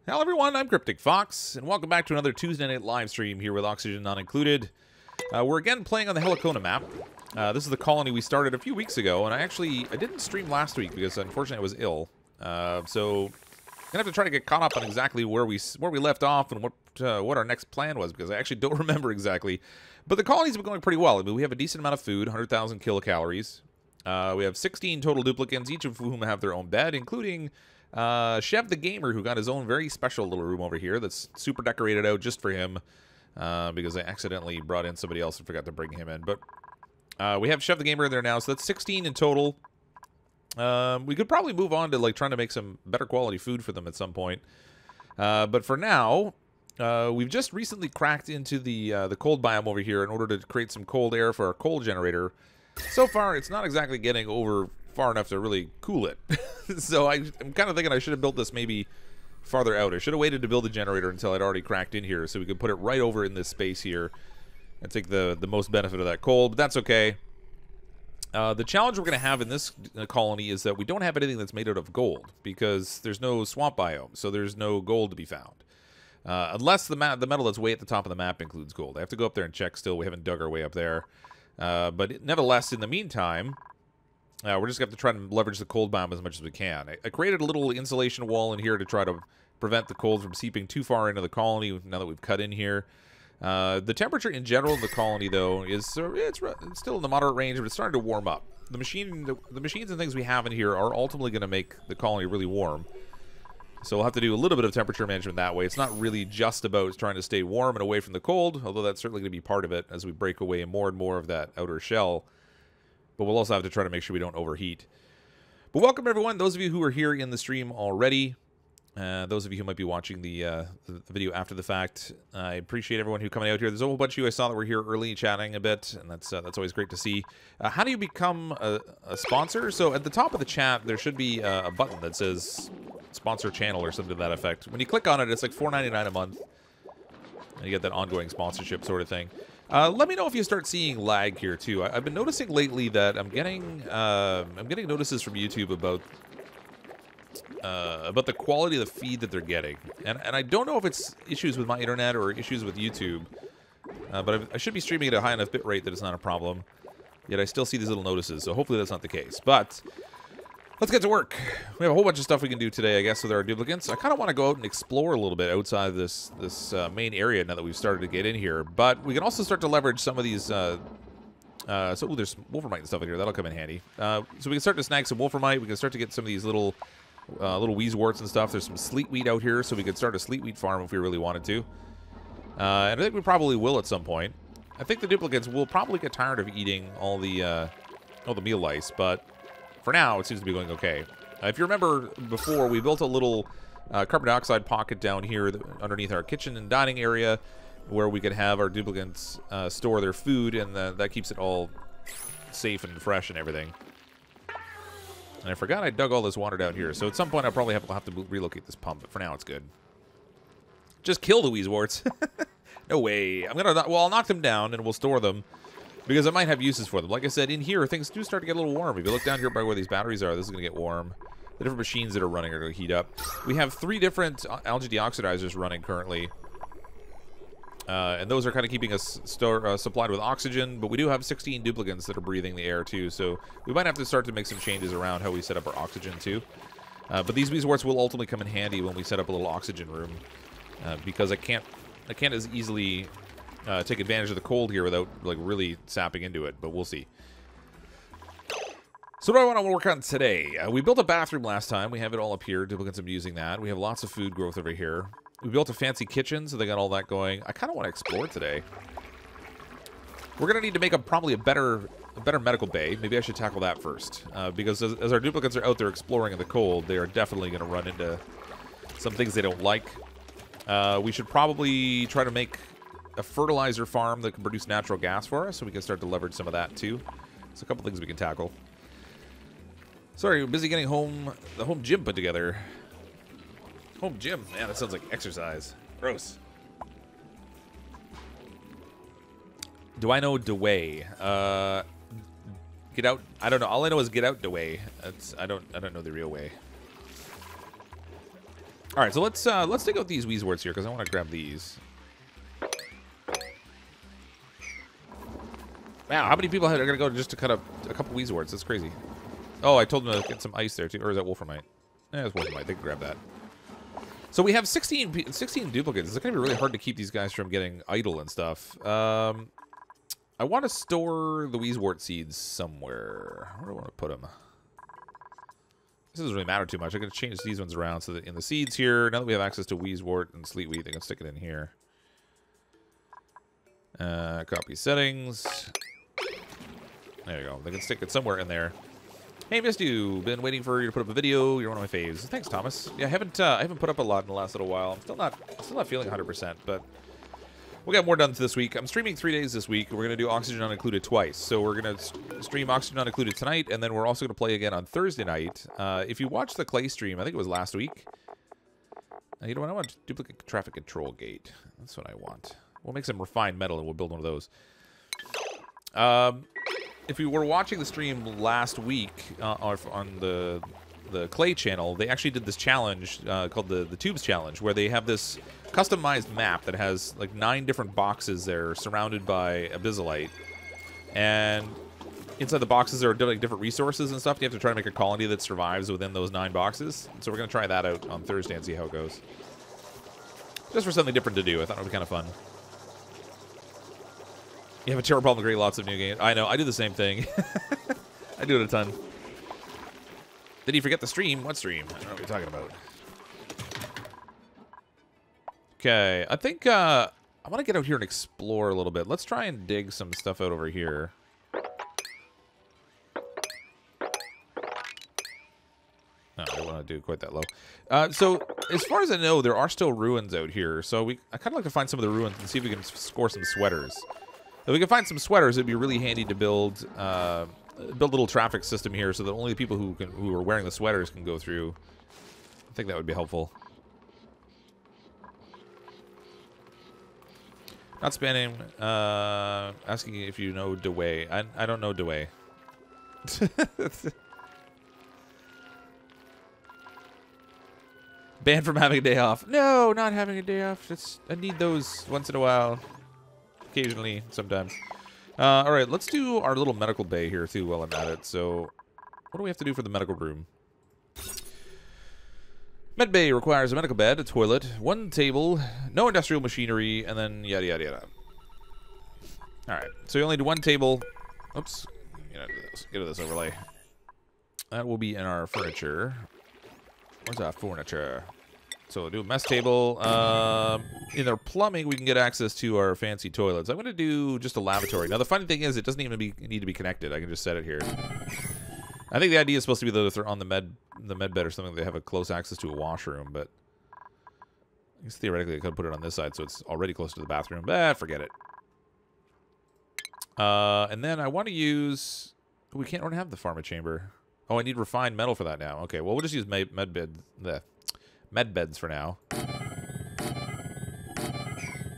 Hello everyone, I'm CrypticFox, and welcome back to another Tuesday night live stream here with Oxygen Not Included. We're again playing on the Helicona Map. This is the colony we started a few weeks ago, and I didn't stream last week because unfortunately I was ill. So I'm gonna have to try to get caught up on exactly where we left off and what our next plan was, because I actually don't remember exactly. But the colony's been going pretty well. I mean, we have a decent amount of food, 100,000 kilocalories. We have 16 total duplicants, each of whom have their own bed, including Chev the Gamer, who got his own very special little room over here that's super decorated out just for him, because I accidentally brought in somebody else and forgot to bring him in. But we have Chev the Gamer in there now, so that's 16 in total. We could probably move on to like trying to make some better quality food for them at some point. But for now, we've just recently cracked into the cold biome over here in order to create some cold air for our coal generator. So far, it's not exactly getting over far enough to really cool it. So I'm kind of thinking I should have built this maybe farther out. I should have waited to build the generator until I'd already cracked in here so we could put it right over in this space here and take the most benefit of that coal, but that's okay. The challenge we're going to have in this colony is that we don't have anything that's made out of gold because there's no swamp biome, so there's no gold to be found. Unless the metal that's way at the top of the map includes gold. I have to go up there and check still. We haven't dug our way up there. But nevertheless, in the meantime, we're just going to have to try to leverage the cold biome as much as we can. I created a little insulation wall in here to try to prevent the cold from seeping too far into the colony now that we've cut in here. The temperature in general in the colony, though, is it's still in the moderate range, but it's starting to warm up. The machines and things we have in here are ultimately going to make the colony really warm. So we'll have to do a little bit of temperature management that way. It's not really just about trying to stay warm and away from the cold, although that's certainly going to be part of it as we break away more and more of that outer shell. But we'll also have to try to make sure we don't overheat. But welcome, everyone. Those of you who are here in the stream already. Those of you who might be watching the video after the fact, I appreciate everyone who's coming out here. There's a whole bunch of you I saw that were here early chatting a bit, and that's always great to see. How do you become a sponsor? So at the top of the chat, there should be a button that says sponsor channel or something to that effect. When you click on it, it's like $4.99 a month, and you get that ongoing sponsorship sort of thing. Let me know if you start seeing lag here too. I've been noticing lately that I'm getting notices from YouTube about the quality of the feed that they're getting, and I don't know if it's issues with my internet or issues with YouTube, but I should be streaming at a high enough bit rate that it's not a problem. Yet I still see these little notices, so hopefully that's not the case. But let's get to work. We have a whole bunch of stuff we can do today, I guess, with our duplicants. I kind of want to go out and explore a little bit outside of this main area now that we've started to get in here. But we can also start to leverage some of these. So there's wolframite and stuff in here. That'll come in handy. So we can start to snag some wolframite. We can start to get some of these little weezeworts and stuff. There's some sleet wheat out here, so we could start a sleet wheat farm if we really wanted to. And I think we probably will at some point. I think the duplicants will probably get tired of eating all the meal lice, but for now, it seems to be going okay. If you remember before, we built a little carbon dioxide pocket down here underneath our kitchen and dining area where we could have our duplicants store their food, and that keeps it all safe and fresh and everything. And I forgot I dug all this water down here, so at some point I'll probably have to relocate this pump, but for now it's good. Just kill the weezeworts. No way. I'll knock them down and we'll store them, because I might have uses for them. Like I said, in here, things do start to get a little warm. If you look down here by where these batteries are, this is going to get warm. The different machines that are running are going to heat up. We have 3 different algae deoxidizers running currently. And those are kind of keeping us supplied with oxygen, but we do have 16 duplicants that are breathing the air too, so we might have to start to make some changes around how we set up our oxygen too. But these weezeworts will ultimately come in handy when we set up a little oxygen room, because I can't as easily take advantage of the cold here without like really sapping into it, but we'll see. So what do I want to work on today? We built a bathroom last time. We have it all up here. Duplicants have been using that. We have lots of food growth over here. We built a fancy kitchen, so they got all that going. I kind of want to explore today. We're going to need to make probably a better medical bay. Maybe I should tackle that first, because as our duplicants are out there exploring in the cold, they are definitely going to run into some things they don't like. We should probably try to make a fertilizer farm that can produce natural gas for us, so we can start to leverage some of that too. There's a couple things we can tackle. Sorry, we're busy getting the home gym put together. Home gym? Man, that sounds like exercise. Gross. Do I know Dewey? Get out. I don't know. All I know is get out Dewey. I don't know the real way. All right, so let's take out these Weezworts here because I want to grab these. Wow, how many people are going to go just to cut up a couple Weezworts? That's crazy. Oh, I told them to get some ice there, too. Or is that Wolframite? Yeah, it's Wolframite. They can grab that. So we have 16 duplicates. It's going to be really hard to keep these guys from getting idle and stuff. I want to store the Weezwort seeds somewhere. Where do I want to put them? This doesn't really matter too much. I'm going to change these ones around so that in the seeds here, now that we have access to Weezwort and Sleetwheat, they can stick it in here. Copy settings. There you go. They can stick it somewhere in there. Hey, missed you. Been waiting for you to put up a video. You're one of my faves. Thanks, Thomas. Yeah, I haven't put up a lot in the last little while. I'm still not feeling 100%, but we'll get more done this week. I'm streaming 3 days this week. We're gonna do Oxygen Not Included twice. So we're gonna stream Oxygen Not Included tonight, and then we're also gonna play again on Thursday night. If you watched the Clay stream, I think it was last week. You know what? I want duplicate traffic control gate. That's what I want. We'll make some refined metal, and we'll build one of those. If you were watching the stream last week on the Clay channel, they actually did this challenge called the Tubes Challenge, where they have this customized map that has like 9 different boxes there surrounded by abysallite. And inside the boxes there are like different resources and stuff. You have to try to make a colony that survives within those 9 boxes. So we're going to try that out on Thursday and see how it goes. Just for something different to do. I thought it would be kind of fun. You have a terrible problem to create lots of new games. I know, I do the same thing. I do it a ton. Did he forget the stream? What stream? I don't know what you're talking about. Okay, I think I want to get out here and explore a little bit. Let's try and dig some stuff out over here. No, I don't want to do quite that low. So, as far as I know, there are still ruins out here. So I kind of like to find some of the ruins and see if we can score some sweaters. If we can find some sweaters, it'd be really handy to build a little traffic system here so that only the people who are wearing the sweaters can go through. I think that would be helpful. Not spamming. Asking if you know Dewey. I don't know Dewey. Banned from having a day off. No, not having a day off. I need those once in a while. Occasionally, sometimes. All right, let's do our little medical bay here, too, while I'm at it. So, what do we have to do for the medical room? Med bay requires a medical bed, a toilet, 1 table, no industrial machinery, and then yada, yada, yada. All right, so you only do 1 table. Oops. Get rid of this overlay. That will be in our furniture. Where's our furniture? So we'll do a mess table. In our plumbing, we can get access to our fancy toilets. I'm going to do just a lavatory. Now, the funny thing is, it doesn't even need to be connected. I can just set it here. I think the idea is supposed to be that if they're on the med bed or something, they have a close access to a washroom. But I guess theoretically, I could put it on this side, so it's already close to the bathroom. But forget it. And then I want to use... We can't have the pharma chamber. Oh, I need refined metal for that now. Okay, well, we'll just use med beds for now.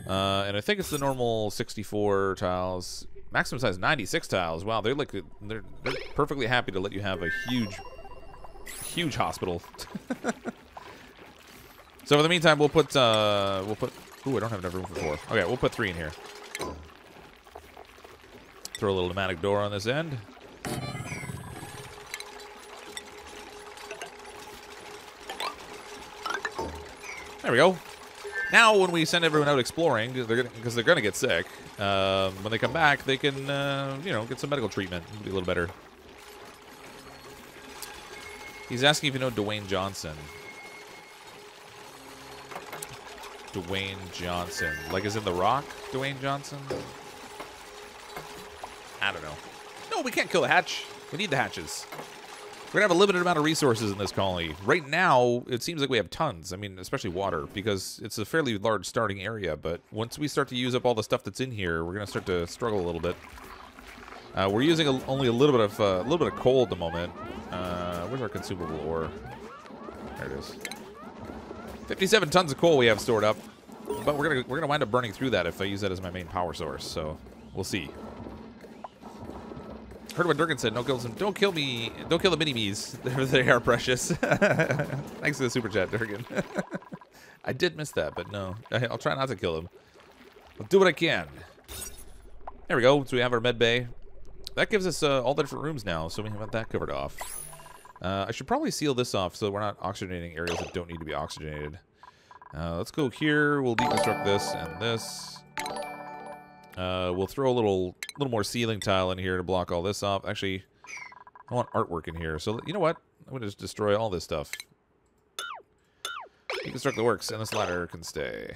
And I think it's the normal 64 tiles. Maximum size 96 tiles. Wow, they're perfectly happy to let you have a huge hospital. So for the meantime, we'll put ooh, I don't have enough room for 4. Okay, we'll put 3 in here. Throw a little pneumatic door on this end. There we go. Now, when we send everyone out exploring, because they're gonna get sick, when they come back, they can, get some medical treatment. It'll be a little better. He's asking if you know Dwayne Johnson. Dwayne Johnson, like is in The Rock, Dwayne Johnson. I don't know. No, we can't kill the hatch. We need the hatches. We're going to have a limited amount of resources in this colony. Right now, it seems like we have tons. I mean, especially water, because it's a fairly large starting area. But once we start to use up all the stuff that's in here, we're going to start to struggle a little bit. We're using only a little bit of coal at the moment. Where's our consumable ore? There it is. 57 tons of coal we have stored up, but we're gonna wind up burning through that if I use that as my main power source. So we'll see. Heard what Durgan said. Don't kill me. Don't kill the mini-me's. They are precious. Thanks for the super chat, Durgan. I did miss that, but no. I'll try not to kill him. I'll do what I can. There we go. So we have our med bay. That gives us all the different rooms now, so we have that covered off. I should probably seal this off so we're not oxygenating areas that don't need to be oxygenated. Let's go here. We'll deconstruct this and this. We'll throw a little more ceiling tile in here to block all this off. Actually, I want artwork in here. So you know what? I'm going to just destroy all this stuff. Deconstruct the works, and this ladder can stay.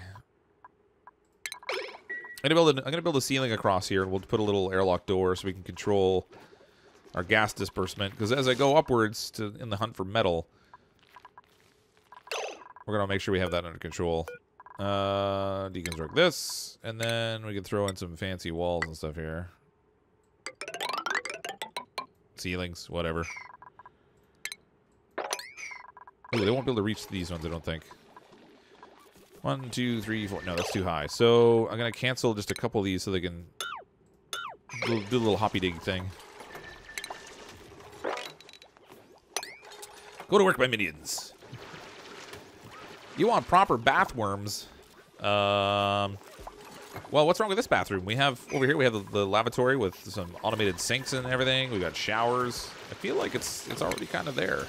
I'm gonna build a ceiling across here, and we'll put a little airlock door so we can control our gas disbursement. Because as I go upwards in the hunt for metal, we're gonna make sure we have that under control. Deconstruct this, and then we can throw in some fancy walls and stuff here. Ceilings, whatever. Ooh, they won't be able to reach these ones, I don't think. 1, 2, 3, 4. No, that's too high. So I'm going to cancel just a couple of these so they can do a little hoppy dig thing. Go to work, my minions. You want proper bathworms. Well, what's wrong with this bathroom? We have, over here, we have the lavatory with some automated sinks and everything. We've got showers. I feel like it's already kind of there.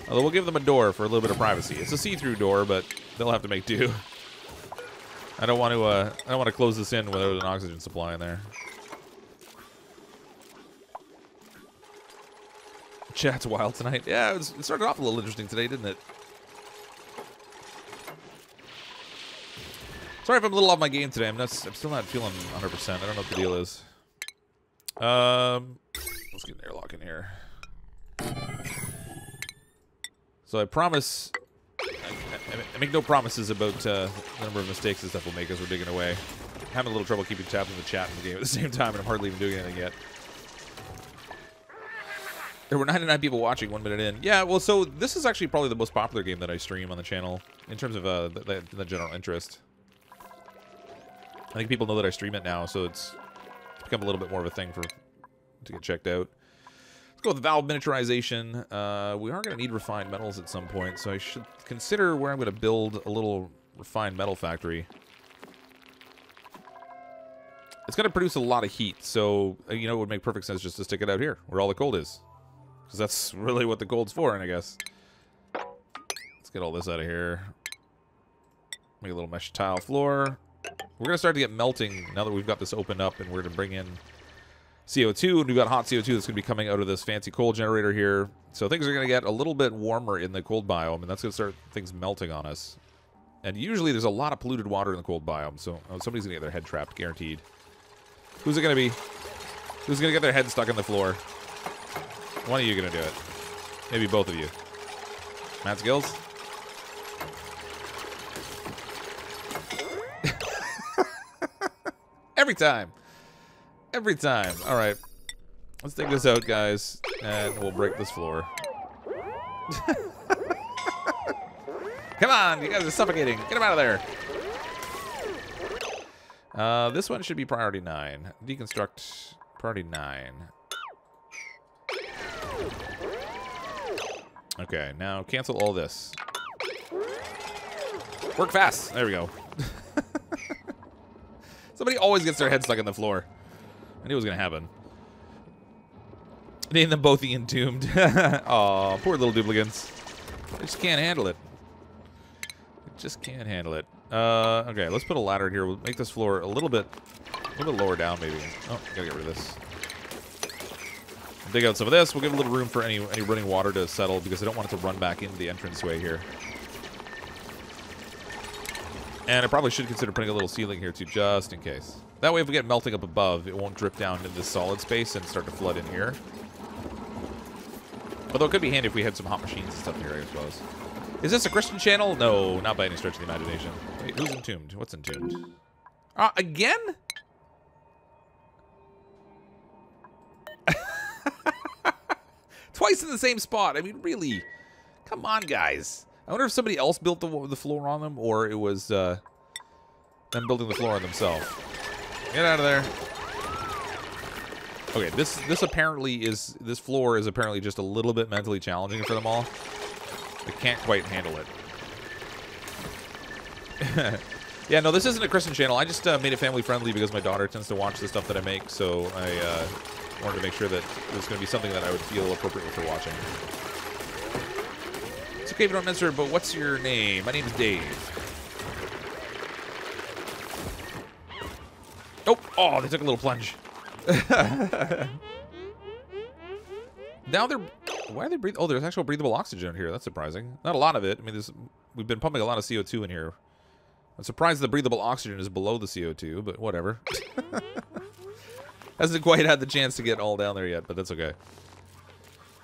Although we'll give them a door for a little bit of privacy. It's a see-through door, but they'll have to make do. I don't want to close this in without an oxygen supply in there. Chat's wild tonight. Yeah, it started off a little interesting today, didn't it? Sorry if I'm a little off my game today. I'm still not feeling 100%. I don't know what the deal is. Let's get an airlock in here. So I promise, I make no promises about the number of mistakes and stuff we'll make as we're digging away. I'm having a little trouble keeping tabs on the chat in the game at the same time, and I'm hardly even doing anything yet. There were 99 people watching 1 minute in. Yeah, well, so this is actually probably the most popular game that I stream on the channel in terms of the general interest. I think people know that I stream it now, so it's become a little bit more of a thing to get checked out. Let's go with valve miniaturization. We are going to need refined metals at some point, so I should consider where I'm going to build a little refined metal factory. It's going to produce a lot of heat, so you know it would make perfect sense just to stick it out here, where all the gold is. Because that's really what the gold's for, I guess. Let's get all this out of here. Make a little mesh tile floor. We're going to start to get melting now that we've got this opened up, and we're going to bring in CO2, and we've got hot CO2 that's going to be coming out of this fancy coal generator here. So things are going to get a little bit warmer in the cold biome, and that's going to start things melting on us. And usually there's a lot of polluted water in the cold biome, so somebody's going to get their head trapped, guaranteed. Who's it going to be? Who's going to get their head stuck in the floor? One of you going to do it. Maybe both of you. Matt Skills? Every time. Every time. All right. Let's take this out, guys, and we'll break this floor. Come on, you guys are suffocating. Get them out of there. This one should be priority 9. Deconstruct priority 9. Okay, now cancel all this. Work fast. There we go. Somebody always gets their head stuck in the floor. I knew it was going to happen. Name them both the Entombed. Aw, poor little duplicants. They just can't handle it. They just can't handle it. Okay, let's put a ladder here. We'll make this floor a little bit lower down, maybe. Oh, gotta get rid of this. Dig out some of this. We'll give a little room for any running water to settle because I don't want it to run back into the entranceway here. And I probably should consider putting a little ceiling here too, just in case. That way, if we get melting up above, it won't drip down into this solid space and start to flood in here. Although it could be handy if we had some hot machines and stuff here, I suppose. Is this a Christian channel? No, not by any stretch of the imagination. Wait, who's Entombed? What's Entombed? Again? Twice in the same spot. I mean, really? Come on, guys. I wonder if somebody else built the floor on them, or it was them building the floor on themselves. Get out of there. Okay, this floor is apparently just a little bit mentally challenging for them all. They can't quite handle it. Yeah, no, this isn't a Christian channel. I just made it family friendly because my daughter tends to watch the stuff that I make, so I wanted to make sure that it was going to be something that I would feel appropriate for watching. It's okay if you don't answer, but what's your name? My name's Dave. Oh, they took a little plunge. Now they're... Why are they breathing? Oh, there's actual breathable oxygen in here. That's surprising. Not a lot of it. I mean, we've been pumping a lot of CO2 in here. I'm surprised the breathable oxygen is below the CO2, but whatever. Hasn't quite had the chance to get all down there yet, but that's okay.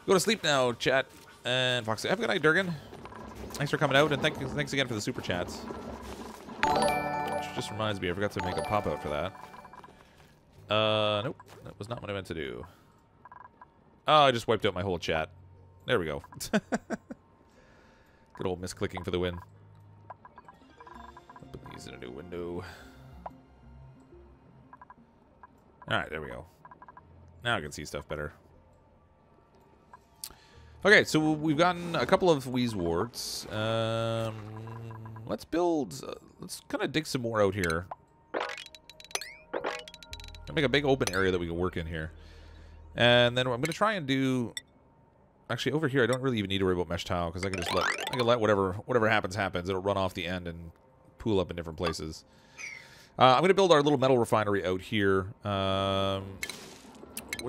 Go to sleep now, chat. And Foxy, have a good night, Durgan. Thanks for coming out, and thanks again for the super chats. Which just reminds me, I forgot to make a pop-out for that. Nope. That was not what I meant to do. Oh, I just wiped out my whole chat. There we go. Good old misclicking for the win. Open these in a new window. Alright, there we go. Now I can see stuff better. Okay, so we've gotten a couple of Wheeze warts. Let's build... let's kind of dig some more out here. Make a big open area that we can work in here. And then I'm going to try and do... Actually, over here, I don't really even need to worry about mesh tile, because I can just let whatever happens. It'll run off the end and pool up in different places. I'm going to build our little metal refinery out here. What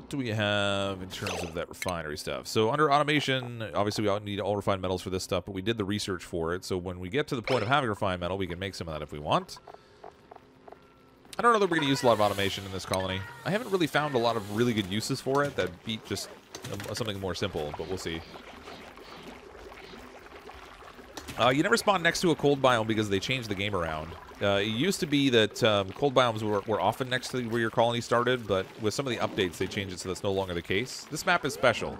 do we have in terms of that refinery stuff? So under automation, obviously we need all refined metals for this stuff, but we did the research for it. So when we get to the point of having refined metal, we can make some of that if we want. I don't know that we're going to use a lot of automation in this colony. I haven't really found a lot of really good uses for it that beat just something more simple, but we'll see. You never spawn next to a cold biome because they changed the game around. It used to be that cold biomes were often next to where your colony started, but with some of the updates, they changed it so that's no longer the case. This map is special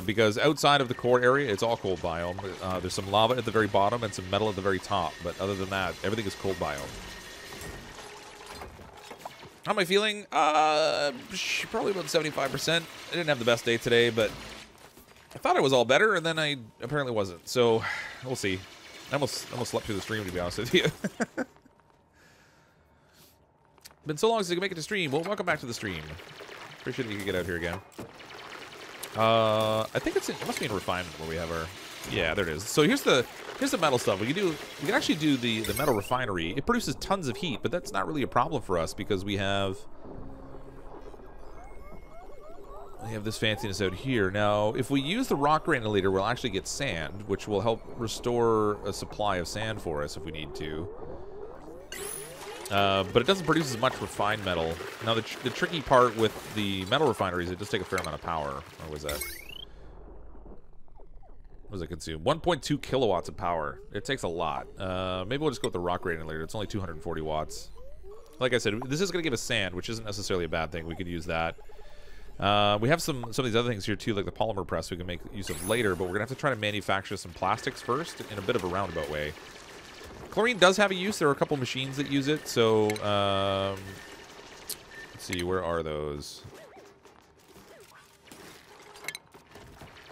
because outside of the core area, it's all cold biome. There's some lava at the very bottom and some metal at the very top, but other than that, everything is cold biome. How am I feeling? Probably about 75%. I didn't have the best day today, but I thought I was all better, and then I apparently wasn't. So, we'll see. I almost slept through the stream, to be honest with you. Been so long since I can make it to stream. Well, welcome back to the stream. Appreciate that you could get out here again. I think it must be in refinement where we have our... Yeah, there it is. So here's the metal stuff. We can actually do the metal refinery. It produces tons of heat, but that's not really a problem for us because we have this fanciness out here. Now, if we use the rock granulator, we'll actually get sand, which will help restore a supply of sand for us if we need to. But it doesn't produce as much refined metal. Now, the tricky part with the metal refineries, it does take a fair amount of power. Or was that? What does it consume? 1.2 kilowatts of power. It takes a lot. Maybe we'll just go with the rock granulator. It's only 240 watts. Like I said, this is going to give us sand, which isn't necessarily a bad thing. We could use that. We have some of these other things here too, like the polymer press we can make use of later, but we're gonna have to try to manufacture some plastics first in a bit of a roundabout way. Chlorine does have a use. There are a couple machines that use it, so let's see, where are those?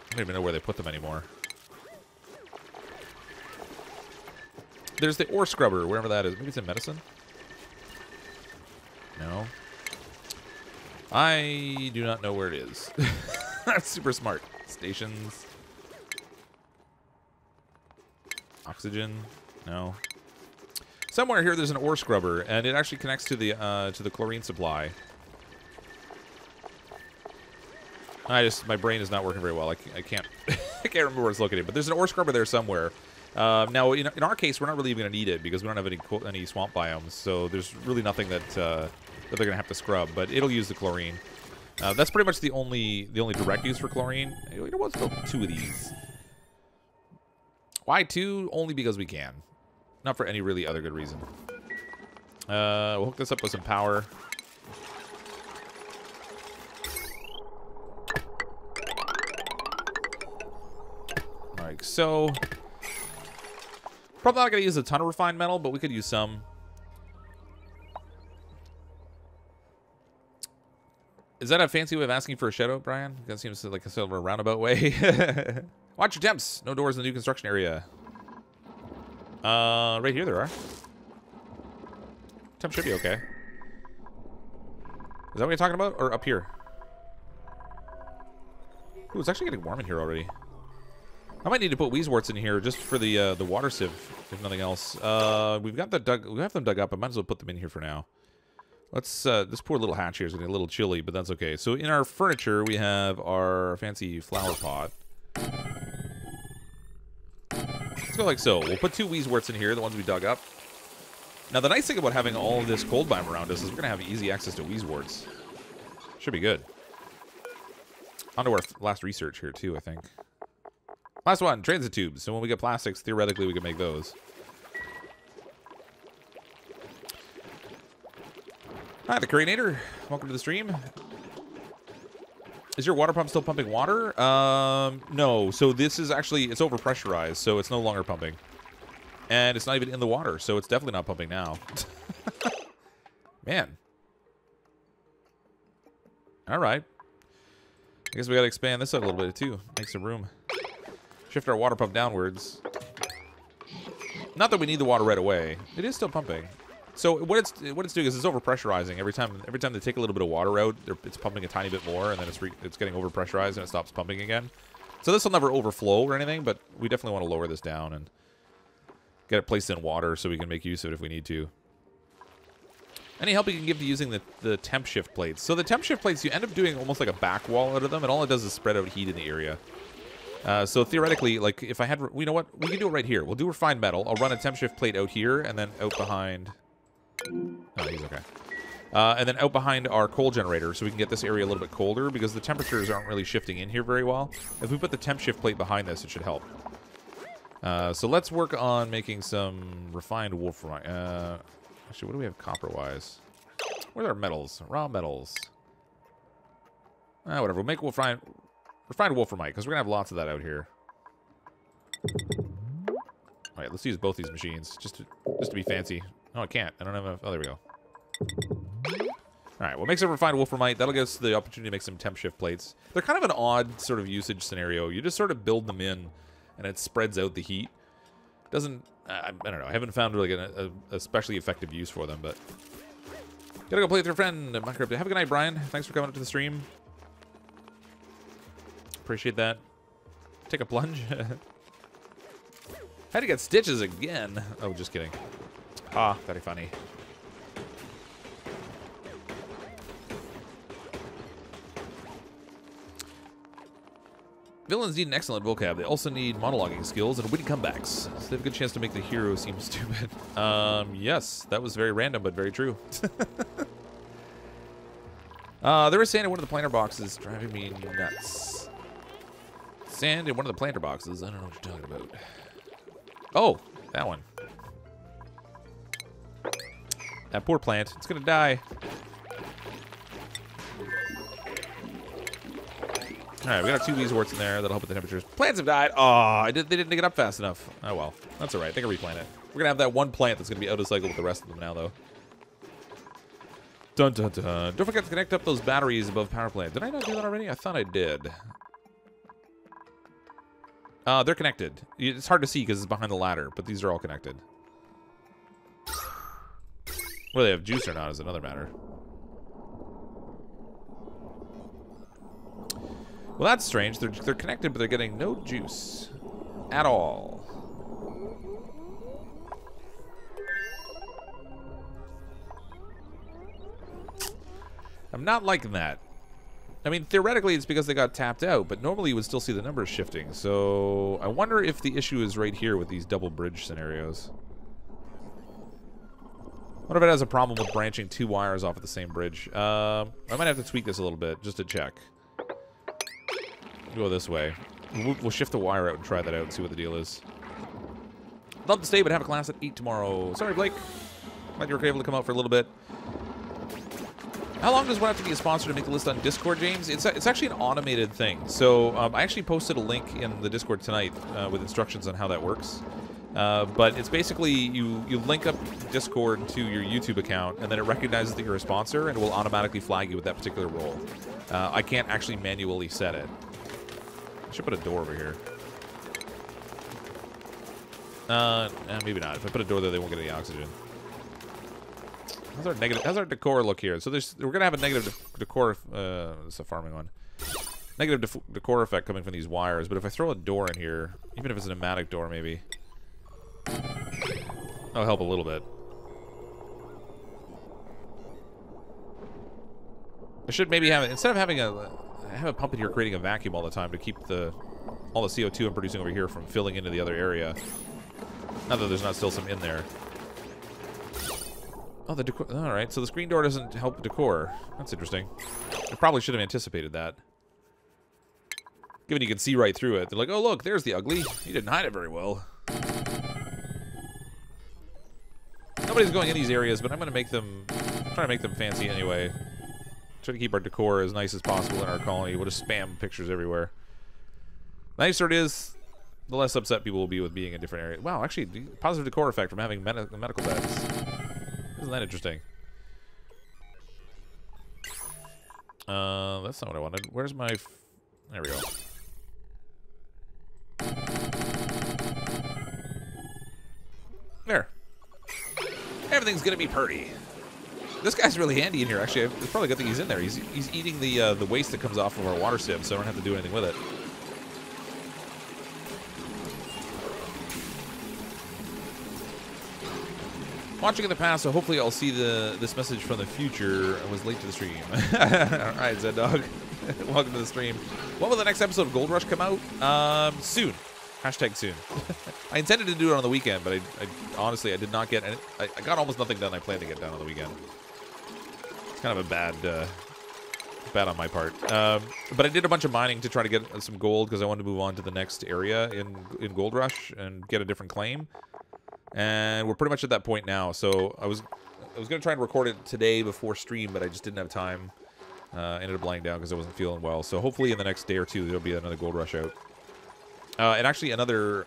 I don't even know where they put them anymore. There's the ore scrubber, wherever that is. Maybe it's in medicine? No. I do not know where it is. That's super smart. Stations. Oxygen. No. Somewhere here there's an ore scrubber, and it actually connects to the chlorine supply. My brain is not working very well. I can't I can't remember where it's located, but there's an ore scrubber there somewhere. Now in our case, we're not really even gonna need it because we don't have any swamp biomes, so there's really nothing that they're gonna have to scrub, but it'll use the chlorine. That's pretty much the only direct use for chlorine. You know what? Let's build 2 of these. Why 2? Only because we can. Not for any really other good reason. We'll hook this up with some power. Like so. Probably not gonna use a ton of refined metal, but we could use some. Is that a fancy way of asking for a shoutout, Brian? That seems like a sort of a roundabout way. Watch your temps. No doors in the new construction area. Right here there are. Temp should be okay. Is that what you're talking about? Or up here? Ooh, it's actually getting warm in here already. I might need to put Weezeworts in here just for the water sieve, if nothing else. We have them dug up. I might as well put them in here for now. Let's this poor little hatch here is getting a little chilly, but that's okay. So in our furniture, we have our fancy flower pot. Let's go like so. We'll put 2 Weezeworts in here, the ones we dug up. Now the nice thing about having all of this cold biome around us is we're gonna have easy access to Weezeworts. Should be good. On to our last research here too, I think. Last one, transit tubes. So when we get plastics, theoretically we can make those. Hi, the Curator. Welcome to the stream. Is your water pump still pumping water? No. So this is actually, it's overpressurized, so it's no longer pumping. And it's not even in the water, so it's definitely not pumping now. Man. All right. I guess we got to expand this out a little bit, too. Make some room. Shift our water pump downwards. Not that we need the water right away. It is still pumping. So what it's doing is it's overpressurizing every time they take a little bit of water out. It's pumping a tiny bit more, and then it's getting overpressurized and it stops pumping again. So this will never overflow or anything, but we definitely want to lower this down and get it placed in water so we can make use of it if we need to. Any help you can give to using the temp shift plates? So the temp shift plates, you end up doing almost like a back wall out of them, and all it does is spread out heat in the area. So theoretically, like if I had, you know what, we can do it right here. We'll do refined metal. I'll run a temp shift plate out here and then out behind. Oh, he's okay. And then out behind our coal generator so we can get this area a little bit colder because the temperatures aren't really shifting in here very well. If we put the temp shift plate behind this, it should help. So let's work on making some refined wolframite. Actually, what do we have copper-wise? Where are our metals? Raw metals. Whatever. We'll make refined wolframite because we're going to have lots of that out here. All right, let's use both these machines just to be fancy. No, I can't. I don't have enough. Oh, there we go. All right, we'll make some refined wolframite. That'll give us the opportunity to make some temp shift plates. They're kind of an odd sort of usage scenario. You just sort of build them in, and it spreads out the heat. Doesn't... I don't know. I haven't found really a especially effective use for them, but... Gotta go play with your friend, Minecraft. Have a good night, Brian. Thanks for coming up to the stream. Appreciate that. Take a plunge. Had to get stitches again. Oh, just kidding. Ah, very funny. Villains need an excellent vocab. They also need monologuing skills and witty comebacks. So they have a good chance to make the hero seem stupid. Yes, that was very random, but very true. There was sand in one of the planter boxes driving me nuts. Sand in one of the planter boxes. I don't know what you're talking about. Oh, that one. That poor plant. It's gonna die. Alright, we got 2 Weezeworts in there. That'll help with the temperatures. Plants have died. Oh, they didn't dig it up fast enough. Oh, well. That's alright. They can replant it. We're gonna have that one plant that's gonna be out of cycle with the rest of them now, though. Dun dun dun. Don't forget to connect up those batteries above power plant. Did I not do that already? I thought I did. They're connected. It's hard to see because it's behind the ladder, but these are all connected. Whether they have juice or not is another matter. Well, that's strange. They're connected, but they're getting no juice at all. I'm not liking that. I mean, theoretically, it's because they got tapped out, but normally you would still see the numbers shifting. So I wonder if the issue is right here with these double bridge scenarios. What if it has a problem with branching 2 wires off of the same bridge? I might have to tweak this a little bit just to check. Go this way. We'll shift the wire out and try that out and see what the deal is. Love to stay, but have a class at 8 tomorrow. Sorry, Blake. Glad you were able to come out for a little bit. How long does one have to be a sponsor to make the list on Discord, James? It's actually an automated thing. So I actually posted a link in the Discord tonight with instructions on how that works. But it's basically you link up Discord to your YouTube account, and then it recognizes that you're a sponsor, and it will automatically flag you with that particular role. I can't actually manually set it. I should put a door over here. Maybe not. If I put a door there, they won't get any oxygen. How's our decor look here? So we're gonna have a negative decor. It's a farming one. Negative decor effect coming from these wires. But if I throw a door in here, even if it's a pneumatic door, maybe that'll help a little bit. I should maybe have it instead of having a pump in here creating a vacuum all the time to keep all the CO2 I'm producing over here from filling into the other area. Not that there's not still some in there. Oh, the decor. All right, so the screen door doesn't help decor. That's interesting. I probably should have anticipated that. Given you can see right through it. They're like, oh, look, there's the ugly. You didn't hide it very well. Nobody's going in these areas, but I'm trying to make them fancy anyway. Try to keep our decor as nice as possible in our colony. We'll just spam pictures everywhere. The nicer it is, the less upset people will be with being in different areas. Wow, actually, positive decor effect from having medical beds. Isn't that interesting? That's not what I wanted. Where's my... There we go. There. Everything's gonna be purty. This guy's really handy in here, actually. It's probably a good thing he's in there. He's eating the waste that comes off of our water sim, so I don't have to do anything with it. Watching in the past, so hopefully I'll see this message from the future. I was late to the stream. Alright, Zed Dog. Welcome to the stream. When will the next episode of Gold Rush come out? Soon. Hashtag soon. I intended to do it on the weekend, but I honestly, I did not get any. I got almost nothing done I planned to get done on the weekend. It's kind of a bad on my part. But I did a bunch of mining to try to get some gold because I wanted to move on to the next area in Gold Rush and get a different claim. And we're pretty much at that point now. So I was gonna try and record it today before stream, but I just didn't have time. Ended up laying down because I wasn't feeling well. So hopefully in the next day or two there'll be another Gold Rush out. And actually another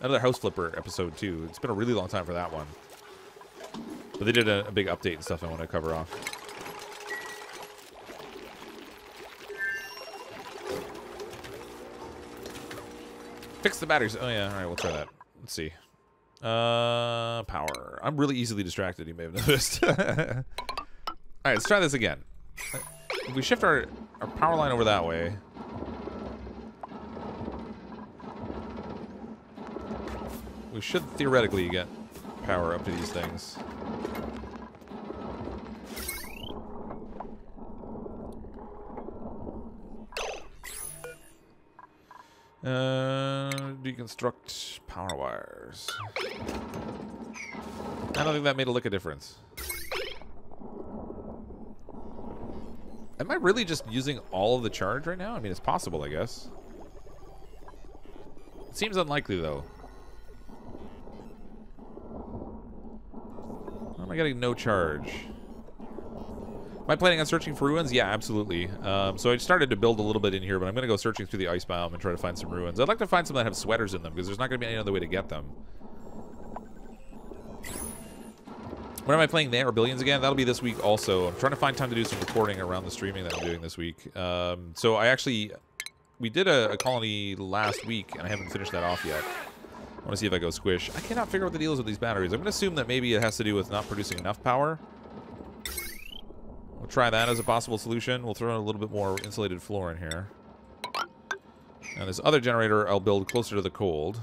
House Flipper episode too. It's been a really long time for that one. But they did a big update and stuff I want to cover off. Fix the batteries. Oh yeah, alright, we'll try that. Let's see. Power. I'm really easily distracted, you may have noticed. Alright, let's try this again. If we shift our power line over that way. We should theoretically get power up to these things. Deconstruct power wires. I don't think that made a lick of difference. Am I really just using all of the charge right now? I mean, it's possible, I guess. It seems unlikely, though. Why am I getting no charge? Am I planning on searching for ruins? Yeah, absolutely. So I started to build a little bit in here, but I'm going to go searching through the ice biome and try to find some ruins. I'd like to find some that have sweaters in them, because there's not going to be any other way to get them. When am I playing there or Billions again? That'll be this week also. I'm trying to find time to do some recording around the streaming that I'm doing this week. So we did a colony last week, and I haven't finished that off yet. I want to see if I go squish. I cannot figure out what the deal is with these batteries. I'm going to assume that maybe it has to do with not producing enough power. We'll try that as a possible solution. We'll throw in a little bit more insulated floor in here. And this other generator I'll build closer to the cold.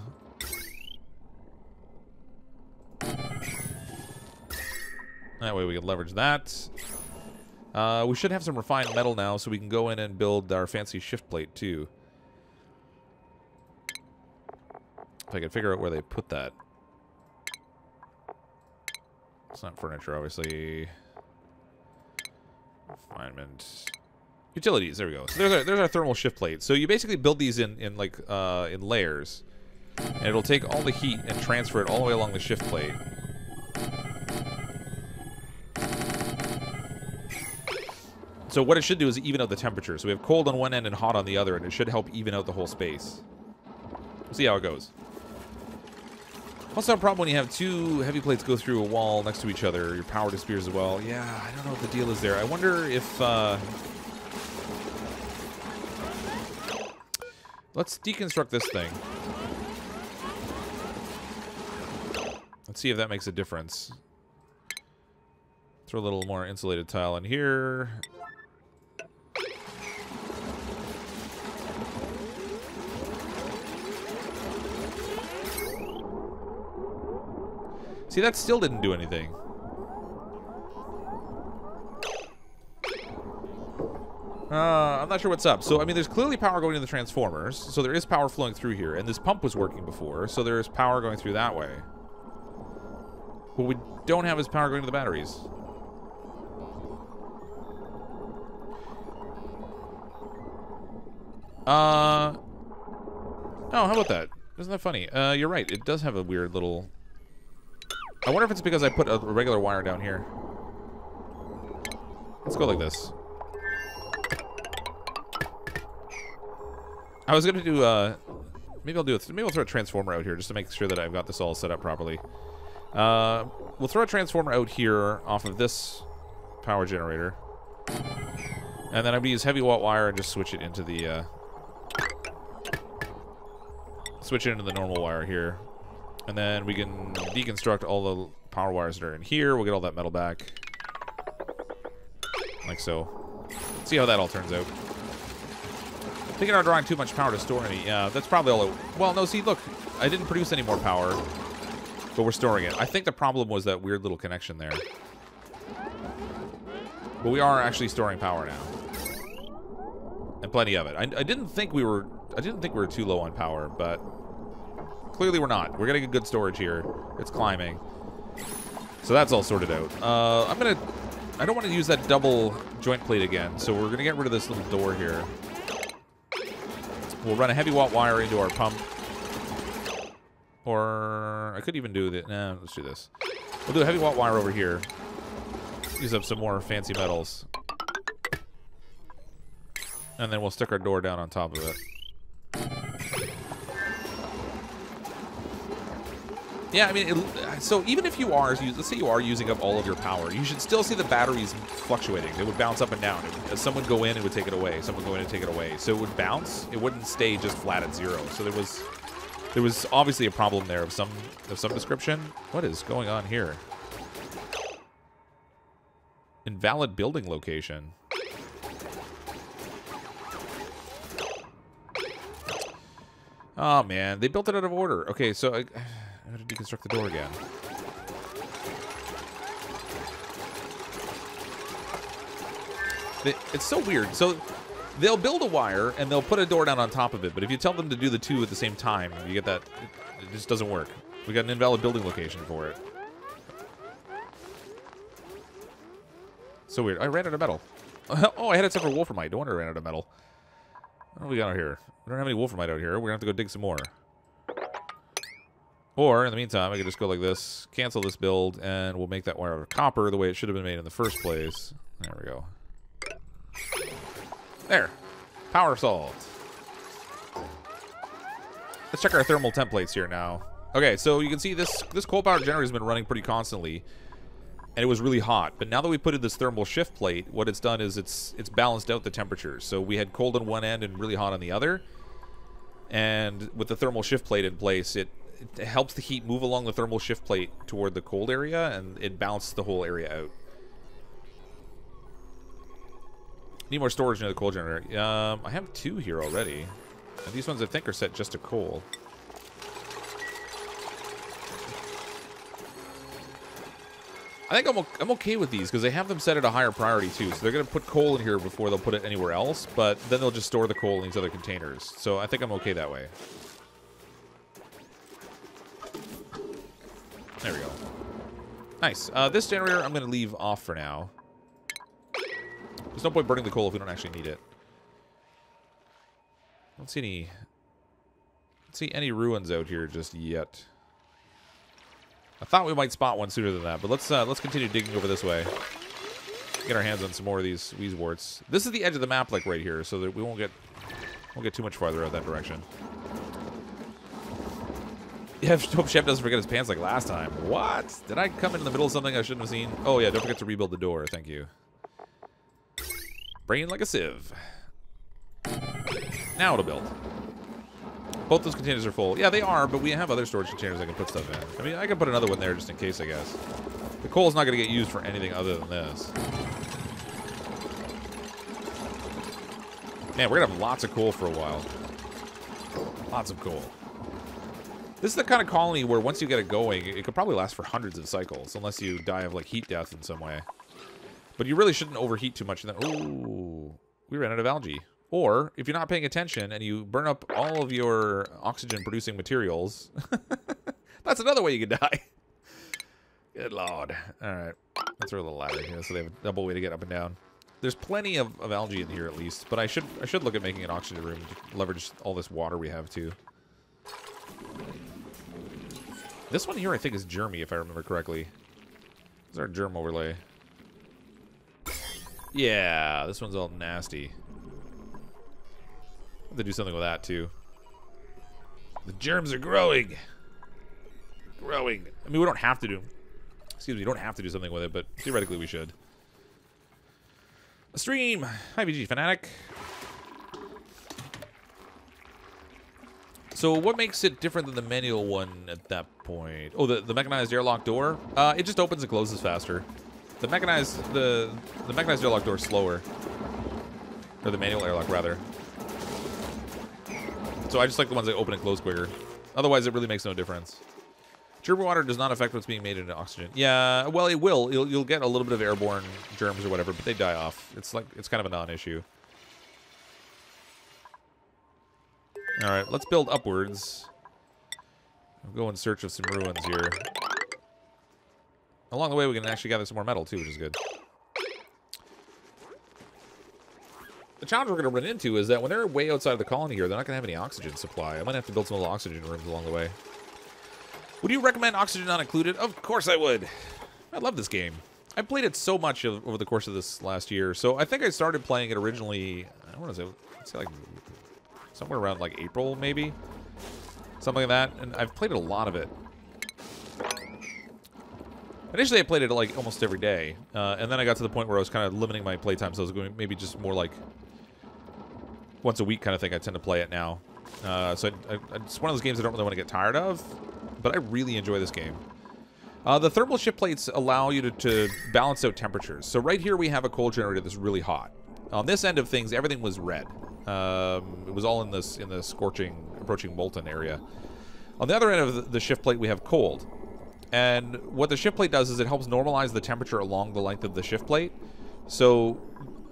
That way we can leverage that. We should have some refined metal now, so we can go in and build our fancy shift plate too. If I can figure out where they put that. It's not furniture, obviously. Refinement. Utilities, there we go. So there's our thermal shift plate. So you basically build these in layers. And it'll take all the heat and transfer it all the way along the shift plate. So what it should do is even out the temperature. So we have cold on one end and hot on the other, and it should help even out the whole space. We'll see how it goes. Also a problem when you have two heavy plates go through a wall next to each other. Your power disappears as well. Yeah, I don't know what the deal is there. I wonder if... let's deconstruct this thing. Let's see if that makes a difference. Throw a little more insulated tile in here. See, that still didn't do anything. I'm not sure what's up. So, I mean, there's clearly power going to the transformers. So there is power flowing through here. And this pump was working before. So there is power going through that way. What we don't have is power going to the batteries. Oh, how about that? Isn't that funny? You're right. It does have a weird little... I wonder if it's because I put a regular wire down here. Let's go like this. I was gonna do, maybe I'll throw a transformer out here just to make sure that I've got this all set up properly. We'll throw a transformer out here off of this power generator. And then I'm gonna use heavy watt wire and just switch it into the, normal wire here. And then we can deconstruct all the power wires that are in here. We'll get all that metal back. Like so. See how that all turns out. Thinking I'm drawing too much power to store any. Yeah, that's probably all it... Well, no, see, look. I didn't produce any more power. But we're storing it. I think the problem was that weird little connection there. But we are actually storing power now. And plenty of it. I didn't think we were too low on power, but... Clearly we're not. We're getting a good storage here. It's climbing. So that's all sorted out. I don't want to use that double joint plate again, so we're gonna get rid of this little door here. We'll run a heavy watt wire into our pump. Or I could even do the... Nah, let's do this. We'll do a heavy watt wire over here. Use up some more fancy metals. And then we'll stick our door down on top of it. Yeah, I mean, so even if you are, let's say you are using up all of your power, you should still see the batteries fluctuating. They would bounce up and down. As someone go in, it would take it away. Someone go in and take it away. So it would bounce. It wouldn't stay just flat at zero. So there was obviously a problem there of some description. What is going on here? Invalid building location. Oh man, they built it out of order. Okay, so I gotta deconstruct the door again. It's so weird. So they'll build a wire and they'll put a door down on top of it, but if you tell them to do the two at the same time, you get that it just doesn't work. We got an invalid building location for it. So weird. I ran out of metal. Oh, I had it set for wolframite. No wonder I ran out of metal. What do we got out here? We don't have any wolframite out here. We're gonna have to go dig some more. Or, in the meantime, I can just go like this, cancel this build, and we'll make that wire out of copper the way it should have been made in the first place. There we go. There. Power solved. Let's check our thermal templates here now. Okay, so you can see this coal-powered generator has been running pretty constantly, and it was really hot. But now that we put in this thermal shift plate, what it's done is it's balanced out the temperatures. So we had cold on one end and really hot on the other. And with the thermal shift plate in place, it helps the heat move along the thermal shift plate toward the cold area, and it balances the whole area out. Need more storage near the coal generator. I have two here already. And these ones I think are set just to coal. I think I'm okay with these because they have them set at a higher priority too. So they're going to put coal in here before they'll put it anywhere else, but then they'll just store the coal in these other containers. So I think I'm okay that way. There we go. Nice. This generator I'm going to leave off for now. There's no point burning the coal if we don't actually need it. I don't see any ruins out here just yet. I thought we might spot one sooner than that, but let's continue digging over this way. Get our hands on some more of these weezeworts. This is the edge of the map, like right here, so that we won't get too much farther out that direction. Yeah, hope Chef doesn't forget his pants like last time. What? Did I come in the middle of something I shouldn't have seen? Oh yeah, don't forget to rebuild the door. Thank you. Brain like a sieve. Now to build. Both those containers are full. Yeah, they are, but we have other storage containers I can put stuff in. I mean, I can put another one there just in case, I guess. The coal's not going to get used for anything other than this. Man, we're going to have lots of coal for a while. Lots of coal. This is the kind of colony where once you get it going, it could probably last for hundreds of cycles, unless you die of, like, heat death in some way. But you really shouldn't overheat too much. Ooh, we ran out of algae. Or, if you're not paying attention and you burn up all of your oxygen-producing materials, that's another way you could die. Good lord. All right. Let's throw a little ladder here so they have a double way to get up and down. There's plenty of algae in here, at least. But I should look at making an oxygen room to leverage all this water we have, too. This one here, I think, is germy, if I remember correctly. This is our germ overlay. Yeah, this one's all nasty. I have to do something with that, too. The germs are growing. Growing. I mean, we don't have to do... Excuse me, we don't have to do something with it, but theoretically we should. A stream! Hi, VG Fanatic. So what makes it different than the manual one at that point? Oh, the mechanized airlock door? It just opens and closes faster. The mechanized airlock door is slower. Or the manual airlock, rather. So I just like the ones that open and close quicker. Otherwise, it really makes no difference. Germ water does not affect what's being made into oxygen. Yeah, well, it will. You'll get a little bit of airborne germs or whatever, but they die off. It's kind of a non-issue. All right, let's build upwards. I'll go in search of some ruins here. Along the way, we can actually gather some more metal, too, which is good. The challenge we're going to run into is that when they're way outside of the colony here, they're not going to have any oxygen supply. I might have to build some little oxygen rooms along the way. Would you recommend oxygen not included? Of course I would. I love this game. I played it so much over the course of this last year. So I think I started playing it originally, I want to say like somewhere around like April, maybe? Something like that. And I've played a lot of it. Initially, I played it like almost every day. And then I got to the point where I was kind of limiting my playtime. So I was going maybe just more like once a week kind of thing. I tend to play it now. So it's one of those games I don't really want to get tired of. But I really enjoy this game. The thermal shift plates allow you to balance out temperatures. So right here we have a coal generator that's really hot. On this end of things, everything was red. It was all in the scorching, approaching molten area. On the other end of the shift plate, we have cold. And what the shift plate does is it helps normalize the temperature along the length of the shift plate. So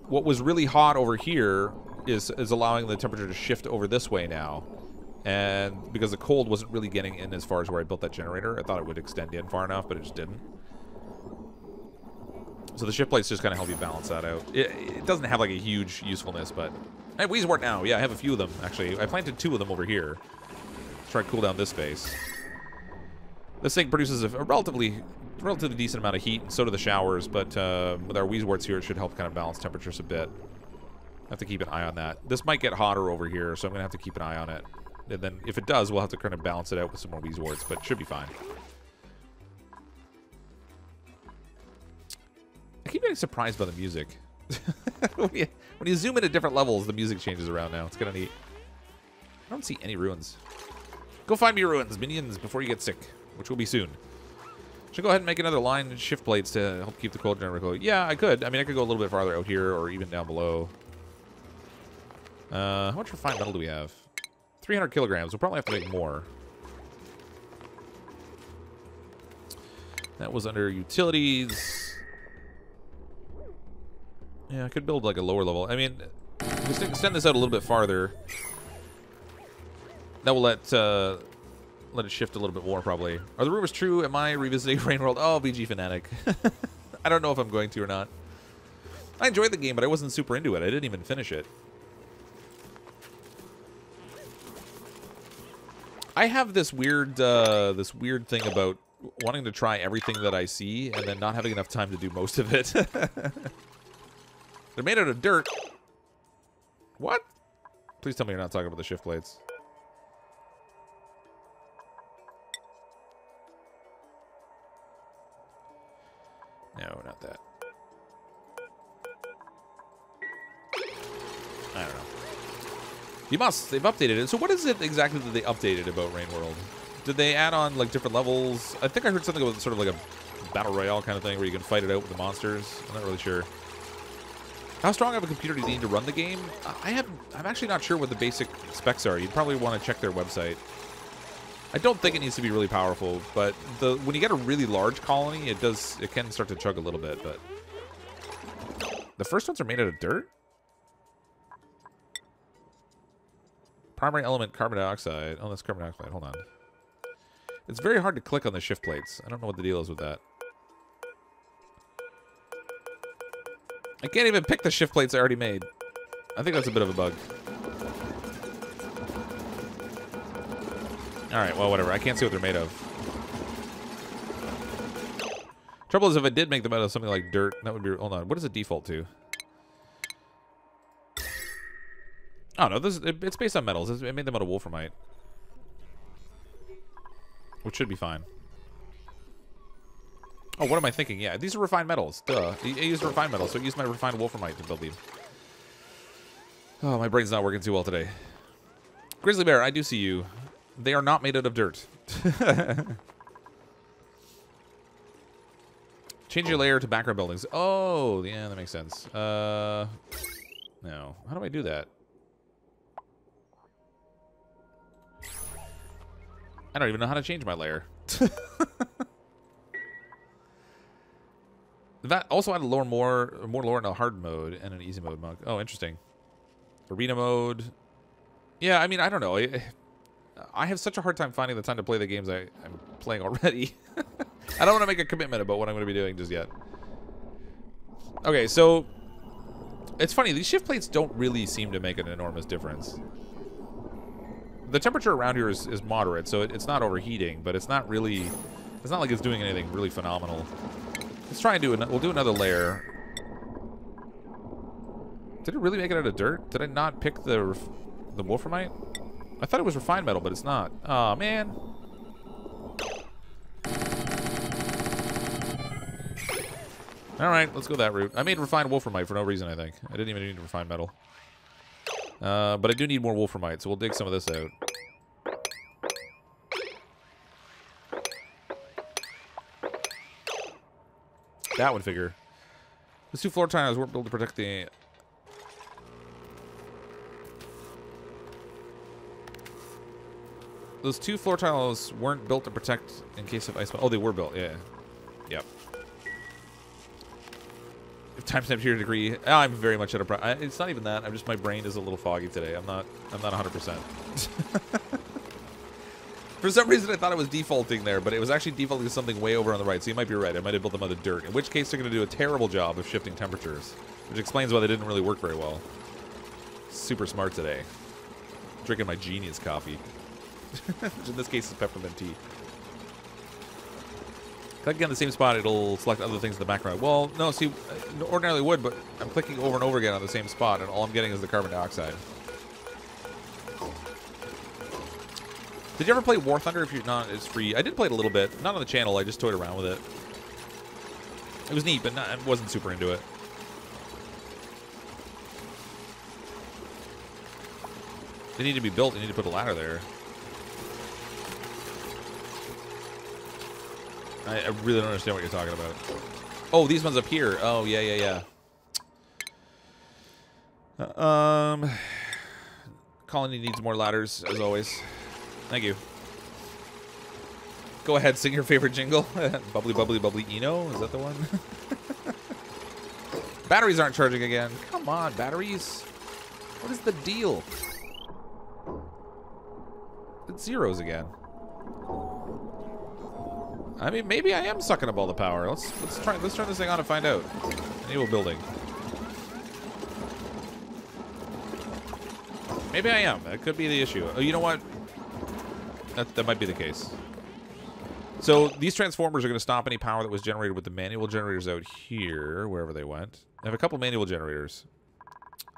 what was really hot over here is allowing the temperature to shift over this way now. And because the cold wasn't really getting in as far as where I built that generator, I thought it would extend in far enough, but it just didn't. So the shift plates just kind of help you balance that out. It doesn't have like a huge usefulness, but I have Weezewort now. Yeah, I have a few of them, actually. I planted 2 of them over here. Let's try to cool down this space. This thing produces a relatively decent amount of heat, and so do the showers, but with our Weezeworts here, it should help kind of balance temperatures a bit. I have to keep an eye on that. This might get hotter over here, so I'm going to have to keep an eye on it. And then if it does, we'll have to kind of balance it out with some more Weezeworts, but it should be fine. I keep getting surprised by the music. when you zoom in at different levels, the music changes around now. It's kind of neat. I don't see any ruins. Go find me ruins, minions, before you get sick, which will be soon. Should go ahead and make another line and shift plates to help keep the cold generator cold. Yeah, I could. I mean, I could go a little bit farther out here or even down below. How much refined metal do we have? 300 kilograms. We'll probably have to make more. That was under utilities. Yeah, I could build like a lower level. I mean, just extend this out a little bit farther. That will let it shift a little bit more, probably. Are the rumors true? Am I revisiting Rain World? Oh, VG Fanatic. I don't know if I'm going to or not. I enjoyed the game, but I wasn't super into it. I didn't even finish it. I have this weird thing about wanting to try everything that I see and then not having enough time to do most of it. They're made out of dirt. What? Please tell me you're not talking about the shift plates. No, not that. I don't know. You must. They've updated it. So what is it exactly that they updated about Rain World? Did they add on, like, different levels? I think I heard something about sort of like a battle royale kind of thing where you can fight it out with the monsters. I'm not really sure. How strong of a computer do you need to run the game? I'm actually not sure what the basic specs are. You'd probably want to check their website. I don't think it needs to be really powerful, but when you get a really large colony, it can start to chug a little bit, but the first ones are made out of dirt? Primary element, carbon dioxide. Oh, that's carbon dioxide. Hold on. It's very hard to click on the shift plates. I don't know what the deal is with that. I can't even pick the shift plates I already made. I think that's a bit of a bug. Alright, well, whatever. I can't see what they're made of. Trouble is, if I did make them out of something like dirt, that would be... Hold on. What does it default to? Oh, no. It's based on metals. It made them out of wolframite. Which should be fine. Oh, what am I thinking? Yeah, these are refined metals. Duh. I used refined metals, so I used my refined wolframite to build these. Oh, my brain's not working too well today. Grizzly Bear, I do see you. They are not made out of dirt. Change your layer to background buildings. Oh, yeah, that makes sense. No. How do I do that? I don't even know how to change my layer. That also had more lore in a hard mode and an easy mode. Oh, interesting. Arena mode. Yeah, I mean, I don't know. I have such a hard time finding the time to play the games I'm playing already. I don't want to make a commitment about what I'm going to be doing just yet. Okay, so it's funny. These shift plates don't really seem to make an enormous difference. The temperature around here is moderate, so it's not overheating, but it's not really... It's not like it's doing anything really phenomenal. Let's try and do we'll do another layer. Did it really make it out of dirt? Did I not pick the wolframite? I thought it was refined metal, but it's not. Aw, man. Alright, let's go that route. I made refined wolframite for no reason, I think. I didn't even need refined metal. But I do need more wolframite, so we'll dig some of this out. That would figure. Those two floor tiles weren't built to protect the... Those two floor tiles weren't built to protect in case of ice... Oh, they were built, yeah. Yep. If time temperature degree... Oh, I'm very much at a... It's not even that. I'm just... My brain is a little foggy today. I'm not 100%. For some reason, I thought it was defaulting there, but it was actually defaulting to something way over on the right, so you might be right. I might have built them out of dirt, in which case they're going to do a terrible job of shifting temperatures, which explains why they didn't really work very well. Super smart today. Drinking my genius coffee. Which in this case is peppermint tea. Clicking on the same spot, it'll select other things in the background. Well, no, see, ordinarily would, but I'm clicking over and over again on the same spot, and all I'm getting is the carbon dioxide. Did you ever play War Thunder? If you're not, it's free. I did play it a little bit. Not on the channel. I just toyed around with it. It was neat, but I wasn't super into it. They need to be built. They need to put a ladder there. I really don't understand what you're talking about. Oh, these ones up here. Oh, yeah. Colony needs more ladders, as always. Thank you. Go ahead, sing your favorite jingle. Bubbly, bubbly, bubbly Eno. Is that the one? Batteries aren't charging again. Come on, batteries. What is the deal? It's zeros again. I mean, maybe I am sucking up all the power. Let's turn this thing on and find out. Enable building. Maybe I am. That could be the issue. Oh, you know what? That might be the case. So these transformers are going to stop any power that was generated with the manual generators out here, wherever they went. I have a couple manual generators.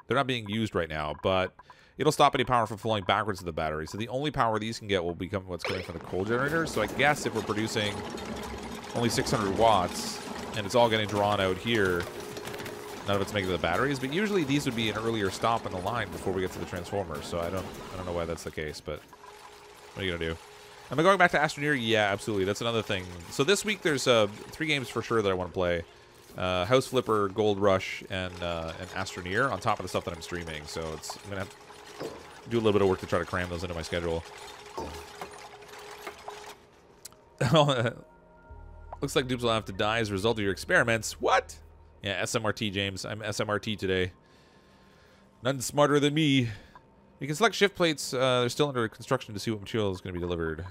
They're not being used right now, but it'll stop any power from flowing backwards to the battery. So the only power these can get will become what's coming from the coal generators. So I guess if we're producing only 600 watts, and it's all getting drawn out here, none of it's making the batteries. But usually these would be an earlier stop in the line before we get to the transformers. So I don't know why that's the case. But what are you gonna do? Am I going back to Astroneer? Yeah, absolutely. That's another thing. So this week there's 3 games for sure that I want to play: House Flipper, Gold Rush, and Astroneer on top of the stuff that I'm streaming. So I'm gonna have to do a little bit of work to try to cram those into my schedule. Looks like dupes will have to die as a result of your experiments. What? Yeah, SMRT, James. I'm SMRT today. None smarter than me. You can select shift plates. They're still under construction to see what material is going to be delivered.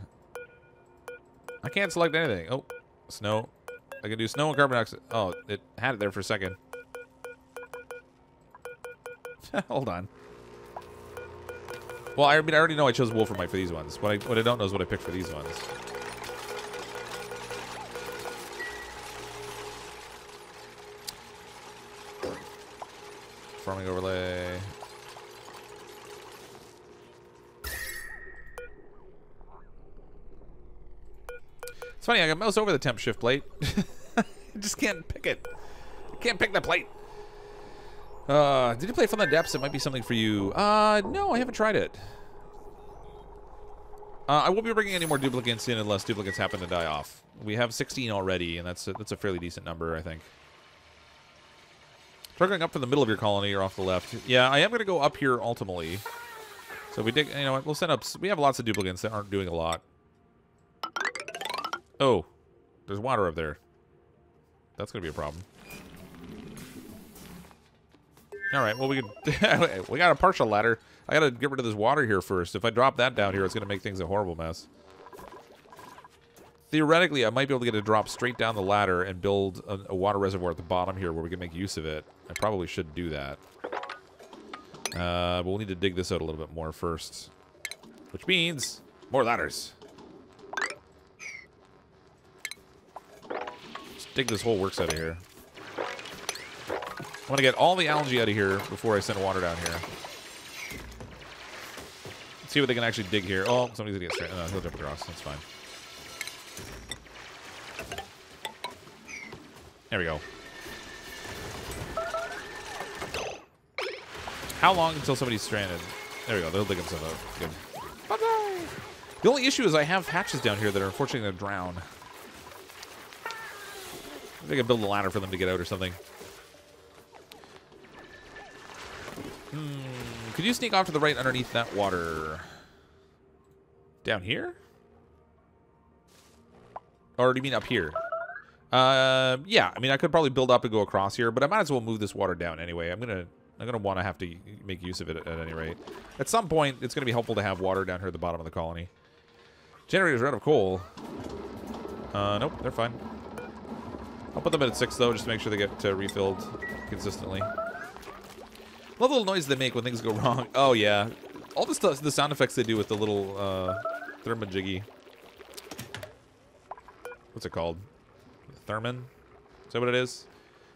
I can't select anything. Oh, snow. I can do snow and carbon dioxide. Oh, it had it there for a second. Hold on. Well, I mean, I already know I chose Wolframite for these ones. What I don't know is what I picked for these ones. Farming overlay. It's funny, I can mouse over the temp shift plate. I just can't pick it. I can't pick the plate. Did you play From the Depths? It might be something for you. No, I haven't tried it. I won't be bringing any more duplicants in unless duplicants happen to die off. We have 16 already, and that's a fairly decent number, I think. Try going up from the middle of your colony or off the left. Yeah, I am going to go up here ultimately. So we dig. You know what? We'll send up. We have lots of duplicants that aren't doing a lot. Oh, there's water up there. That's going to be a problem. All right. Well, we can. We got a partial ladder. I got to get rid of this water here first. If I drop that down here, it's going to make things a horrible mess. Theoretically, I might be able to get a drop straight down the ladder and build a water reservoir at the bottom here where we can make use of it. I probably should do that. But we'll need to dig this out a little bit more first. Which means more ladders. Let's dig this whole works out of here. I want to get all the algae out of here before I send water down here. Let's see what they can actually dig here. Oh, somebody's going to get straight. No, he'll jump across. That's fine. There we go. How long until somebody's stranded? There we go. They'll dig themselves out. Good. Bye-bye. The only issue is I have hatches down here that are unfortunately going to drown. Maybe I can build a ladder for them to get out or something. Could you sneak off to the right underneath that water? Down here? Or do you mean up here? Yeah, I mean, I could probably build up and go across here, but I might as well move this water down anyway. I'm gonna want to have to make use of it at any rate. At some point, it's gonna be helpful to have water down here at the bottom of the colony. Generators are out of coal. Nope, they're fine. I'll put them at 6 though, just to make sure they get refilled consistently. Love the little noise they make when things go wrong. Oh yeah, all the stuff, the sound effects they do with the little thermajiggy. What's it called? Thermin? Is that what it is?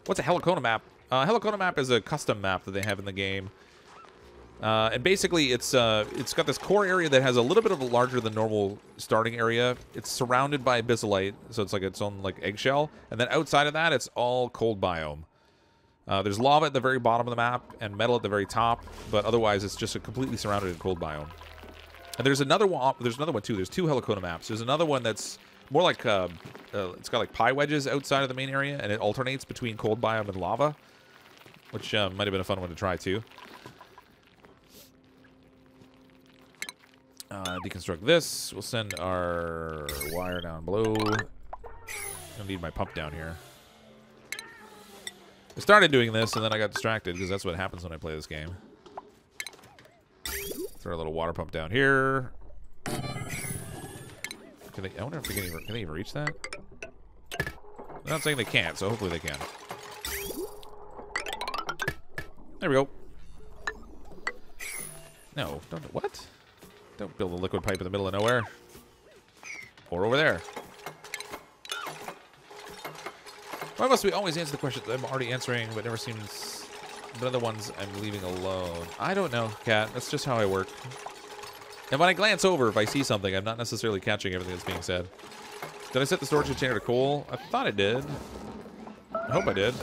What's a Helicona Map? Helicona Map is a custom map that they have in the game. And basically, it's got this core area that has a little bit of a larger than normal starting area. It's surrounded by abysallite, so it's like its own like eggshell. And then outside of that, it's all cold biome. There's lava at the very bottom of the map and metal at the very top, but otherwise it's just a completely surrounded in cold biome. And there's another one. There's another one too. There's 2 Helicona Maps. There's another one that's more like it's got like pie wedges outside of the main area, and it alternates between cold biome and lava, which might have been a fun one to try too. Deconstruct this. We'll send our wire down below. I'll need my pump down here. I started doing this, and then I got distracted, because that's what happens when I play this game. Throw a little water pump down here. Can they, I wonder if they can they even reach that? I'm not saying they can't, so hopefully they can. There we go. No, don't. What? Don't build a liquid pipe in the middle of nowhere. Or over there. Why must we always answer the questions I'm already answering, but never seems the other ones I'm leaving alone? I don't know, Kat. That's just how I work. And when I glance over, if I see something, I'm not necessarily catching everything that's being said. Did I set the storage container to coal? I thought I did. I hope I did.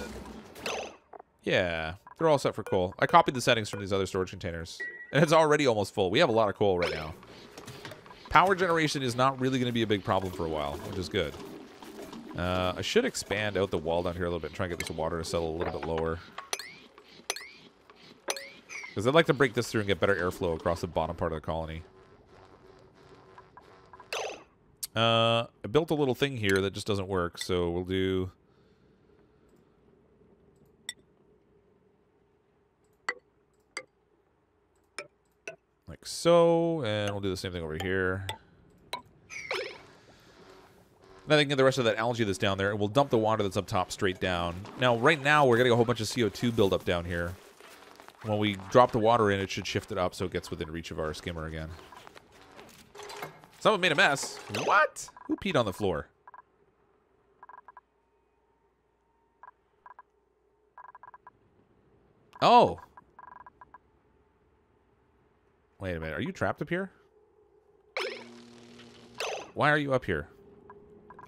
Yeah, they're all set for coal. I copied the settings from these other storage containers. And it's already almost full. We have a lot of coal right now. Power generation is not really going to be a big problem for a while, which is good. I should expand out the wall down here a little bit and try and get this water to settle a little bit lower. Because I'd like to break this through and get better airflow across the bottom part of the colony. I built a little thing here that just doesn't work, so we'll do... like so, and we'll do the same thing over here. Then I can get the rest of that algae that's down there, and we'll dump the water that's up top straight down. Now, right now, we're getting a whole bunch of CO2 buildup down here. When we drop the water in, it should shift it up so it gets within reach of our skimmer again. Someone made a mess. What? Who peed on the floor? Oh. Wait a minute. Are you trapped up here? Why are you up here?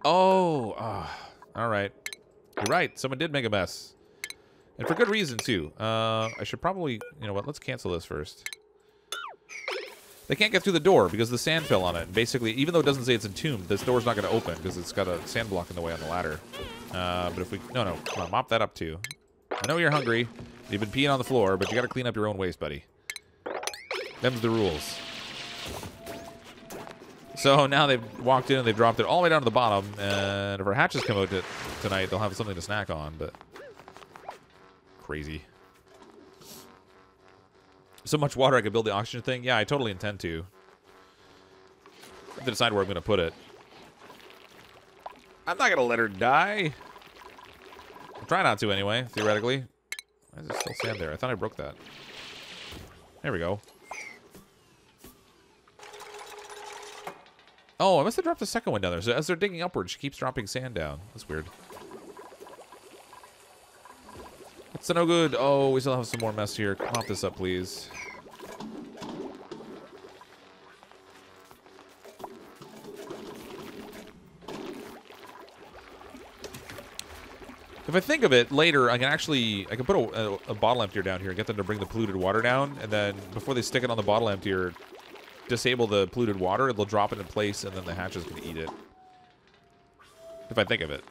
Oh. All right. You're right. Someone did make a mess. And for good reason, too. I should probably... You know what? Let's cancel this first. They can't get through the door because the sand fell on it. And basically, even though it doesn't say it's entombed, this door's not going to open because it's got a sand block in the way on the ladder. But if we... No. Come on. Mop that up, too. I know you're hungry. You've been peeing on the floor, but you got to clean up your own waste, buddy. Them's the rules. So now they've walked in and they've dropped it all the way down to the bottom. And if our hatches come out tonight, they'll have something to snack on, but... Crazy. So much water I could build the oxygen thing? Yeah, I totally intend to. I have to decide where I'm going to put it. I'm not going to let her die. I'll try not to anyway, theoretically. Why is there still sand there? I thought I broke that. There we go. Oh, I must have dropped the second one down there. So as they're digging upwards, she keeps dropping sand down. That's weird. That's no good. Oh, we still have some more mess here. Mop this up, please. If I think of it, later I can put a bottle emptier down here and get them to bring the polluted water down, and then before they stick it on the bottle emptier, disable the polluted water, they'll drop it in place, and then the hatches can eat it. If I think of it.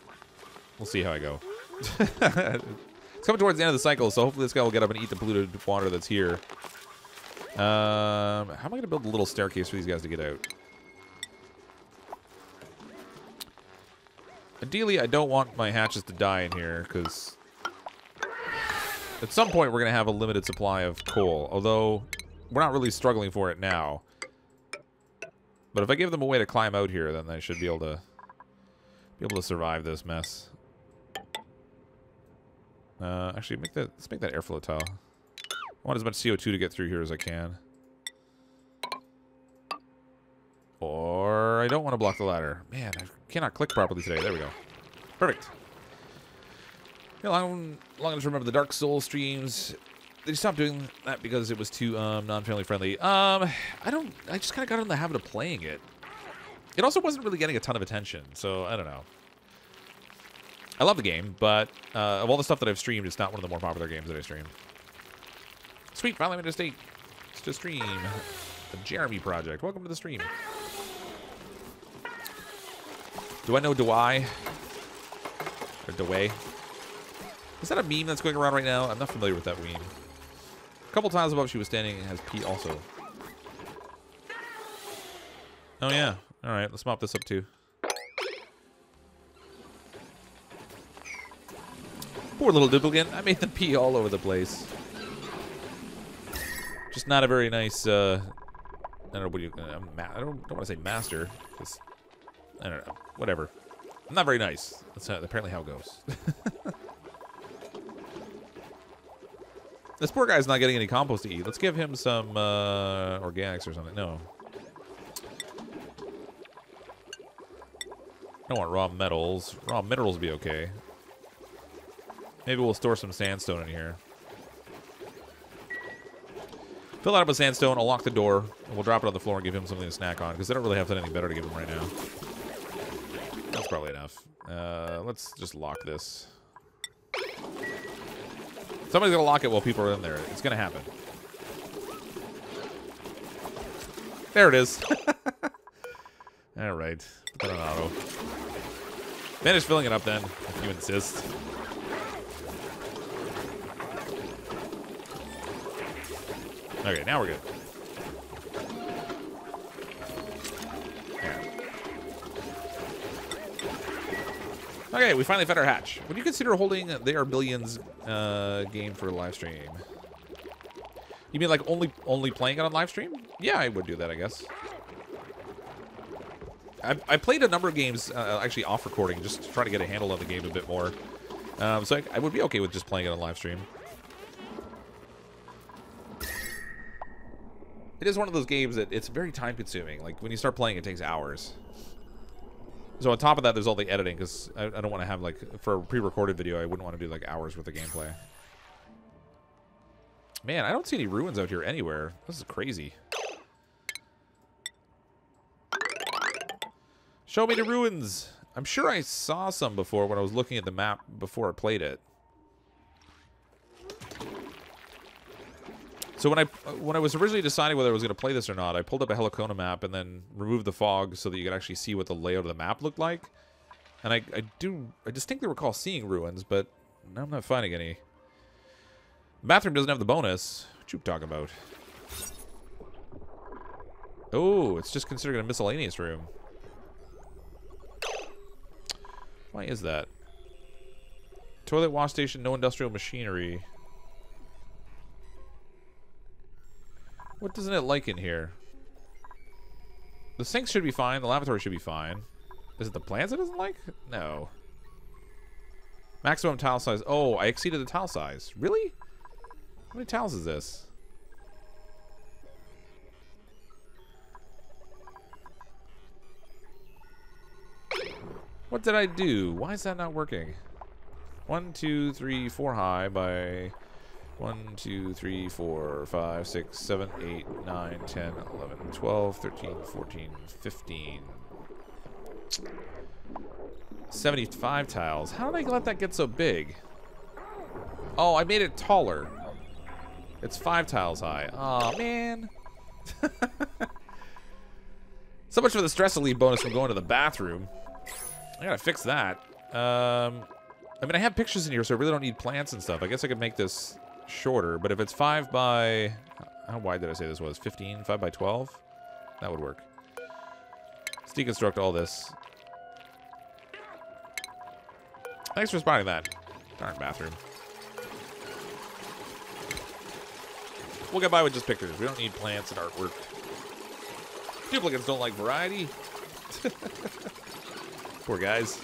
We'll see how I go. It's coming towards the end of the cycle, so hopefully this guy will get up and eat the polluted water that's here. How am I going to build a little staircase for these guys to get out? Ideally, I don't want my hatches to die in here, because at some point we're going to have a limited supply of coal, although we're not really struggling for it now. But if I give them a way to climb out here, then they should be able to survive this mess. Actually, let's make that airflow tile. I want as much CO2 to get through here as I can. Or I don't want to block the ladder. Man, I cannot click properly today. There we go. Perfect. Yeah, long enough to remember the Dark Souls streams. They stopped doing that because it was too non-family friendly. I just kind of got in the habit of playing it. It also wasn't really getting a ton of attention, so I don't know. I love the game, but of all the stuff that I've streamed, it's not one of the more popular games that I stream. Sweet, finally made a state to stream. The Jeremy Project. Welcome to the stream. Do I know Dewey? Or Dewey? Is that a meme that's going around right now? I'm not familiar with that meme. A couple times above she was standing and has P also. Oh yeah. Alright, let's mop this up too. Poor little duplicant. I made them pee all over the place. Just not a very nice, I don't know what you, I don't want to say master. Just, I don't know. Whatever. I'm not very nice. That's apparently how it goes. This poor guy's not getting any compost to eat. Let's give him some organics or something. No. I don't want raw metals. Raw minerals would be okay. Maybe we'll store some sandstone in here. Fill that up with sandstone. I'll lock the door. And we'll drop it on the floor and give him something to snack on, because I don't really have anything better to give him right now. That's probably enough. Let's just lock this. Somebody's gonna lock it while people are in there. It's gonna happen. There it is. All right. Put that on auto. Finish filling it up then, if you insist. Okay, now we're good. Yeah. Okay, we finally fed our hatch. Would you consider holding They Are Billions game for live stream? You mean like only playing it on live stream? Yeah, I would do that, I guess. I played a number of games actually off recording just to try to get a handle on the game a bit more. So I would be okay with just playing it on live stream. It is one of those games that it's very time consuming. Like when you start playing, it takes hours. So on top of that, there's all the editing because I don't want to have like for a pre-recorded video, I wouldn't want to do like hours worth of gameplay. Man, I don't see any ruins out here anywhere. This is crazy. Show me the ruins. I'm sure I saw some before when I was looking at the map before I played it. So when I was originally deciding whether I was going to play this or not, I pulled up a Helicona map and then removed the fog so that you could actually see what the layout of the map looked like. And I distinctly recall seeing ruins, but now I'm not finding any. The bathroom doesn't have the bonus. What you talking about? Oh, it's just considered a miscellaneous room. Why is that? Toilet, wash station, no industrial machinery. What doesn't it like in here? The sinks should be fine. The lavatory should be fine. Is it the plants it doesn't like? No. Maximum tile size. Oh, I exceeded the tile size. Really? How many tiles is this? What did I do? Why is that not working? 1, 2, 3, 4 high by 1, 2, 3, 4, 5, 6, 7, 8, 9, 10, 11, 12, 13, 14, 15. 75 tiles. How did I let that get so big? Oh, I made it taller. It's 5 tiles high. Oh man. So much for the stress elite bonus from going to the bathroom. I gotta fix that. I mean, I have pictures in here, so I really don't need plants and stuff. I guess I could make this shorter, but if it's 5 by... How wide did I say this was? 15? 5 by 12? That would work. Let's deconstruct all this. Thanks for spotting that. Darn bathroom. We'll get by with just pictures. We don't need plants and artwork. Duplicants don't like variety. Poor guys.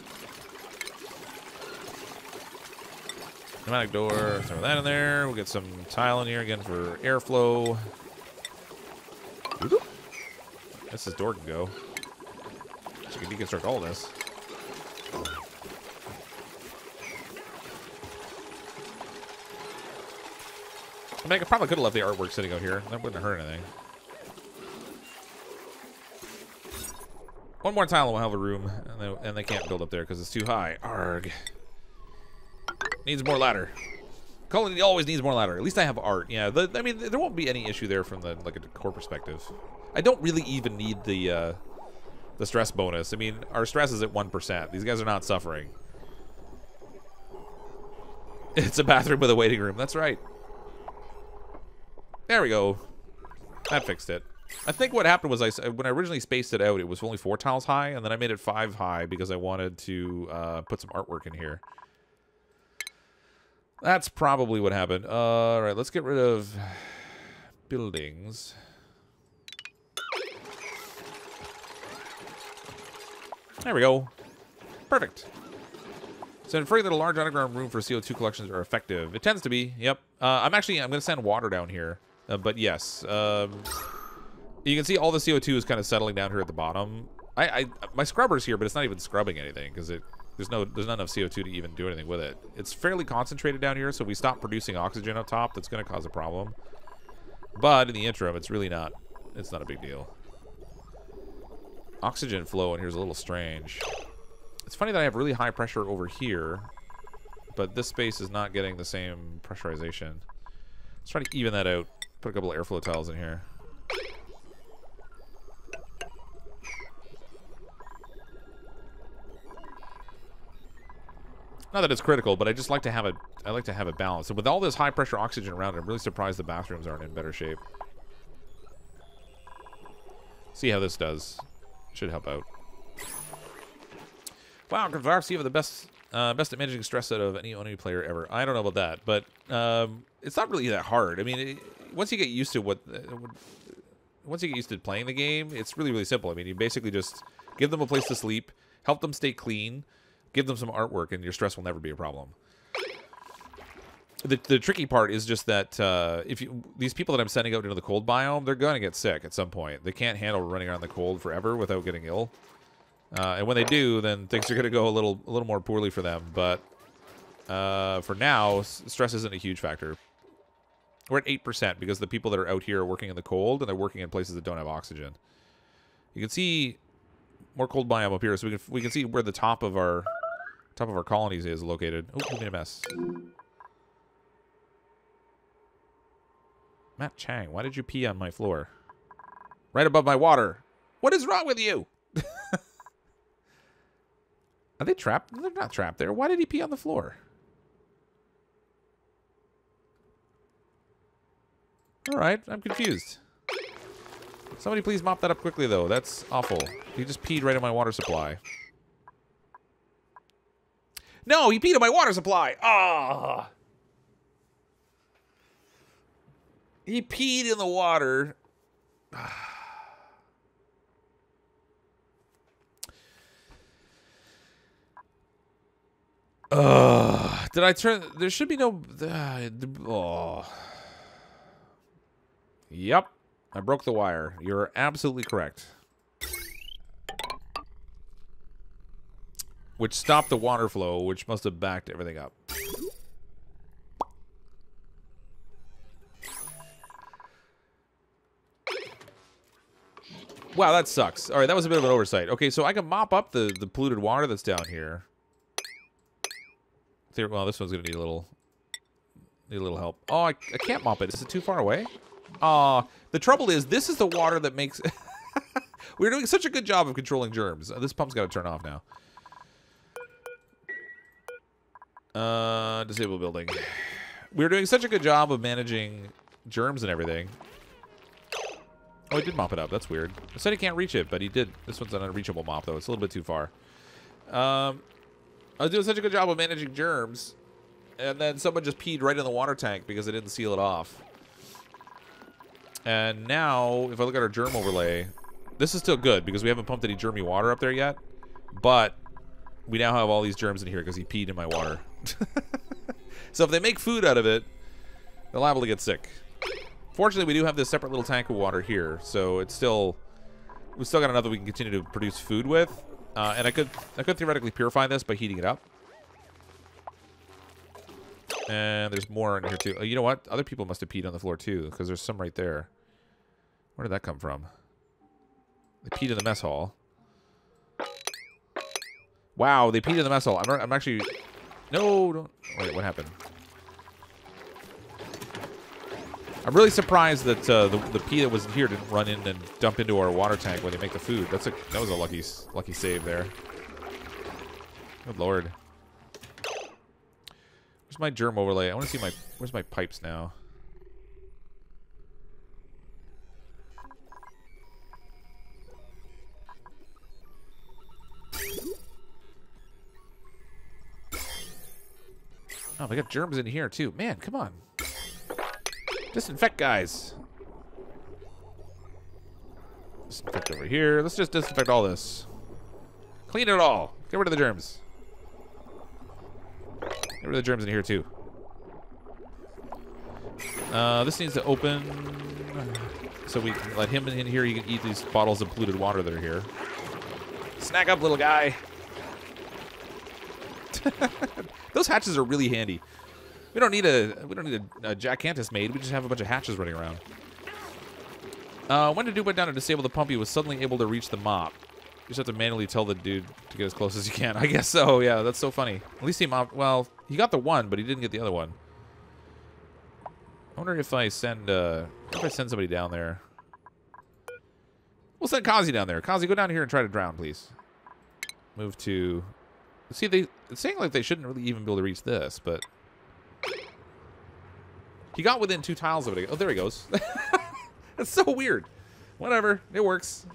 Pneumatic door. Throw that in there. We'll get some tile in here again for airflow. This door can go. So you can deconstruct all this. I mean, I probably could have left the artwork sitting out here. That wouldn't have hurt anything. One more tile and we'll have a room. And they can't build up there because it's too high. Arg. Needs more ladder. Colony always needs more ladder. At least I have art. Yeah, I mean, there won't be any issue there from the like a decor perspective. I don't really even need the stress bonus. I mean, our stress is at 1%. These guys are not suffering. It's a bathroom with a waiting room. That's right. There we go. That fixed it. I think what happened was when I originally spaced it out, it was only 4 tiles high, and then I made it 5 high because I wanted to put some artwork in here. That's probably what happened. All right, let's get rid of buildings. There we go. Perfect. So inferring that a large underground room for CO2 collections are effective. It tends to be, yep. I'm going to send water down here. But yes, you can see all the CO2 is kind of settling down here at the bottom. My scrubber's here, but it's not even scrubbing anything because there's not enough CO2 to even do anything with it. It's fairly concentrated down here, so we stop producing oxygen up top. That's going to cause a problem. But in the interim, it's really not. It's not a big deal. Oxygen flow in here is a little strange. It's funny that I have really high pressure over here, but this space is not getting the same pressurization. Let's try to even that out. Put a couple of airflow tiles in here. Not that it's critical, but I just like to have it. I like to have it balanced. And with all this high pressure oxygen around, I'm really surprised the bathrooms aren't in better shape. See how this does. Should help out. Wow, CrypticFox, you have the best at managing stress out of any player ever. I don't know about that, but it's not really that hard. I mean, once you get used to once you get used to playing the game, it's really, really simple. I mean, you basically just give them a place to sleep, help them stay clean, give them some artwork, and your stress will never be a problem. The tricky part is just that these people that I'm sending out into the cold biome, they're going to get sick at some point. They can't handle running around in the cold forever without getting ill. And when they do, then things are going to go a little more poorly for them. But for now, stress isn't a huge factor. We're at 8% because the people that are out here are working in the cold, and they're working in places that don't have oxygen. You can see more cold biome up here, so we can see where the top of our colonies is located. Oh, we made a mess. Matt Chang, why did you pee on my floor? Right above my water. What is wrong with you? Are they trapped? They're not trapped there. Why did he pee on the floor? All right, I'm confused. Somebody please mop that up quickly, though. That's awful. He just peed right in my water supply. No, he peed in my water supply. Ah. He peed in the water. Did I turn? There should be no. Oh. Yep. I broke the wire. You're absolutely correct. Which stopped the water flow, which must have backed everything up. Wow, that sucks. All right, that was a bit of an oversight. Okay, so I can mop up the polluted water that's down here. Well, this one's gonna need a little help. Oh, I can't mop it. Is it too far away? The trouble is, this is the water that makes... We're doing such a good job of controlling germs. This pump's got to turn off now. Disable building. We're doing such a good job of managing germs and everything. Oh, he did mop it up. That's weird. I said he can't reach it, but he did. This one's an unreachable mop, though. It's a little bit too far. I was doing such a good job of managing germs, and then someone just peed right in the water tank because I didn't seal it off. And now, if I look at our germ overlay, this is still good because we haven't pumped any germy water up there yet. But we now have all these germs in here because he peed in my water. So if they make food out of it, they're liable to get sick. Fortunately, we do have this separate little tank of water here, so we've still got enough that we can continue to produce food with. And I could theoretically purify this by heating it up. And there's more in here too. You know what? Other people must have peed on the floor too, because there's some right there. Where did that come from? They peed in the mess hall. Wow, they peed in the mess hall. I'm actually... No, don't... Wait, what happened? I'm really surprised that the pee that was in here didn't run in and dump into our water tank when they make the food. That was a lucky save there. Good lord. Where's my germ overlay? I want to see where's my pipes now? Oh, we got germs in here too. Man, come on. Disinfect, guys. Disinfect over here. Let's just disinfect all this. Clean it all. Get rid of the germs. Get rid of the germs in here, too. This needs to open so we can let him in here. He can eat these bottles of polluted water that are here. Snack up, little guy. Those hatches are really handy. We don't need a Jacantus maid. We just have a bunch of hatches running around. When to do went down to disable the pump, he was suddenly able to reach the mop. just have to manually tell the dude to get as close as you can. I guess so, yeah, that's so funny. At least he well, he got the one, but he didn't get the other one. I wonder if I send somebody down there. We'll send Kazi down there. Kazi, go down here and try to drown, please. Move to... See, it's saying like they shouldn't really even be able to reach this, but... He got within 2 tiles of it. Oh, there he goes. That's so weird. Whatever. It works.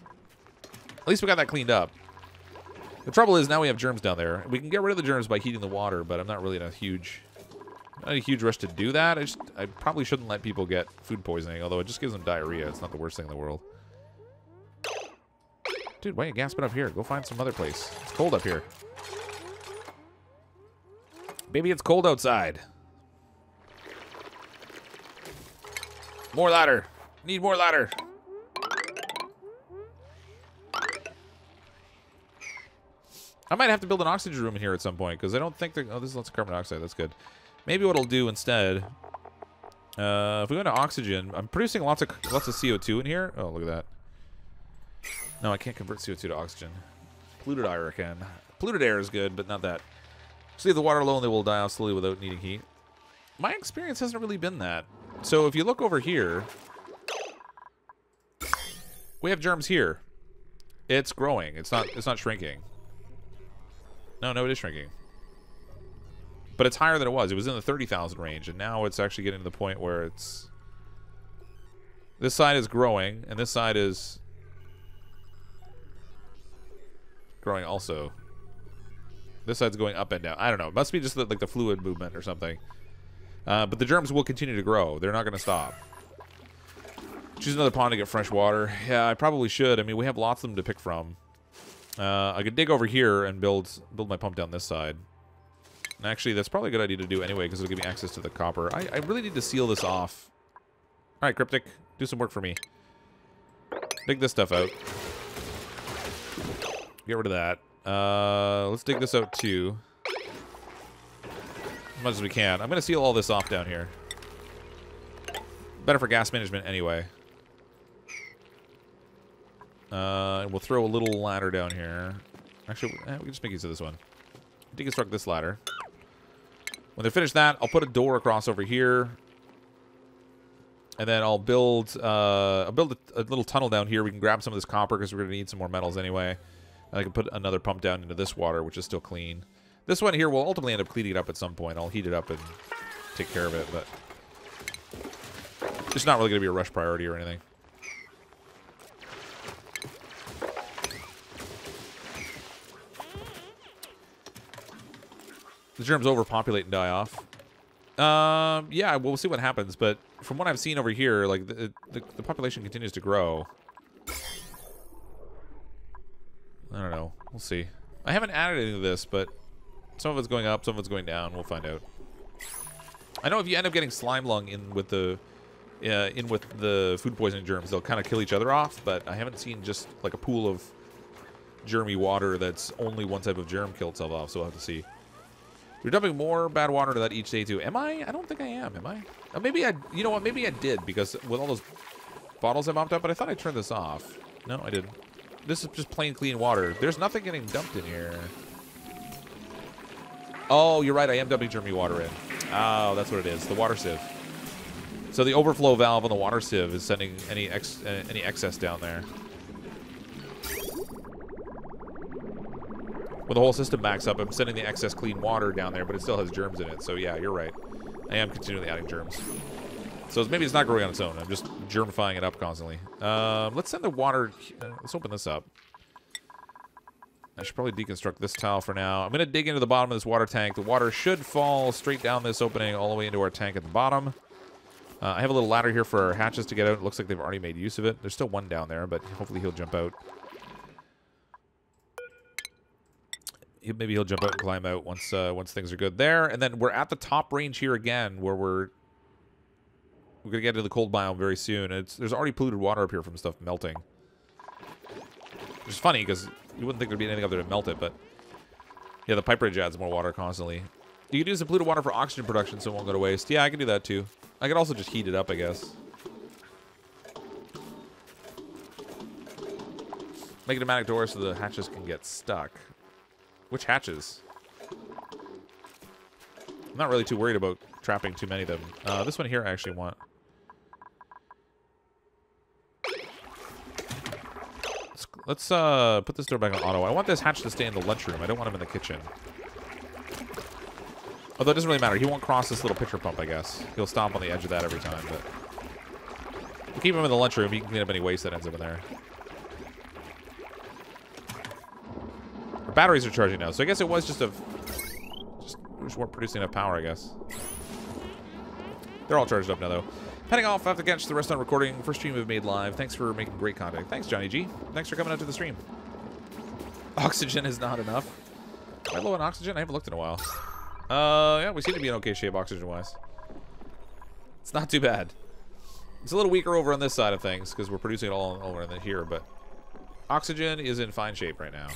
At least we got that cleaned up. The trouble is now we have germs down there. We can get rid of the germs by heating the water, but I'm not really in a huge rush to do that. I probably shouldn't let people get food poisoning, although it just gives them diarrhea. It's not the worst thing in the world. Dude, why are you gasping up here? Go find some other place. It's cold up here. Baby, it's cold outside. More ladder. Need more ladder. I might have to build an oxygen room in here at some point, because I don't think they're... Oh, this is lots of carbon dioxide. That's good. Maybe what I'll do instead... if we go into oxygen... I'm producing lots of CO2 in here. Oh, look at that. No, I can't convert CO2 to oxygen. Polluted air I can. Polluted air is good, but not that. Just leave the water alone, they will die off slowly without needing heat. My experience hasn't really been that. So if you look over here... We have germs here. It's growing. It's not shrinking. No, it is shrinking. But it's higher than it was. It was in the 30,000 range, and now it's actually getting to the point where it's... This side is growing, and this side is... growing also. This side's going up and down. I don't know. It must be just like the fluid movement or something. But the germs will continue to grow. They're not going to stop. Choose another pond to get fresh water. Yeah, I probably should. I mean, we have lots of them to pick from. I could dig over here and build my pump down this side. And actually, that's probably a good idea to do anyway, because it'll give me access to the copper. I really need to seal this off. All right, Cryptic, do some work for me. Dig this stuff out. Get rid of that. Let's dig this out too. As much as we can. I'm going to seal all this off down here. Better for gas management anyway. We'll throw a little ladder down here. Actually, we can just make use of this one. Deconstruct this ladder. When they're finished that, I'll put a door across over here. And then I'll build a little tunnel down here. We can grab some of this copper because we're going to need some more metals anyway. And I can put another pump down into this water, which is still clean. This one here will ultimately end up cleaning it up at some point. I'll heat it up and take care of it, but it's not really going to be a rush priority or anything. The germs overpopulate and die off. Yeah, we'll see what happens, but from what I've seen over here, like the population continues to grow. I don't know. We'll see. I haven't added any of this, but some of it's going up, some of it's going down. We'll find out. I know if you end up getting slime lung in with the food poisoning germs, they'll kind of kill each other off, but I haven't seen just like a pool of germy water that's only one type of germ kill itself off, so we'll have to see. You're dumping more bad water to that each day too. Am I? I don't think I am I? Maybe you know what, maybe I did, because with all those bottles I mopped up, but I thought I turned this off. No, I didn't. This is just plain clean water. There's nothing getting dumped in here. Oh, you're right, I am dumping germy water in. Oh, that's what it is, the water sieve. So the overflow valve on the water sieve is sending any excess down there. When the whole system backs up, I'm sending the excess clean water down there, but it still has germs in it. So yeah, you're right. I am continually adding germs. So maybe it's not growing on its own. I'm just germifying it up constantly. Let's send the water... let's open this up. I should probably deconstruct this tile for now. I'm going to dig into the bottom of this water tank. The water should fall straight down this opening all the way into our tank at the bottom. I have a little ladder here for our hatches to get out. It looks like they've already made use of it. There's still one down there, but hopefully he'll jump out. Maybe he'll jump out and climb out once things are good there. And then we're at the top range here again, where we're going to get into the cold biome very soon. There's already polluted water up here from stuff melting. Which is funny, because you wouldn't think there'd be anything up there to melt it, but... Yeah, the pipe bridge adds more water constantly. You can use the polluted water for oxygen production so it won't go to waste. Yeah, I can do that too. I could also just heat it up, I guess. Make a pneumatic door so the hatches can get stuck. Which hatches? I'm not really too worried about trapping too many of them. This one here I actually want. Let's put this door back on auto. I want this hatch to stay in the lunchroom. I don't want him in the kitchen. Although it doesn't really matter. He won't cross this little pitcher pump, I guess. He'll stomp on the edge of that every time, but we'll keep him in the lunchroom. He can clean up any waste that ends up in there. Our batteries are charging now, so I guess it was just we just weren't producing enough power, I guess. They're all charged up now, though. Heading off, I have to catch the rest on recording. First stream we've made live. Thanks for making great content. Thanks, Johnny G. Thanks for coming out to the stream. Oxygen is not enough. Am I low on oxygen? I haven't looked in a while. Yeah, we seem to be in okay shape oxygen-wise. It's not too bad. It's a little weaker over on this side of things because we're producing it all over in here, but oxygen is in fine shape right now.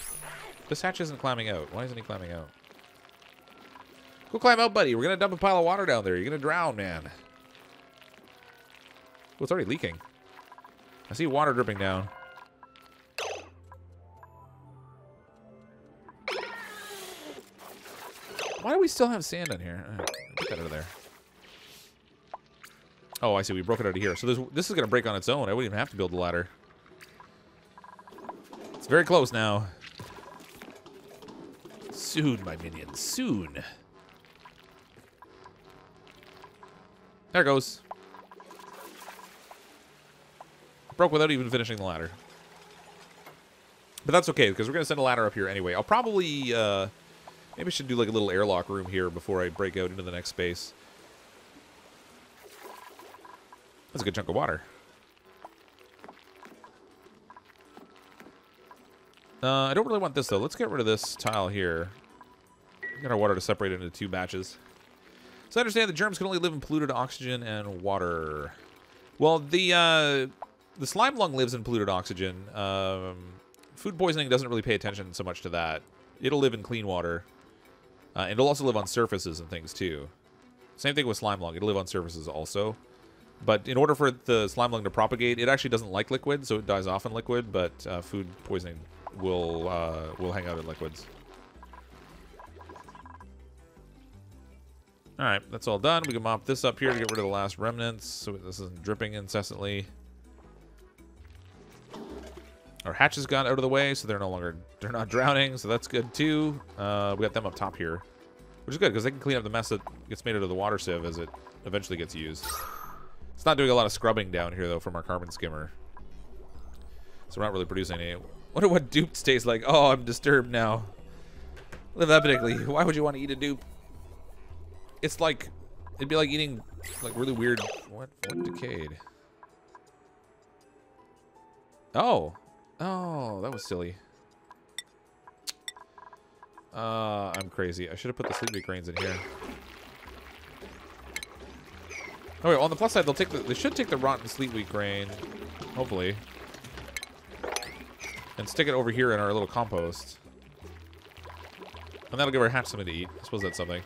This hatch isn't climbing out. Why isn't he climbing out? Go climb out, buddy. We're going to dump a pile of water down there. You're going to drown, man. Oh, it's already leaking. I see water dripping down. Why do we still have sand in here? Get that out of there. Oh, I see. We broke it out of here. So this is going to break on its own. I wouldn't even have to build the ladder. It's very close now. Soon, my minions. Soon. There it goes. Broke without even finishing the ladder. But that's okay, because we're going to send a ladder up here anyway. I'll probably, maybe I should do like a little airlock room here before I break out into the next space. That's a good chunk of water. I don't really want this, though. Let's get rid of this tile here. Get our water to separate into 2 batches. So I understand the germs can only live in polluted oxygen and water. Well, the slime lung lives in polluted oxygen. Food poisoning doesn't really pay attention so much to that. It'll live in clean water. And it'll also live on surfaces and things, too. Same thing with slime lung. It'll live on surfaces also. But in order for the slime lung to propagate, it actually doesn't like liquid, so it dies off in liquid. But food poisoning will hang out in liquids. All right, that's all done. We can mop this up here to get rid of the last remnants, so this isn't dripping incessantly. Our hatches got out of the way, so they're not drowning, so that's good too. We got them up top here, which is good because they can clean up the mess that gets made out of the water sieve as it eventually gets used. It's not doing a lot of scrubbing down here though from our carbon skimmer, so we're not really producing any. Wonder what duped tastes like. Oh, I'm disturbed now. Live epically. Why would you want to eat a dupe? It's like, it'd be like eating like really weird. What decayed? Oh, that was silly. I'm crazy. I should have put the sleepy grains in here. Oh wait, on the plus side, they should take the rotten sleep wheat grain, hopefully, and stick it over here in our little compost, and that'll give our hatch something to eat. I suppose that's something.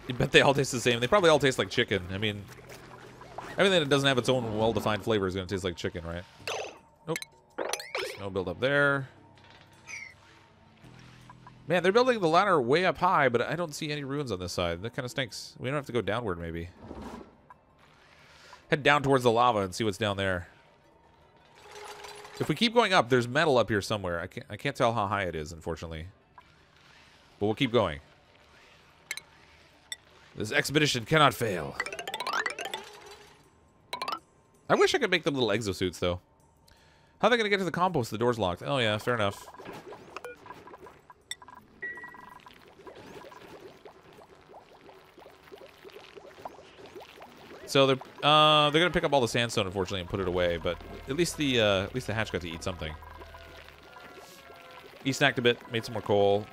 You bet they all taste the same. They probably all taste like chicken. I mean, everything that doesn't have its own well-defined flavor is going to taste like chicken, right? Nope. No build up there. Man, they're building the ladder way up high, but I don't see any ruins on this side. That kind of stinks. We don't have to go downward, maybe. Head down towards the lava and see what's down there. If we keep going up, there's metal up here somewhere. I can't tell how high it is, unfortunately. But we'll keep going. This expedition cannot fail. I wish I could make them little exosuits, though. How are they going to get to the compost? The door's locked. Oh, yeah, fair enough. So they're gonna pick up all the sandstone, unfortunately, and put it away. But at least the hatch got to eat something. He snacked a bit, made some more coal.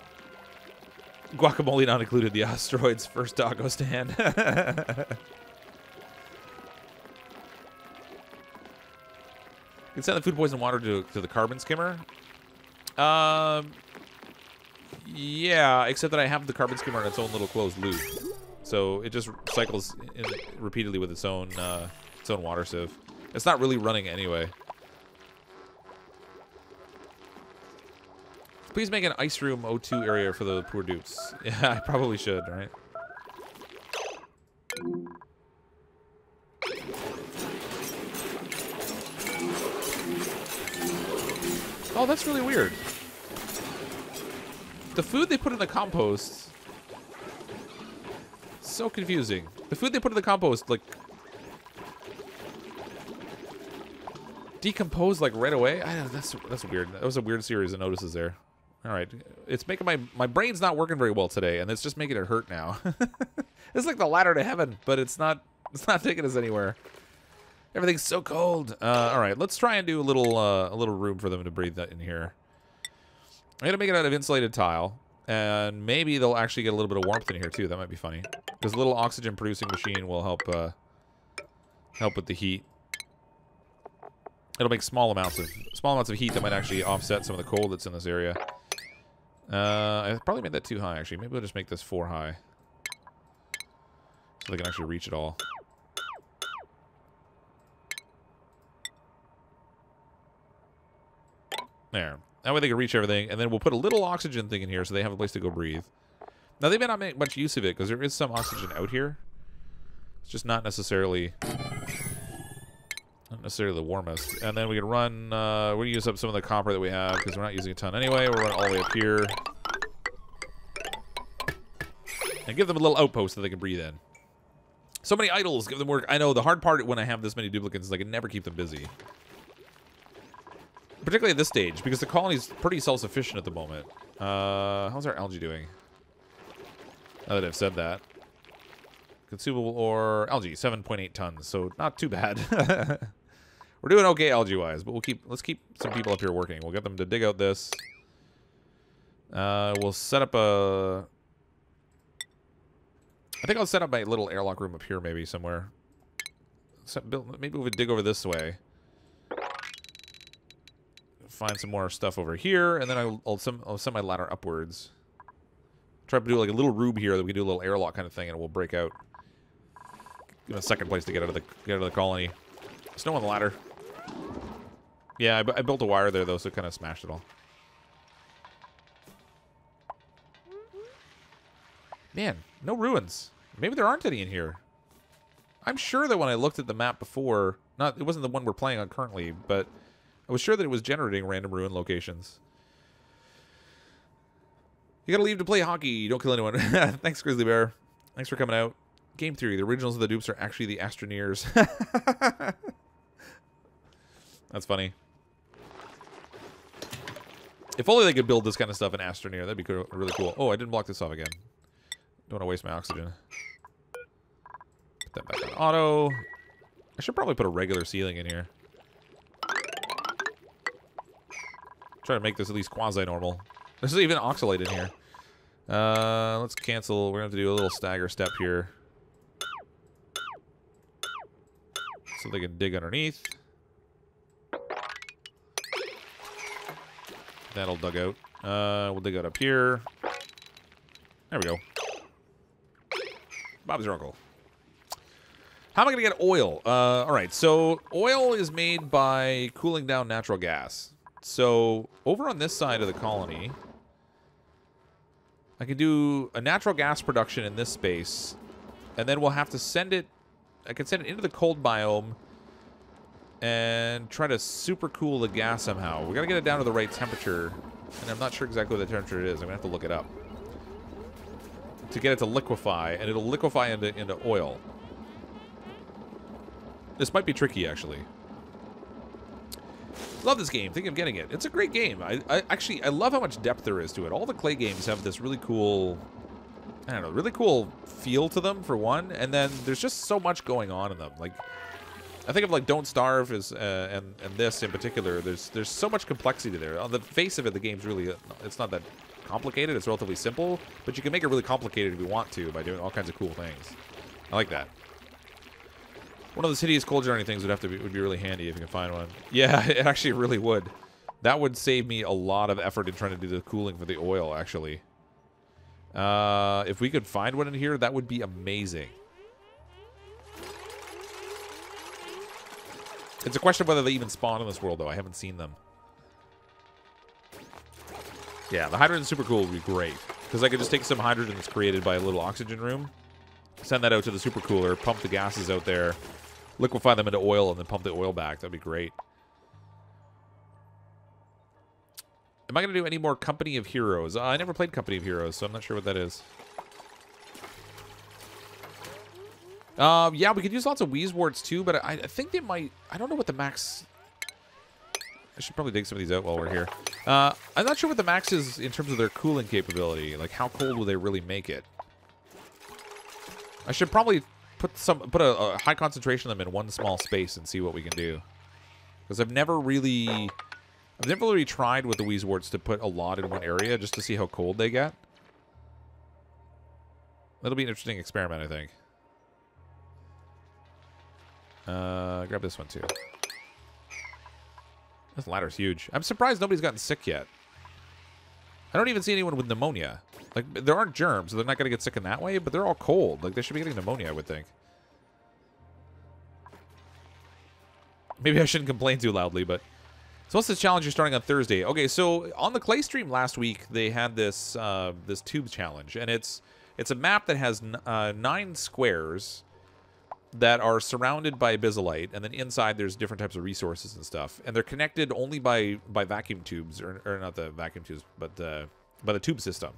Guacamole not included. The asteroid's first doggo stand. You can send the food poison water to the carbon skimmer. Yeah, except that I have the carbon skimmer in its own little closed loop. So it just cycles repeatedly with its own water sieve. It's not really running anyway. Please make an ice room O2 area for the poor dupes. Yeah, I probably should, right? Oh, that's really weird. The food they put in the compost... So confusing. The food they put in the compost, like... decomposed, like, right away? I know, that's weird. That was a weird series of notices there. Alright. It's making my brain's not working very well today, and it's just making it hurt now. It's like the ladder to heaven, but it's not taking us anywhere. Everything's so cold. Alright, let's try and do a little room for them to breathe in here. I'm gonna make it out of insulated tile, and maybe they'll actually get a little bit of warmth in here too. That might be funny. Because a little oxygen producing machine will help with the heat. It'll make small amounts of heat that might actually offset some of the cold that's in this area. I probably made that too high actually. Maybe we'll just make this 4 high, so they can actually reach it all. There. That way they can reach everything, and then we'll put a little oxygen thing in here so they have a place to go breathe. Now, they may not make much use of it, because there is some oxygen out here. It's just not necessarily the warmest. And then we can run, we're going to use up some of the copper that we have, because we're not using a ton anyway. We'll run all the way up here. And give them a little outpost that they can breathe in. So many idols, give them work. I know, the hard part when I have this many duplicants is I can never keep them busy. Particularly at this stage, because the colony's pretty self-sufficient at the moment. How's our algae doing? Now that I've said that. Consumable ore algae, 7.8 tons, so not too bad. We're doing okay algae-wise, but let's keep some people up here working. We'll get them to dig out this. We'll set up a... I think I'll set up my little airlock room up here maybe somewhere. Maybe we would dig over this way. Find some more stuff over here, and then I'll send my ladder upwards. Try to do like a little room here that we can do a little airlock kind of thing, and we'll break out. Give it a second place to get out of the colony. Snow on the ladder. Yeah, I built a wire there though, so it kind of smashed it all. Man, no ruins. Maybe there aren't any in here. I'm sure that when I looked at the map before, it wasn't the one we're playing on currently, but I was sure that it was generating random ruin locations. You gotta leave to play hockey. Don't kill anyone. Thanks, Grizzly Bear. Thanks for coming out. Game theory. The originals of the dupes are actually the Astroneers. That's funny. If only they could build this kind of stuff in Astroneer. That'd be really cool. Oh, I didn't block this off again. Don't want to waste my oxygen. Put that back on auto. I should probably put a regular ceiling in here. Try to make this at least quasi-normal. There's even oxalate in here. Let's cancel. We're going to have to do a little stagger step here. So they can dig underneath. That'll dug out. We'll dig out up here. There we go. Bob's your uncle. How am I going to get oil? Alright, so oil is made by cooling down natural gas. So, over on this side of the colony, I can do a natural gas production in this space, and then we'll have to send it... I can send it into the cold biome and try to super cool the gas somehow. We gotta get it down to the right temperature, and I'm not sure exactly what the temperature it is. I'm gonna have to look it up. To get it to liquefy, and it'll liquefy into oil. This might be tricky, actually. Love this game. Think of getting it. It's a great game. I love how much depth there is to it. All the clay games have this really cool, I don't know, really cool feel to them, for one. And then there's just so much going on in them. Like, I think of like Don't Starve as, and this in particular. There's so much complexity there. On the face of it, the game's really, it's not that complicated. It's relatively simple, but you can make it really complicated if you want to by doing all kinds of cool things. I like that. One of those hideous cold journey things would be really handy if you can find one. Yeah, it actually really would. That would save me a lot of effort in trying to do the cooling for the oil, actually. If we could find one in here, that would be amazing. It's a question of whether they even spawn in this world, though. I haven't seen them. Yeah, the hydrogen super cool would be great. Because I could just take some hydrogen that's created by a little oxygen room, send that out to the super cooler, pump the gases out there, liquefy them into oil, and then pump the oil back. That'd be great. Am I going to do any more Company of Heroes? I never played Company of Heroes, so I'm not sure what that is. Yeah, we could use lots of Wheezeworts too, but I think they might... I don't know what the max... I should probably dig some of these out while we're here. I'm not sure what the max is in terms of their cooling capability. Like, how cold will they really make it? I should probably put a high concentration of them in one small space and see what we can do. Because I've never really tried with the Wheezeworts to put a lot in one area just to see how cold they get. That'll be an interesting experiment, I think. Grab this one too. This ladder's huge. I'm surprised nobody's gotten sick yet. I don't even see anyone with pneumonia. Like, there aren't germs, so they're not going to get sick in that way, but they're all cold. Like, they should be getting pneumonia, I would think. Maybe I shouldn't complain too loudly, but... So what's this challenge you're starting on Thursday? Okay, so on the Clay stream last week, they had this this tube challenge, and it's a map that has 9 squares that are surrounded by abysallite, and then inside there's different types of resources and stuff, and they're connected only by vacuum tubes, or not the vacuum tubes, but by the tube system.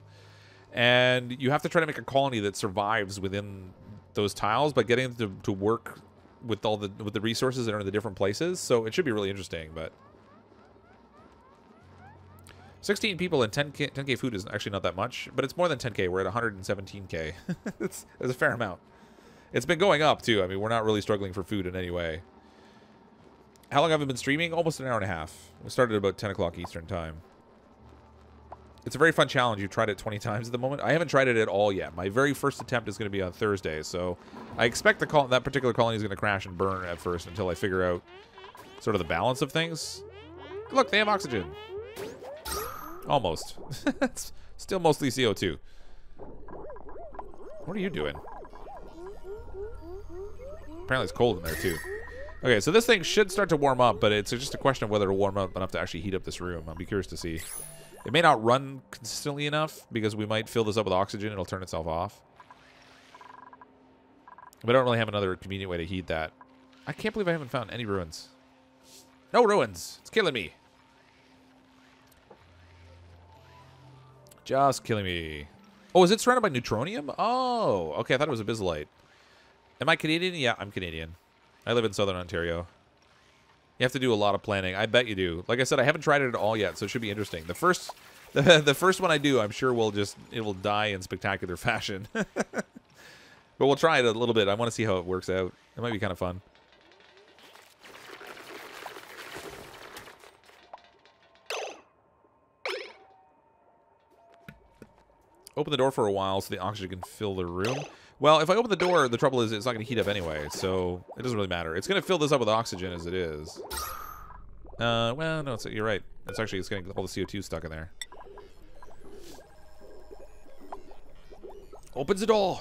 And you have to try to make a colony that survives within those tiles by getting them to work with the resources that are in the different places. So it should be really interesting, but 16 people and 10K food is actually not that much, but it's more than 10K. We're at 117K. It's a fair amount. It's been going up, too. I mean, we're not really struggling for food in any way. How long have I been streaming? Almost an hour and a half. We started at about 10 o'clock Eastern time. It's a very fun challenge. You've tried it 20 times at the moment. I haven't tried it at all yet. My very first attempt is going to be on Thursday, so I expect that particular colony is going to crash and burn at first until I figure out sort of the balance of things. Look, they have oxygen. Almost. It's still mostly CO2. What are you doing? Apparently it's cold in there, too. Okay, so this thing should start to warm up, but it's just a question of whether it'll warm up enough to actually heat up this room. I'll be curious to see. It may not run consistently enough, because we might fill this up with oxygen and it'll turn itself off. But I don't really have another convenient way to heat that. I can't believe I haven't found any ruins. No ruins! It's killing me. Just killing me. Oh, is it surrounded by neutronium? Oh, okay, I thought it was abyssalite. Am I Canadian? Yeah, I'm Canadian. I live in Southern Ontario. You have to do a lot of planning. I bet you do. Like I said, I haven't tried it at all yet, so it should be interesting. The first one I do, I'm sure it will die in spectacular fashion. But we'll try it a little bit. I want to see how it works out. It might be kind of fun. Open the door for a while so the oxygen can fill the room. Well, if I open the door, the trouble is it's not going to heat up anyway, so it doesn't really matter. It's going to fill this up with oxygen as it is. Well, no, you're right. It's getting all the CO2 stuck in there. Opens the door.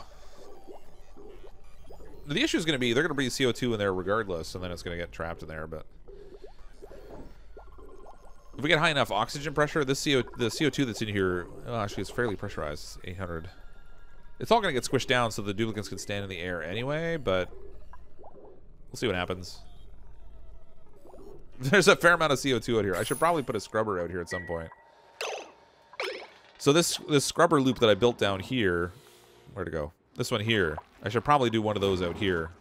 The issue is going to be they're going to breathe CO2 in there regardless, and then it's going to get trapped in there, but... If we get high enough oxygen pressure, the CO2 that's in here, oh, actually, it's fairly pressurized. It's 800. It's all going to get squished down so the duplicants can stand in the air anyway, but we'll see what happens. There's a fair amount of CO2 out here. I should probably put a scrubber out here at some point. So this scrubber loop that I built down here, where'd it go? This one here. I should probably do one of those out here.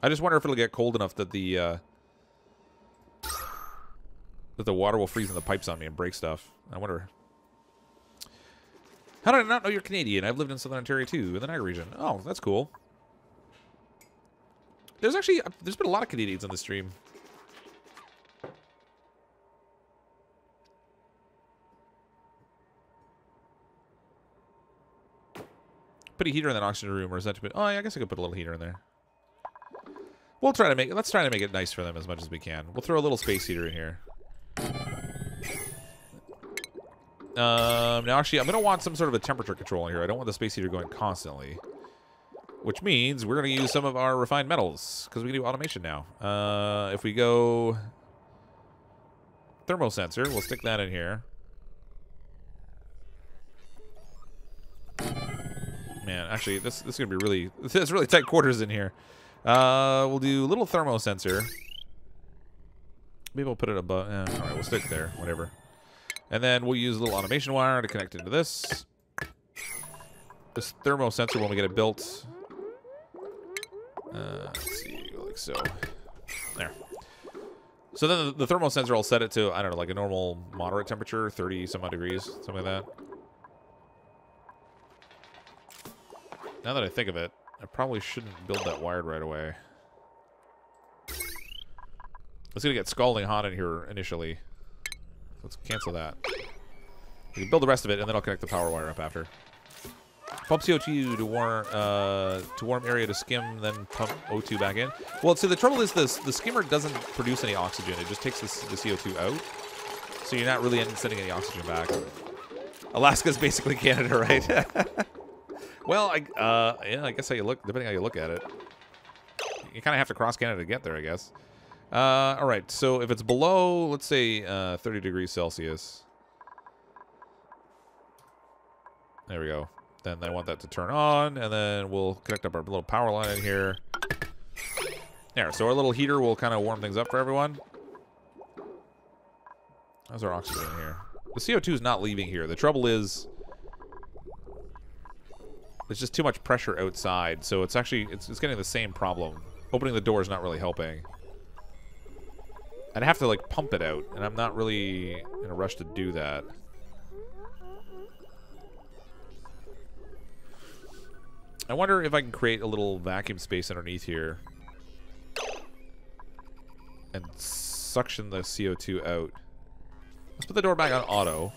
I just wonder if it'll get cold enough that the water will freeze in the pipes on me and break stuff. I wonder. How did I not know you're Canadian? I've lived in Southern Ontario too, in the Niagara region. Oh, that's cool. There's been a lot of Canadians on the stream. Put a heater in that oxygen room, or is that too big? Oh, yeah, I guess I could put a little heater in there. Let's try to make it nice for them as much as we can. We'll throw a little space heater in here. Now, actually, I'm going to want some sort of a temperature control in here. I don't want the space heater going constantly. Which means we're going to use some of our refined metals, because we can do automation now. If we go thermosensor, we'll stick that in here. Man, actually, this is going to be really... There's really tight quarters in here. We'll do little thermosensor. Maybe we'll put it above... all right, we'll stick there. Whatever. And then we'll use a little automation wire to connect into this. This thermosensor, when we get it built... let's see, like so. There. So then the thermosensor, I'll set it to, I don't know, like a normal moderate temperature, 30 some odd degrees, something like that. Now that I think of it, I probably shouldn't build that wired right away. It's going to get scalding hot in here initially. Let's cancel that. We can build the rest of it, and then I'll connect the power wire up after. Pump CO2 to warm area to skim, then pump O2 back in. Well, so the trouble is the skimmer doesn't produce any oxygen. It just takes the CO2 out. So you're not really sending any oxygen back. Alaska's basically Canada, right? Well, yeah, I guess how you look, depending how you look at it. You kind of have to cross Canada to get there, I guess. All right, so if it's below, let's say 30 degrees Celsius. There we go. Then I want that to turn on, and then we'll connect up our little power line in here. There, so our little heater will kind of warm things up for everyone. How's our oxygen in here? The CO2 is not leaving here. The trouble is, there's just too much pressure outside, so it's actually, it's getting the same problem. Opening the door is not really helping. I'd have to, like, pump it out, and I'm not really in a rush to do that. I wonder if I can create a little vacuum space underneath here and suction the CO2 out. Let's put the door back on auto.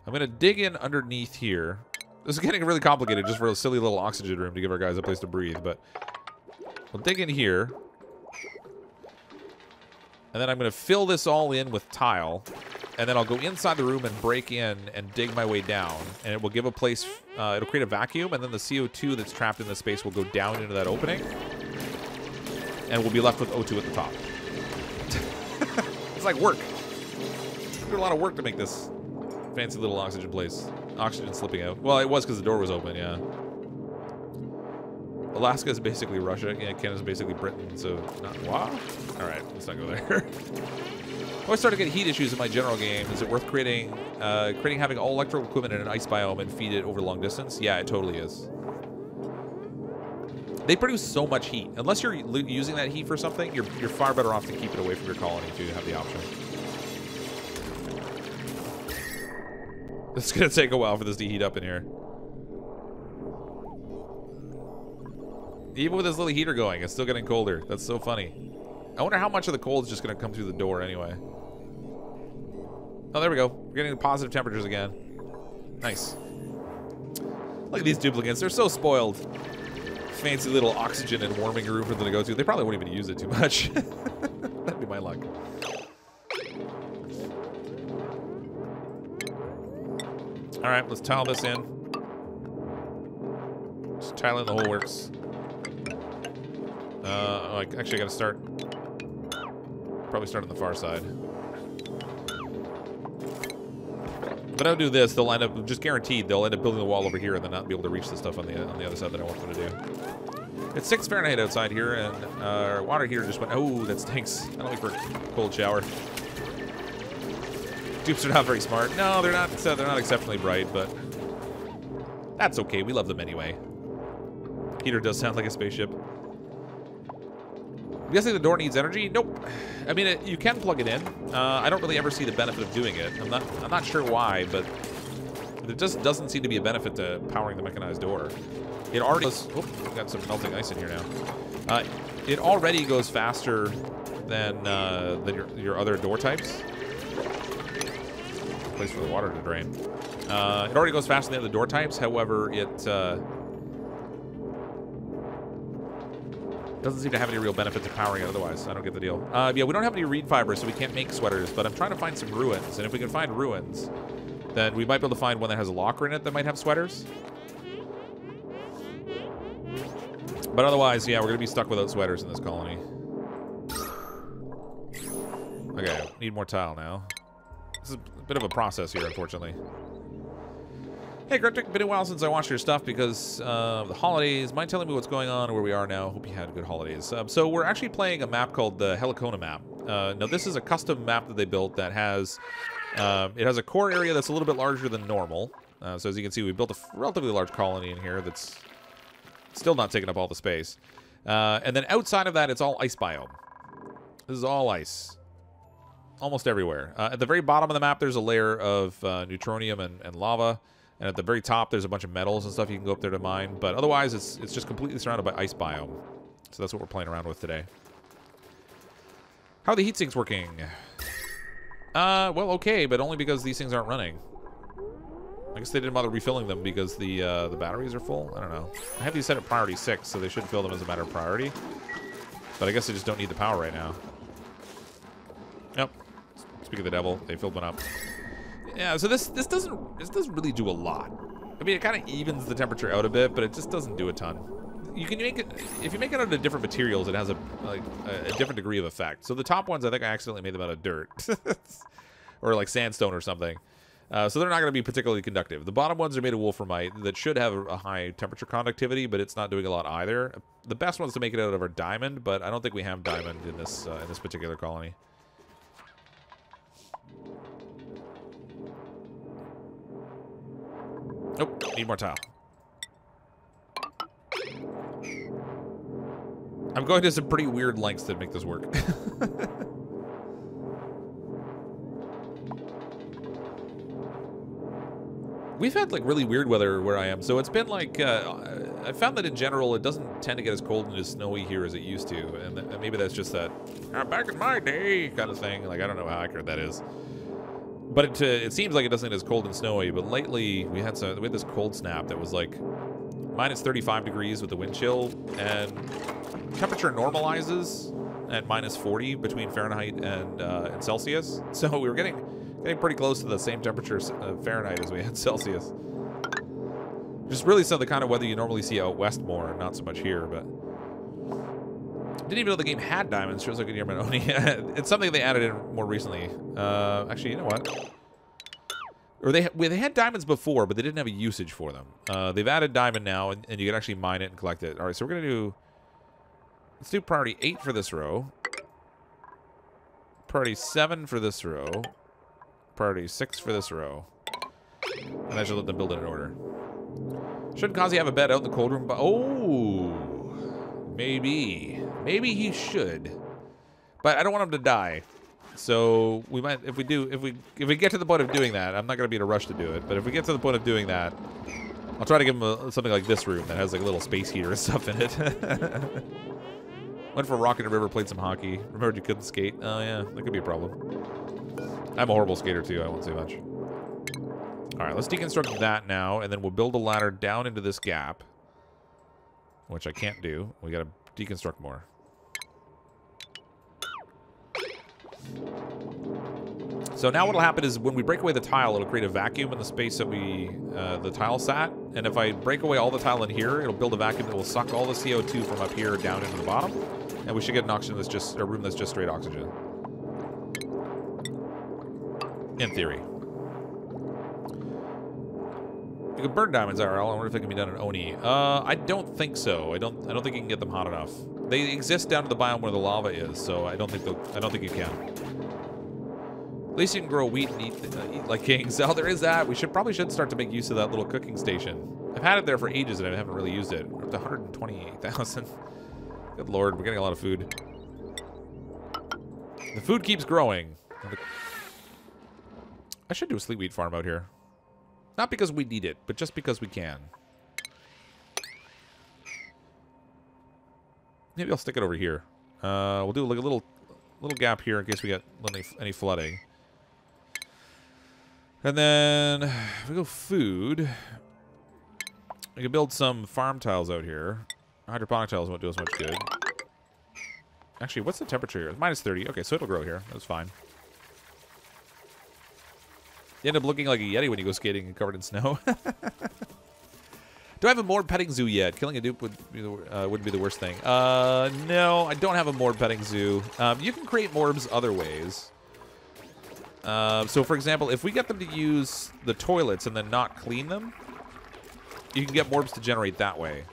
I'm going to dig in underneath here. This is getting really complicated just for a silly little oxygen room to give our guys a place to breathe, but we'll dig in here. And then I'm going to fill this all in with tile. And then I'll go inside the room and break in and dig my way down. And it will give a place, it'll create a vacuum, and then the CO2 that's trapped in the space will go down into that opening. And we'll be left with O2 at the top. It's like work. We did a lot of work to make this fancy little oxygen place. Oxygen slipping out. Well, it was because the door was open, yeah. Alaska is basically Russia. Yeah, Canada's basically Britain, so not... Wow. All right, let's not go there. I always start to get heat issues in my general game. Is it worth creating having all electrical equipment in an ice biome and feed it over long distance? Yeah, it totally is. They produce so much heat. Unless you're using that heat for something, you're far better off to keep it away from your colony if you have the option. It's going to take a while for this to heat up in here. Even with this little heater going, it's still getting colder. That's so funny. I wonder how much of the cold is just going to come through the door anyway. Oh, there we go. We're getting positive temperatures again. Nice. Look at these duplicants. They're so spoiled. Fancy little oxygen and warming room for them to go to. They probably won't even use it too much. That'd be my luck. All right, let's tile this in. Just tile in the whole works. Actually, I gotta start. Probably start on the far side. But I'll do this. They'll end up, just guaranteed, they'll end up building the wall over here and then not be able to reach the stuff on the other side that I want them to do. It's 6 Fahrenheit outside here, and our water heater just went. Oh, that stinks. I don't like for a cold shower. Dupes are not very smart. No, they're not. They're not exceptionally bright, but that's okay. We love them anyway. Heater does sound like a spaceship. I'm guessing the door needs energy? Nope. I mean, you can plug it in. I don't really ever see the benefit of doing it. I'm not sure why, but there just doesn't seem to be a benefit to powering the mechanized door. It already goes... Oh, we've got some melting ice in here now. It already goes faster than your other door types. Place for the water to drain. It already goes faster than the door types. However, it doesn't seem to have any real benefit to powering it otherwise. I don't get the deal. Yeah, we don't have any reed fiber, so we can't make sweaters, but I'm trying to find some ruins. And if we can find ruins, then we might be able to find one that has a locker in it that might have sweaters. But otherwise, yeah, we're going to be stuck without sweaters in this colony. Okay, need more tile now. This is a bit of a process here, unfortunately. Hey, Cryptic, been a while since I watched your stuff because of the holidays. Mind telling me what's going on and where we are now? Hope you had good holidays. So we're actually playing a map called the Helicona Map. Now, this is a custom map that they built that has... it has a core area that's a little bit larger than normal. So as you can see, we built a relatively large colony in here that's still not taking up all the space. And then outside of that, it's all ice biome. This is all ice. Almost everywhere. At the very bottom of the map, there's a layer of neutronium and lava. And at the very top, there's a bunch of metals and stuff you can go up there to mine. But otherwise, it's just completely surrounded by ice biome. So that's what we're playing around with today. How are the heat sinks working? Well, okay, but only because these things aren't running. I guess they didn't bother refilling them because the batteries are full. I don't know. I have these set at priority 6, so they should fill them as a matter of priority. But I guess they just don't need the power right now. Nope. Speak of the devil, they filled one up. Yeah, so this doesn't really do a lot. I mean, it kind of evens the temperature out a bit, but it just doesn't do a ton. You can make it if you make it out of different materials, it has a different degree of effect. So the top ones, I think I accidentally made them out of dirt, or like sandstone or something. So they're not going to be particularly conductive. The bottom ones are made of wolframite that should have a high temperature conductivity, but it's not doing a lot either. The best ones to make it out of are diamond, but I don't think we have diamond in this particular colony. Nope, need more tile. I'm going to some pretty weird lengths to make this work. We've had like really weird weather where I am, so it's been like I found that in general it doesn't tend to get as cold and as snowy here as it used to, and maybe that's just that back in my day kind of thing. Like I don't know how accurate that is. But it seems like it doesn't get as cold and snowy. But lately, we had this cold snap that was like minus 35 degrees with the wind chill, and temperature normalizes at minus 40 between Fahrenheit and Celsius. So we were getting pretty close to the same temperature Fahrenheit as we had Celsius. Just really the kind of weather you normally see out west more, not so much here. But didn't even know the game had diamonds. Shows like a near Oni. It's something they added in more recently. Actually, you know what? Or they had diamonds before, but they didn't have a usage for them. They've added diamond now, and you can actually mine it and collect it. All right, so we're gonna let's do priority 8 for this row. Priority 7 for this row. Priority 6 for this row. And I should let them build it in order. Shouldn't Kazi have a bed out in the cold room? Oh, maybe. Maybe he should. But I don't want him to die. So we might, if we get to the point of doing that, I'm not going to be in a rush to do it. But if we get to the point of doing that, I'll try to give him something like this room that has like a little space heater and stuff in it. Went for a rock in the river, played some hockey. Remembered you couldn't skate. Oh yeah, that could be a problem. I'm a horrible skater too, I won't say much. Alright, let's deconstruct that now, and then we'll build a ladder down into this gap. Which I can't do. We gotta deconstruct more. So now what'll happen is when we break away the tile, it'll create a vacuum in the space that the tile sat. And if I break away all the tile in here, it'll build a vacuum that will suck all the CO2 from up here down into the bottom. And we should get an oxygen that's just a room that's just straight oxygen. In theory. You can burn diamonds, IRL. I wonder if they can be done in Oni. I don't think so. I don't think you can get them hot enough. They exist down to the biome where the lava is, so I don't think you can. At least you can grow wheat and eat like kings. Oh, there is that. We probably should start to make use of that little cooking station. I've had it there for ages and I haven't really used it. We're up to 128,000. Good lord, we're getting a lot of food. The food keeps growing. I should do a sleep wheat farm out here. Not because we need it, but just because we can. Maybe I'll stick it over here. We'll do like a little gap here in case we get any flooding. And then if we go food, we can build some farm tiles out here. Hydroponic tiles won't do us much good. Actually, what's the temperature here? It's minus 30. Okay, so it'll grow here. That's fine. You end up looking like a Yeti when you go skating and covered in snow. Do I have a moored petting zoo yet? Killing a dupe wouldn't be the worst thing. No, I don't have a moored petting zoo. You can create morbs other ways. So, for example, if we get them to use the toilets and then not clean them, you can get morbs to generate that way.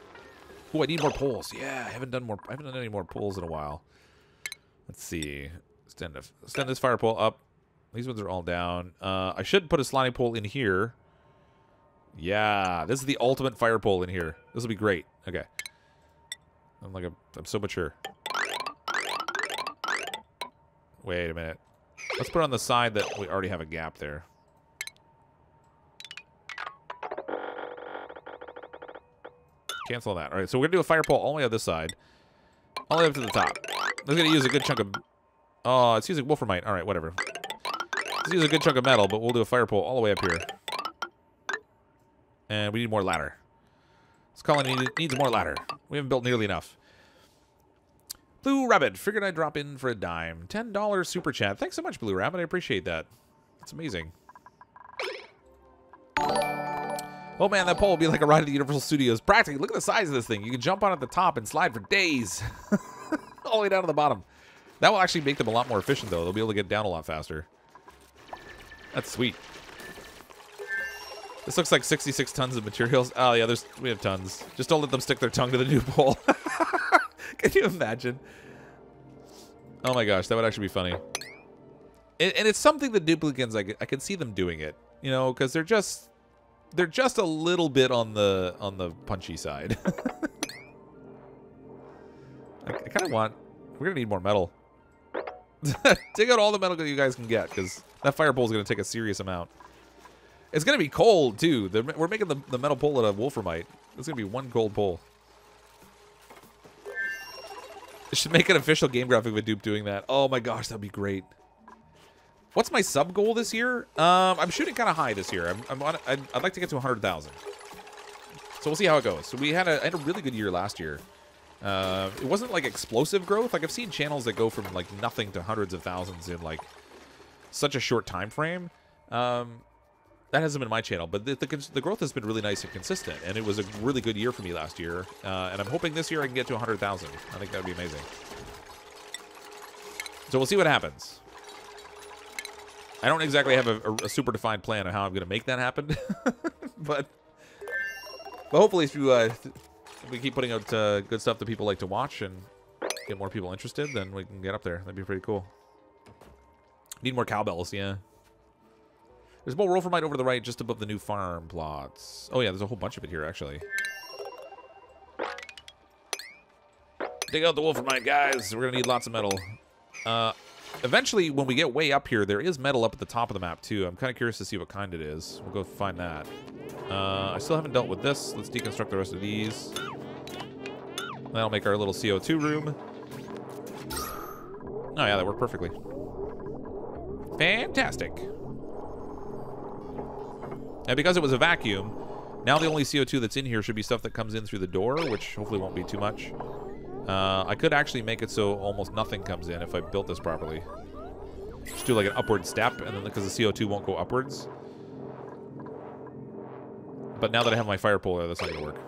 Oh, I need more poles. Yeah, I haven't done any more poles in a while. Let's see. Extend this fire pole up. These ones are all down. I should put a sliding pole in here. Yeah, this is the ultimate fire pole in here. This will be great. Okay. I'm so mature. Wait a minute. Let's put it on the side that we already have a gap there. Cancel that. All right, so we're going to do a fire pole all the way on this side. All the way up to the top. This is going to use a good chunk of... Oh, it's using wolframite. All right, whatever. Let's use a good chunk of metal, but we'll do a fire pole all the way up here. And we need more ladder. This colony needs more ladder. We haven't built nearly enough. Blue Rabbit. Figured I'd drop in for a dime. $10 super chat. Thanks so much, Blue Rabbit. I appreciate that. That's amazing. Oh, man, that pole will be like a ride at the Universal Studios. Practically, look at the size of this thing. You can jump on at the top and slide for days. All the way down to the bottom. That will actually make them a lot more efficient, though. They'll be able to get down a lot faster. That's sweet. This looks like 66 tons of materials. Oh, yeah, we have tons. Just don't let them stick their tongue to the new pole. Can you imagine? Oh, my gosh, that would actually be funny. And it's something that duplicants, I can see them doing it. You know, because they're just a little bit on the punchy side. I kind of want... We're going to need more metal. Dig out all the metal that you guys can get, because that fire pole is going to take a serious amount. It's going to be cold, too. We're making the metal pole out of wolframite. It's going to be one cold pole. I should make an official game graphic with Dupe doing that. Oh my gosh, that'd be great. What's my sub goal this year? I'm shooting kind of high this year. I'd like to get to 100,000. So we'll see how it goes. So I had a really good year last year. It wasn't like explosive growth. Like I've seen channels that go from like nothing to hundreds of thousands in like such a short time frame. That hasn't been my channel, but the growth has been really nice and consistent, and it was a really good year for me last year, and I'm hoping this year I can get to 100,000. I think that would be amazing. So we'll see what happens. I don't exactly have a super defined plan on how I'm going to make that happen, but hopefully if we keep putting out good stuff that people like to watch and get more people interested, then we can get up there. That'd be pretty cool. Need more cowbells, yeah. There's more wolframite over to the right, just above the new farm plots. Oh yeah, there's a whole bunch of it here, actually. Dig out the wolframite, guys. We're gonna need lots of metal. Eventually, when we get way up here, there is metal up at the top of the map, too. I'm kind of curious to see what kind it is. We'll go find that. I still haven't dealt with this. Let's deconstruct the rest of these. That'll make our little CO2 room. Oh yeah, that worked perfectly. Fantastic. And because it was a vacuum, now the only CO2 that's in here should be stuff that comes in through the door, which hopefully won't be too much. I could actually make it so almost nothing comes in if I built this properly. Just do like an upward step, and then because the CO2 won't go upwards. But now that I have my fire pole there, that's not going to work.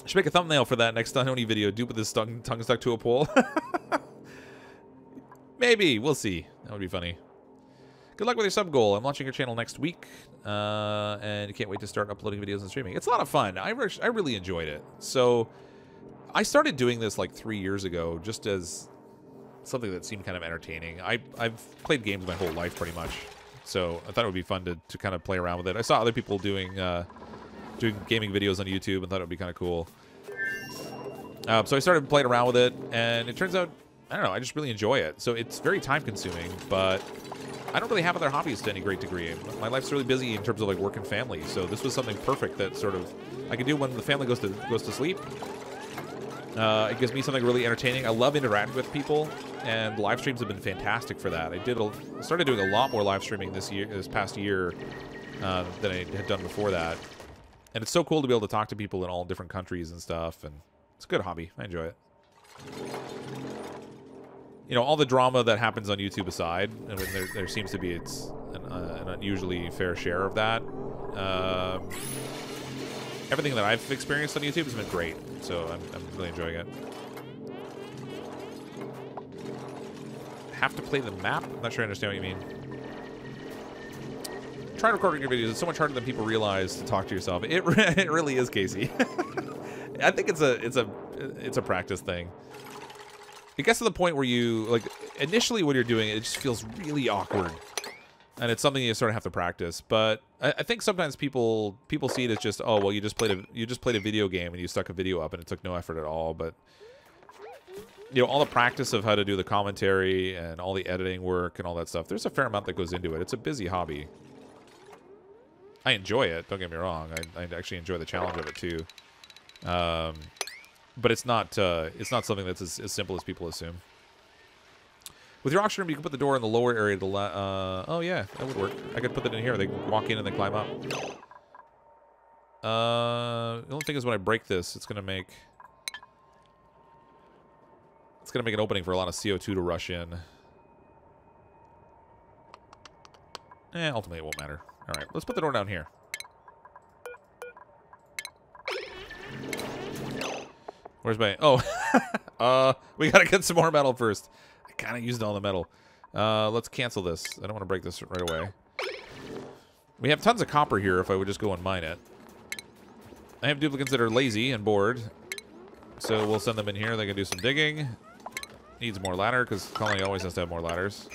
I should make a thumbnail for that next Stunoni video. Dupe with his tongue stuck to a pole. Maybe. We'll see. That would be funny. Good luck with your sub goal. I'm launching your channel next week, and can't wait to start uploading videos and streaming. It's a lot of fun. I really enjoyed it. So I started doing this like 3 years ago, just as something that seemed kind of entertaining. I've played games my whole life pretty much, so I thought it would be fun to kind of play around with it. I saw other people doing gaming videos on YouTube and thought it would be kind of cool. So I started playing around with it, and it turns out, I don't know, I just really enjoy it. So it's very time consuming, but I don't really have other hobbies to any great degree. My life's really busy in terms of like work and family, so this was something perfect that sort of I can do when the family goes to sleep. It gives me something really entertaining. I love interacting with people, and live streams have been fantastic for that. I started doing a lot more live streaming this past year than I had done before that, and it's so cool to be able to talk to people in all different countries and stuff. And it's a good hobby. I enjoy it. you know, all the drama that happens on YouTube aside, and when there seems to be an unusually fair share of that. Everything that I've experienced on YouTube has been great, so I'm really enjoying it. Have to play the map? I'm not sure I understand what you mean. Try recording your videos. It's so much harder than people realize to talk to yourself. It really is, Casey. I think it's a practice thing. It gets to the point where you, like, initially when you're doing it, it just feels really awkward. And it's something you sort of have to practice. But I think sometimes people see it as just, oh, well, you just played a video game and you stuck a video up and it took no effort at all. But you know, all the practice of how to do the commentary and all the editing work and all that stuff, there's a fair amount that goes into it. It's a busy hobby. I enjoy it, don't get me wrong. I actually enjoy the challenge of it too. But it's not something that's as simple as people assume. With your auction room, you can put the door in the lower area. Oh yeah, that would work. I could put that in here. They can walk in and then climb up. The only thing is when I break this, it's gonna make an opening for a lot of CO2 to rush in. Ultimately it won't matter. All right, let's put the door down here. Where's my... Oh, we gotta get some more metal first. I kind of used all the metal. Let's cancel this. I don't want to break this right away. We have tons of copper here if I would just go and mine it. I have duplicants that are lazy and bored. So we'll send them in here. They can do some digging. Needs more ladder, because Colony always has to have more ladders.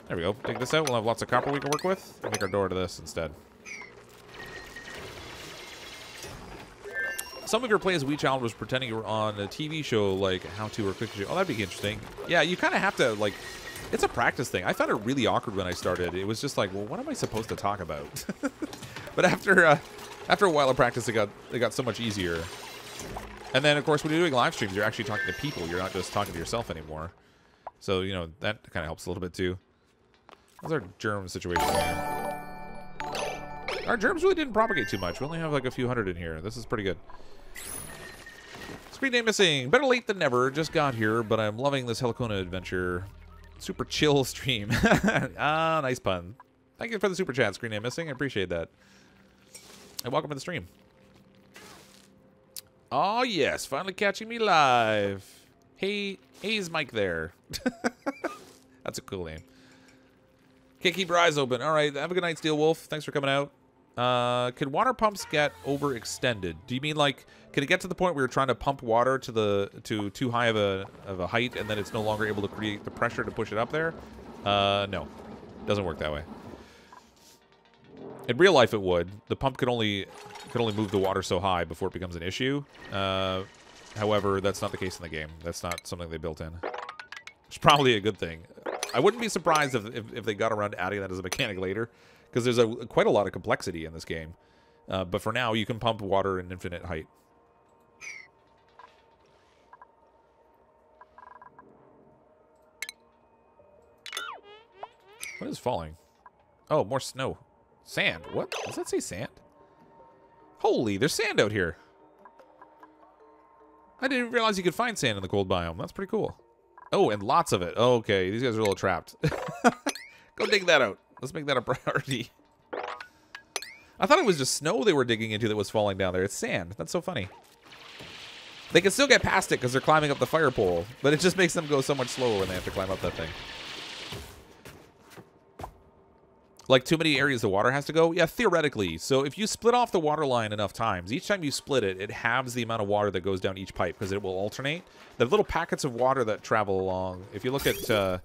There we go. Dig this out. We'll have lots of copper we can work with. Make our door to this instead. Some of your play as Wii Child was pretending you were on a TV show like How To or Quick Show. Oh, that'd be interesting. Yeah, you kind of have to, like, it's a practice thing. I found it really awkward when I started. It was just like, well, what am I supposed to talk about? But after a while of practice, it got so much easier. And then, of course, when you're doing live streams, you're actually talking to people. You're not just talking to yourself anymore. So, you know, that kind of helps a little bit, too. How's our germ situation here? Our germs really didn't propagate too much. We only have like a few hundred in here. This is pretty good. Screen name missing. Better late than never. Just got here, but I'm loving this Helicona adventure. Super chill stream. Ah, nice pun. Thank you for the super chat, screen name missing. I appreciate that. And welcome to the stream. Oh, yes. Finally catching me live. Hey, is Mike there? That's a cool name. Can't keep your eyes open. All right. Have a good night, Steel Wolf. Thanks for coming out. Could water pumps get overextended? Do you mean like, can it get to the point where you're trying to pump water to too high of a height and then it's no longer able to create the pressure to push it up there? No. Doesn't work that way. In real life, it would. The pump could only move the water so high before it becomes an issue. However, that's not the case in the game. That's not something they built in. It's probably a good thing. I wouldn't be surprised if they got around to adding that as a mechanic later, because there's quite a lot of complexity in this game. But for now, you can pump water in infinite height. What is falling? Oh, more snow. Sand. What? Does that say sand? Holy, there's sand out here. I didn't realize you could find sand in the cold biome. That's pretty cool. Oh, and lots of it. Oh, okay, these guys are a little trapped. Go dig that out. Let's make that a priority. I thought it was just snow they were digging into that was falling down there. It's sand. That's so funny. They can still get past it because they're climbing up the fire pole, but it just makes them go so much slower when they have to climb up that thing. Like, too many areas the water has to go? Yeah, theoretically. So if you split off the water line enough times, each time you split it, it halves the amount of water that goes down each pipe because it will alternate. The little packets of water that travel along, if you look at... I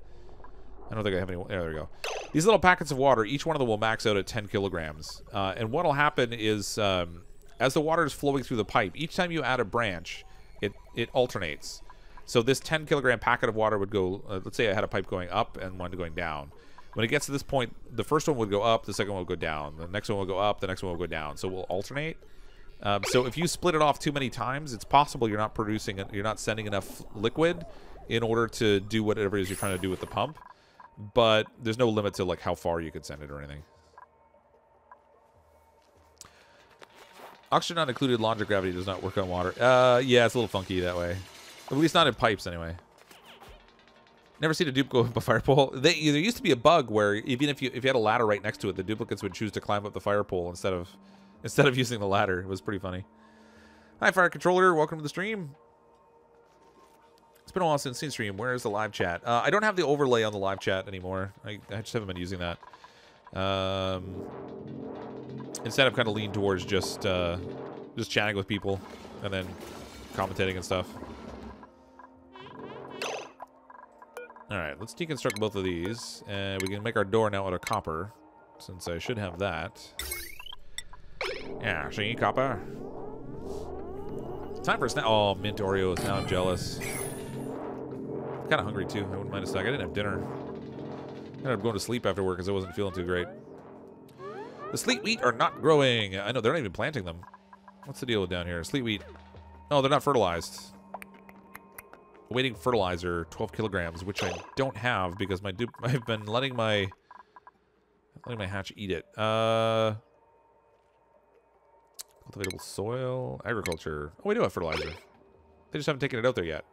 don't think I have any... There we go. These little packets of water, each one of them will max out at 10 kilograms. And what will happen is, as the water is flowing through the pipe, each time you add a branch, it alternates. So this 10 kilogram packet of water would go... let's say I had a pipe going up and one going down. When it gets to this point, the first one would go up, the second one will go down. The next one will go up, the next one will go down. So we'll alternate. So if you split it off too many times, it's possible you're not sending enough liquid in order to do whatever it is you're trying to do with the pump. But there's no limit to like how far you could send it or anything. Oxygen not included, laundry gravity does not work on water. Yeah, it's a little funky that way. At least not in pipes, anyway. Never seen a dupe go up a fire pole. There used to be a bug where even if you had a ladder right next to it, the duplicates would choose to climb up the fire pole instead of using the ladder. It was pretty funny. Hi, Fire Controller. Welcome to the stream. It's been a while since seen stream. Where is the live chat? I don't have the overlay on the live chat anymore. I just haven't been using that. Instead, I've kind of leaned towards just chatting with people and then commentating and stuff. Alright, let's deconstruct both of these. And we can make our door now out of copper, since I should have that. Yeah, see, copper. Time for a snack. Oh, mint Oreos. Now I'm jealous. I'm kind of hungry, too. I wouldn't mind a snack. I didn't have dinner. I ended up going to sleep after work because I wasn't feeling too great. The sleet wheat are not growing. I know, they're not even planting them. What's the deal with down here? Sleet wheat. Oh, they're not fertilized. Awaiting fertilizer, 12 kilograms, which I don't have because I've been letting my hatch eat it. Cultivatable soil, agriculture. Oh, we do have fertilizer. They just haven't taken it out there yet.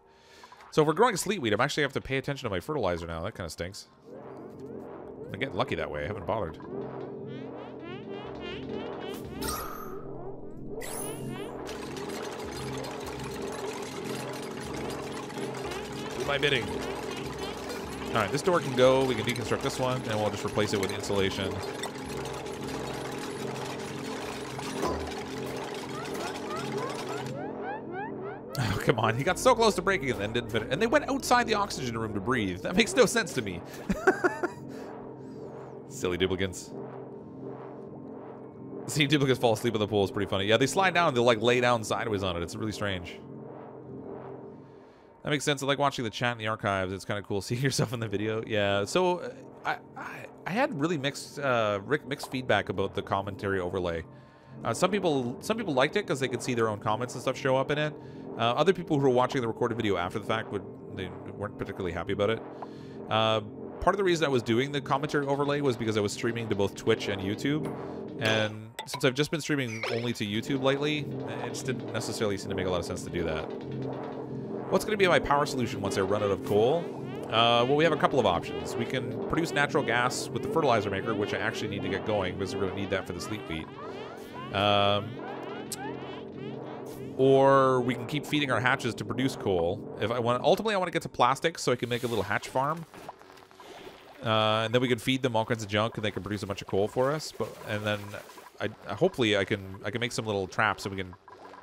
So if we're growing sleet wheat, I'm actually have to pay attention to my fertilizer now. That kind of stinks. I'm getting lucky that way. I haven't bothered. My bidding. Alright, this door can go. We can deconstruct this one, and we'll just replace it with insulation. Oh, come on. He got so close to breaking it and then didn't finish. And they went outside the oxygen room to breathe. That makes no sense to me. Silly duplicants. Seeing duplicants fall asleep in the pool is pretty funny. Yeah, they slide down and they'll like lay down sideways on it. It's really strange. That makes sense. I like watching the chat in the archives. It's kind of cool seeing yourself in the video. Yeah. So I had really mixed feedback about the commentary overlay. Some people liked it because they could see their own comments and stuff show up in it. Other people who were watching the recorded video after the fact they weren't particularly happy about it. Part of the reason I was doing the commentary overlay was because I was streaming to both Twitch and YouTube. And since I've just been streaming only to YouTube lately, it just didn't necessarily seem to make a lot of sense to do that. What's going to be my power solution once I run out of coal? Well, we have a couple of options. We can produce natural gas with the fertilizer maker, which I actually need to get going because we're going to need that for the sleet wheat. Or we can keep feeding our hatches to produce coal. Ultimately, I want to get to plastic so I can make a little hatch farm. And then we can feed them all kinds of junk, and they can produce a bunch of coal for us. And then hopefully I can make some little traps, so we can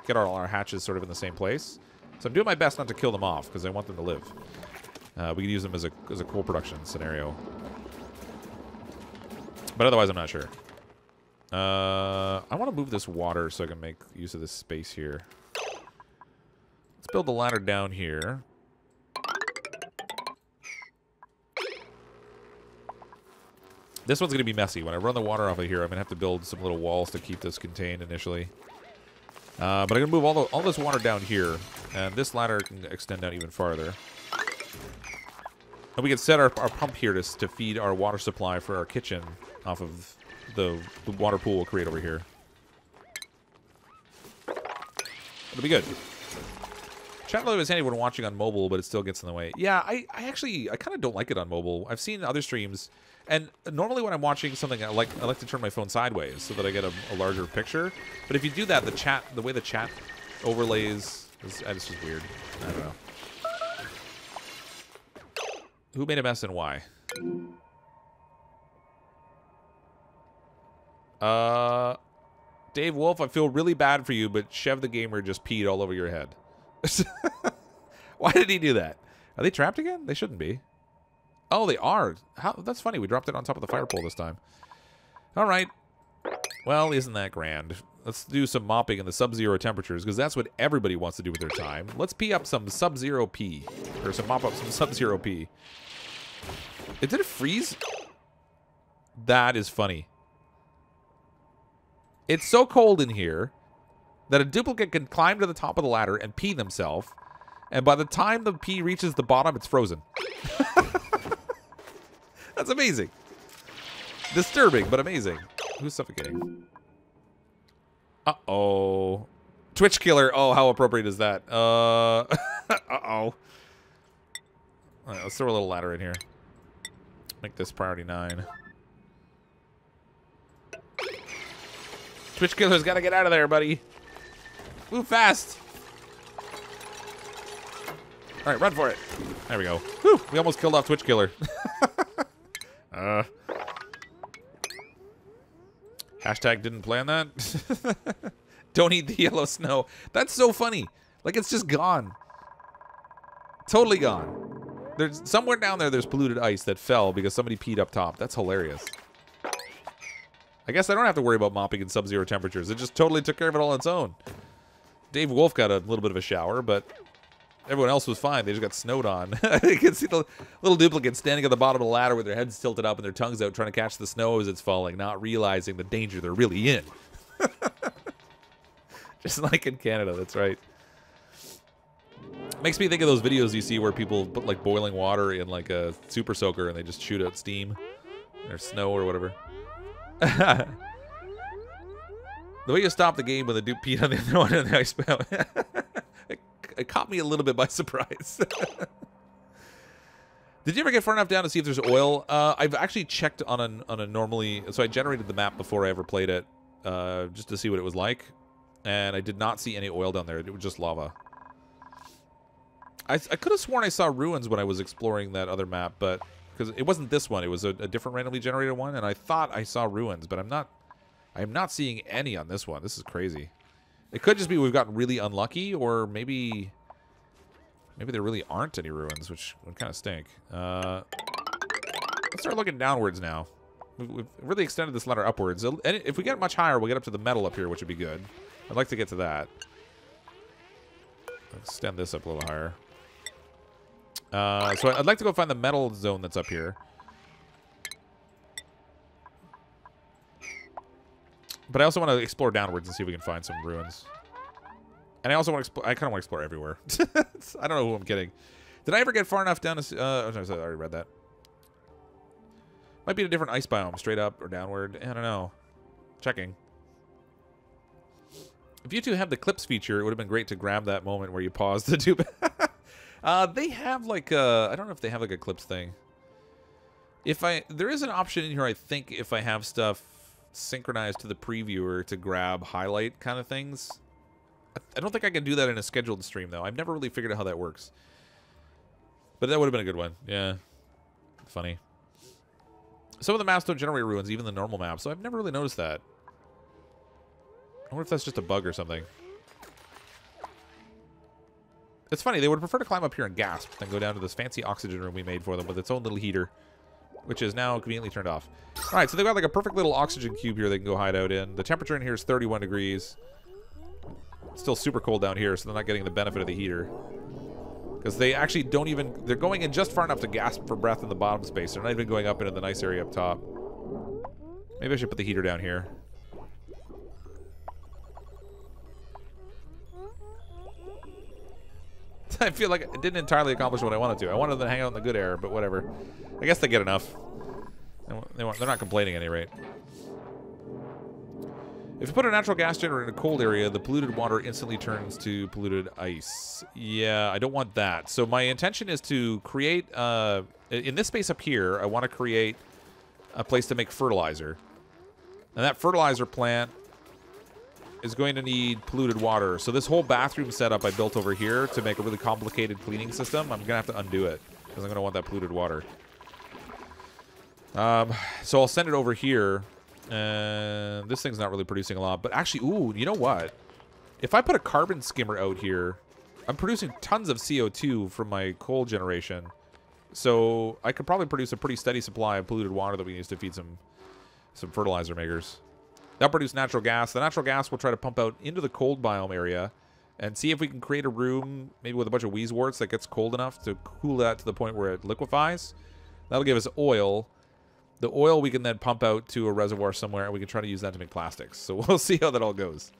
get all our hatches sort of in the same place. So I'm doing my best not to kill them off because I want them to live. We could use them as a coal production scenario, but otherwise I'm not sure. I want to move this water so I can make use of this space here. Let's build the ladder down here. This one's going to be messy. When I run the water off of here, I'm going to have to build some little walls to keep this contained initially. But I'm going to move all this water down here, and this ladder can extend down even farther. And we can set our pump here to feed our water supply for our kitchen off of the water pool we'll create over here. It'll be good. Chat mode is handy when watching on mobile, but it still gets in the way. Yeah, I kind of don't like it on mobile. I've seen other streams, and normally when I'm watching something, I like to turn my phone sideways so that I get a larger picture. But if you do that, the way the chat overlays it's just weird. I don't know. Who made a mess and why? Dave Wolf, I feel really bad for you, but Chev the Gamer just peed all over your head. Why did he do that? Are they trapped again? They shouldn't be. Oh, they are. That's funny. We dropped it on top of the fire pole this time. All right. Well, isn't that grand? Let's do some mopping in the sub-zero temperatures, because that's what everybody wants to do with their time. Let's pee up some sub-zero pee. Or mop up some sub-zero pee. Did it freeze? That is funny. It's so cold in here that a duplicate can climb to the top of the ladder and pee themselves, and by the time the pee reaches the bottom, it's frozen. That's amazing. Disturbing, but amazing. Who's suffocating? Uh-oh. Twitch killer. Oh, how appropriate is that? Uh-oh. All right, let's throw a little ladder in here. Make this priority 9. Twitch killer's got to get out of there, buddy. Move fast. All right, run for it. There we go. Whew, we almost killed off Twitch killer. Hashtag didn't plan that. Don't eat the yellow snow. That's so funny. Like, it's just gone. Totally gone. There's somewhere down there, there's polluted ice that fell because somebody peed up top. That's hilarious. I guess I don't have to worry about mopping in sub-zero temperatures. It just totally took care of it all on its own. Dave Wolf got a little bit of a shower, but everyone else was fine. They just got snowed on. You can see the little duplicants standing at the bottom of the ladder with their heads tilted up and their tongues out trying to catch the snow as it's falling, not realizing the danger they're really in. Just like in Canada, that's right. Makes me think of those videos you see where people put like boiling water in like a super soaker and they just shoot out steam or snow or whatever. The way you stop the game when the dude peed on the other one in the ice bound. It caught me a little bit by surprise. Did you ever get far enough down to see if there's oil? I've actually checked on a normally... So I generated the map before I ever played it, just to see what it was like. And I did not see any oil down there. It was just lava. I could have sworn I saw ruins when I was exploring that other map, but... Because it wasn't this one. It was a different randomly generated one, and I thought I saw ruins, but I'm not seeing any on this one. This is crazy. It could just be we've gotten really unlucky, or maybe there really aren't any ruins, which would kind of stink. Let's start looking downwards now. We've really extended this ladder upwards. And if we get much higher, we'll get up to the metal up here, which would be good. I'd like to get to that. Extend this up a little higher. So I'd like to go find the metal zone that's up here. But I also want to explore downwards and see if we can find some ruins. And I also want to explore... I kind of want to explore everywhere. I don't know who I'm kidding. Did I ever get far enough down to... I already read that. Might be a different ice biome, straight up or downward. I don't know. Checking. If you two have the clips feature, it would have been great to grab that moment where you pause to do... They have like a... I don't know if they have like a clips thing. There is an option in here, I think, if I have stuff synchronized to the previewer to grab highlight kind of things. I don't think I can do that in a scheduled stream, though. I've never really figured out how that works. But that would have been a good one. Yeah. Funny. Some of the maps don't generate ruins, even the normal map, so I've never really noticed that. I wonder if that's just a bug or something. It's funny, they would prefer to climb up here and gasp than go down to this fancy oxygen room we made for them with its own little heater, which is now conveniently turned off. All right, so they've got like a perfect little oxygen cube here they can go hide out in. The temperature in here is 31 degrees. It's still super cold down here, so they're not getting the benefit of the heater. Because they actually don't even... They're going in just far enough to gasp for breath in the bottom space. They're not even going up into the nice area up top. Maybe I should put the heater down here. I feel like it didn't entirely accomplish what I wanted to. I wanted them to hang out in the good air, but whatever. I guess they get enough. They're not complaining at any rate. If you put a natural gas generator in a cold area, the polluted water instantly turns to polluted ice. Yeah, I don't want that. So my intention is to create... in this space up here, I want to create a place to make fertilizer. And that fertilizer plant is going to need polluted water. So this whole bathroom setup I built over here to make a really complicated cleaning system, I'm going to have to undo it because I'm going to want that polluted water. So I'll send it over here. And this thing's not really producing a lot. But actually, ooh, you know what? If I put a carbon skimmer out here, I'm producing tons of CO2 from my coal generation. So I could probably produce a pretty steady supply of polluted water that we can use to feed some fertilizer makers. That'll produce natural gas. The natural gas we'll try to pump out into the cold biome area and see if we can create a room, maybe with a bunch of wheezeworts that gets cold enough to cool that to the point where it liquefies. That'll give us oil. The oil we can then pump out to a reservoir somewhere, and we can try to use that to make plastics. So we'll see how that all goes.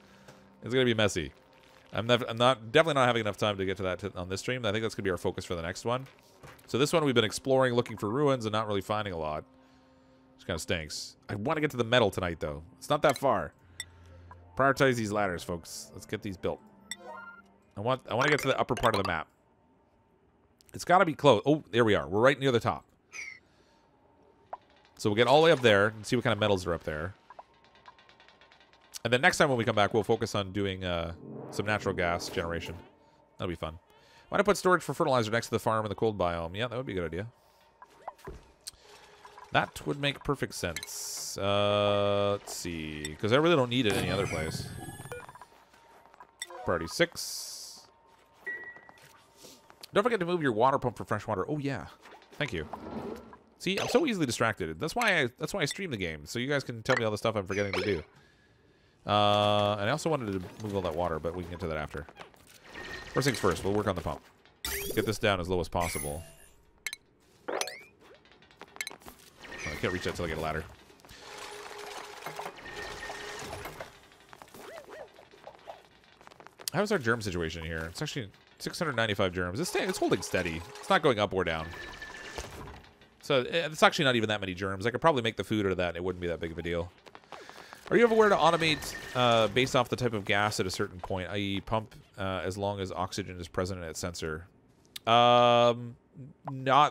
It's going to be messy. I'm definitely not having enough time to get to that on this stream. I think that's going to be our focus for the next one. So this one we've been exploring, looking for ruins, and not really finding a lot. Which kind of stinks. I want to get to the metal tonight, though. It's not that far. Prioritize these ladders, folks. Let's get these built. I want to get to the upper part of the map. It's got to be close. Oh, there we are. We're right near the top. So we'll get all the way up there and see what kind of metals are up there. And then next time when we come back, we'll focus on doing some natural gas generation. That'll be fun. Why not put storage for fertilizer next to the farm in the cold biome? Yeah, that would be a good idea. That would make perfect sense. Let's see. Because I really don't need it any other place. Priority 6. Don't forget to move your water pump for fresh water. Oh, yeah. Thank you. See, I'm so easily distracted. That's why I stream the game, so you guys can tell me all the stuff I'm forgetting to do. And I also wanted to move all that water, but we can get to that after. First things first, we'll work on the pump. Get this down as low as possible. Oh, I can't reach that until I get a ladder. How's our germ situation here? It's actually 695 germs. It's holding steady. It's not going up or down. So it's actually not even that many germs. I could probably make the food out of that and it wouldn't be that big of a deal. Are you ever aware to automate based off the type of gas at a certain point, i.e. pump as long as oxygen is present in its sensor? Not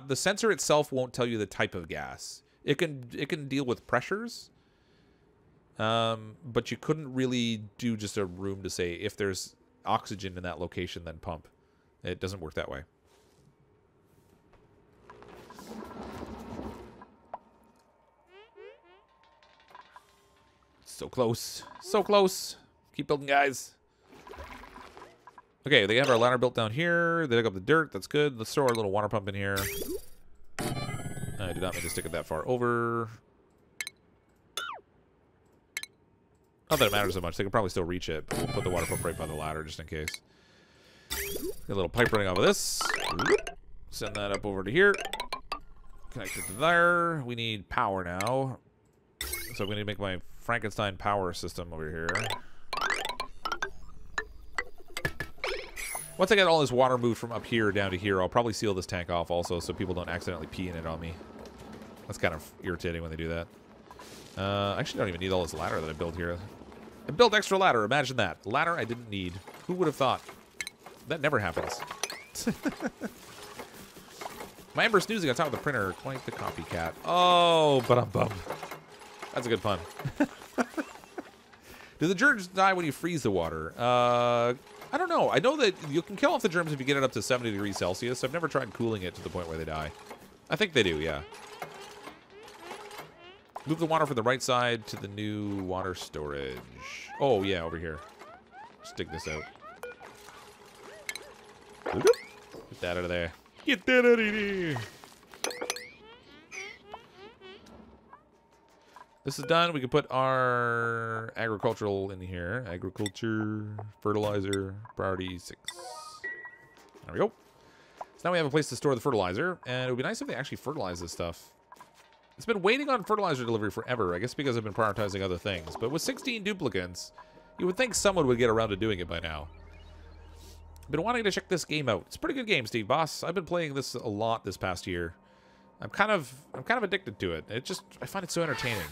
the sensor itself won't tell you the type of gas. It can deal with pressures, but you couldn't really do just a room to say if there's oxygen in that location, then pump. It doesn't work that way. So close. So close. Keep building, guys. Okay, they have our ladder built down here. They dug up the dirt. That's good. Let's throw our little water pump in here. I did not mean to stick it that far over. Not that it matters so much. They can probably still reach it, but we'll put the water pump right by the ladder just in case. Get a little pipe running off of this. Send that up over to here. Connect it to there. We need power now. So I'm going to make my Frankenstein power system over here. Once I get all this water moved from up here down to here, I'll probably seal this tank off also so people don't accidentally pee in it on me. That's kind of irritating when they do that. I actually don't even need all this ladder that I built here. I built extra ladder, imagine that. Ladder I didn't need. Who would have thought? That never happens. My Ember snoozing on top of the printer. Quite the copycat. Oh, but I'm bummed. That's a good pun. Do the germs die when you freeze the water? I don't know. I know that you can kill off the germs if you get it up to 70 degrees Celsius. I've never tried cooling it to the point where they die. I think they do, yeah. Move the water from the right side to the new water storage. Oh, yeah, over here. Just dig this out. Get that out of there. Get that out of there. This is done. We can put our agricultural in here. Agriculture, fertilizer, priority 6. There we go. So now we have a place to store the fertilizer. And it would be nice if they actually fertilize this stuff. It's been waiting on fertilizer delivery forever. I guess because I've been prioritizing other things. But with 16 duplicants, you would think someone would get around to doing it by now. I've been wanting to check this game out. It's a pretty good game, Steve Boss. I've been playing this a lot this past year. I'm kind of addicted to it. I find it so entertaining.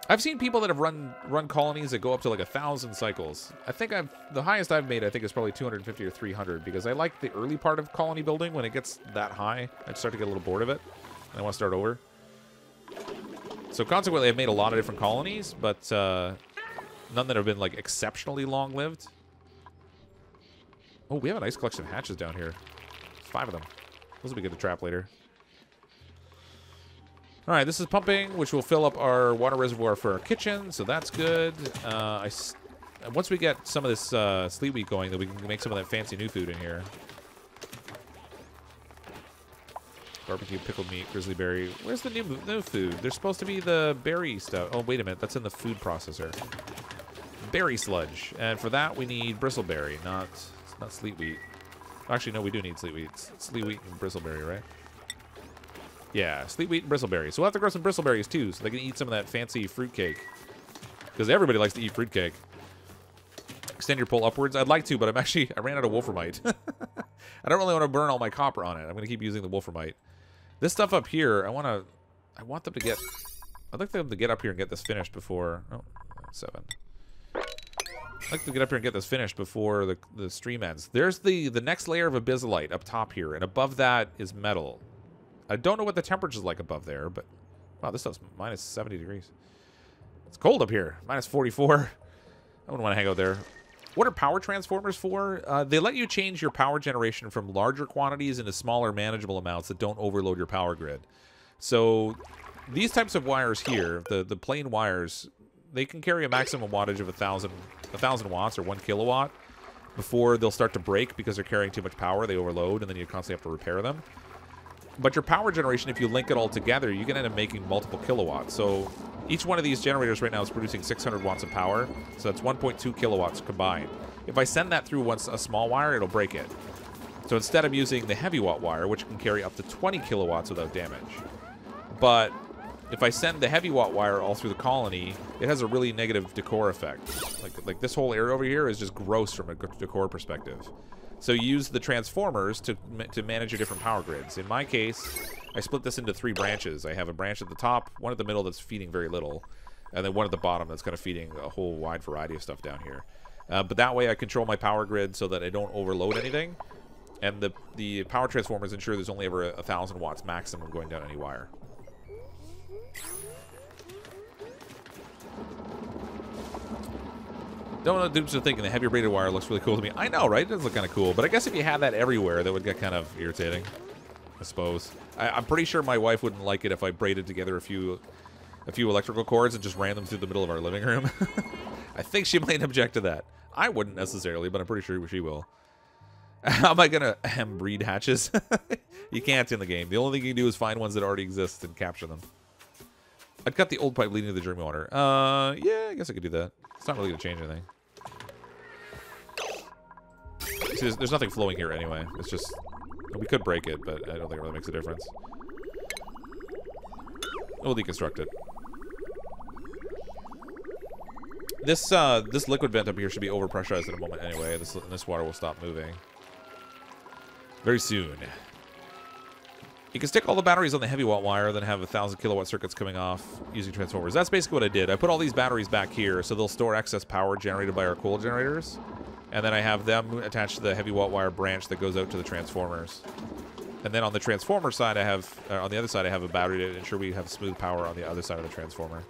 I've seen people that have run colonies that go up to like 1,000 cycles. I think the highest I've made, I think, is probably 250 or 300 because I like the early part of colony building. When it gets that high, I start to get a little bored of it, and I want to start over. So consequently, I've made a lot of different colonies, but none that have been like exceptionally long-lived. Oh, we have a nice collection of hatches down here. 5 of them. Those will be good to trap later. All right, this is pumping, which will fill up our water reservoir for our kitchen, so that's good. Once we get some of this sleet wheat going, then we can make some of that fancy new food in here. Barbecue, pickled meat, grizzly berry. Where's the new food? There's supposed to be the berry stuff. Oh, wait a minute. That's in the food processor. Berry sludge. And for that, we need bristleberry, not sleet wheat. Actually, no, we do need sleet wheat. It's sleet wheat and bristleberry, right? Yeah, sleet wheat and bristleberries. So we'll have to grow some bristleberries, too, so they can eat some of that fancy fruitcake. Because everybody likes to eat fruitcake. Extend your pole upwards. I'd like to, but I ran out of wolframite. I don't really want to burn all my copper on it. I'm going to keep using the wolframite. This stuff up here, I want them to get... I'd like them to get up here and get this finished before... Oh, 7. I'd like to get up here and get this finished before the stream ends. There's the next layer of abysallite up top here, and above that is metal. I don't know what the temperature is like above there, but... Wow, this stuff's minus 70 degrees. It's cold up here. Minus 44. I wouldn't want to hang out there. What are power transformers for? They let you change your power generation from larger quantities into smaller, manageable amounts that don't overload your power grid. So these types of wires here, the plain wires, they can carry a maximum wattage of 1,000 watts or 1 kilowatt before they'll start to break because they're carrying too much power. They overload, and then you constantly have to repair them. But your power generation, if you link it all together, you can end up making multiple kilowatts. So each one of these generators right now is producing 600 watts of power. So that's 1.2 kilowatts combined. If I send that through a small wire, it'll break it. So instead I'm using the heavy watt wire, which can carry up to 20 kilowatts without damage. But if I send the heavy watt wire all through the colony, it has a really negative decor effect. Like this whole area over here is just gross from a decor perspective. So you use the transformers to manage your different power grids. In my case, I split this into 3 branches. I have a branch at the top, one at the middle that's feeding very little, and then one at the bottom that's kind of feeding a whole wide variety of stuff down here. But that way I control my power grid so that I don't overload anything. And the power transformers ensure there's only ever 1,000 watts maximum going down any wire. Don't know, dudes are thinking the heavy braided wire looks really cool to me. I know, right? It does look kind of cool. But I guess if you had that everywhere, that would get kind of irritating, I suppose. I'm pretty sure my wife wouldn't like it if I braided together a few electrical cords and just ran them through the middle of our living room. I think she might object to that. I wouldn't necessarily, but I'm pretty sure she will. How am I going to breed hatches? You can't in the game. The only thing you can do is find ones that already exist and capture them. I'd cut the old pipe leading to the drinking water. Yeah, I guess I could do that. It's not really going to change anything. See, there's nothing flowing here anyway. It's just... We could break it, but I don't think it really makes a difference. We'll deconstruct it. This liquid vent up here should be overpressurized in a moment anyway. This water will stop moving very soon. You can stick all the batteries on the heavy watt wire, then have 1,000 kilowatt circuits coming off using transformers. That's basically what I did. I put all these batteries back here so they'll store excess power generated by our coal generators. And then I have them attached to the heavy watt wire branch that goes out to the transformers. And then on the transformer side, I have, on the other side, I have a battery to ensure we have smooth power on the other side of the transformer.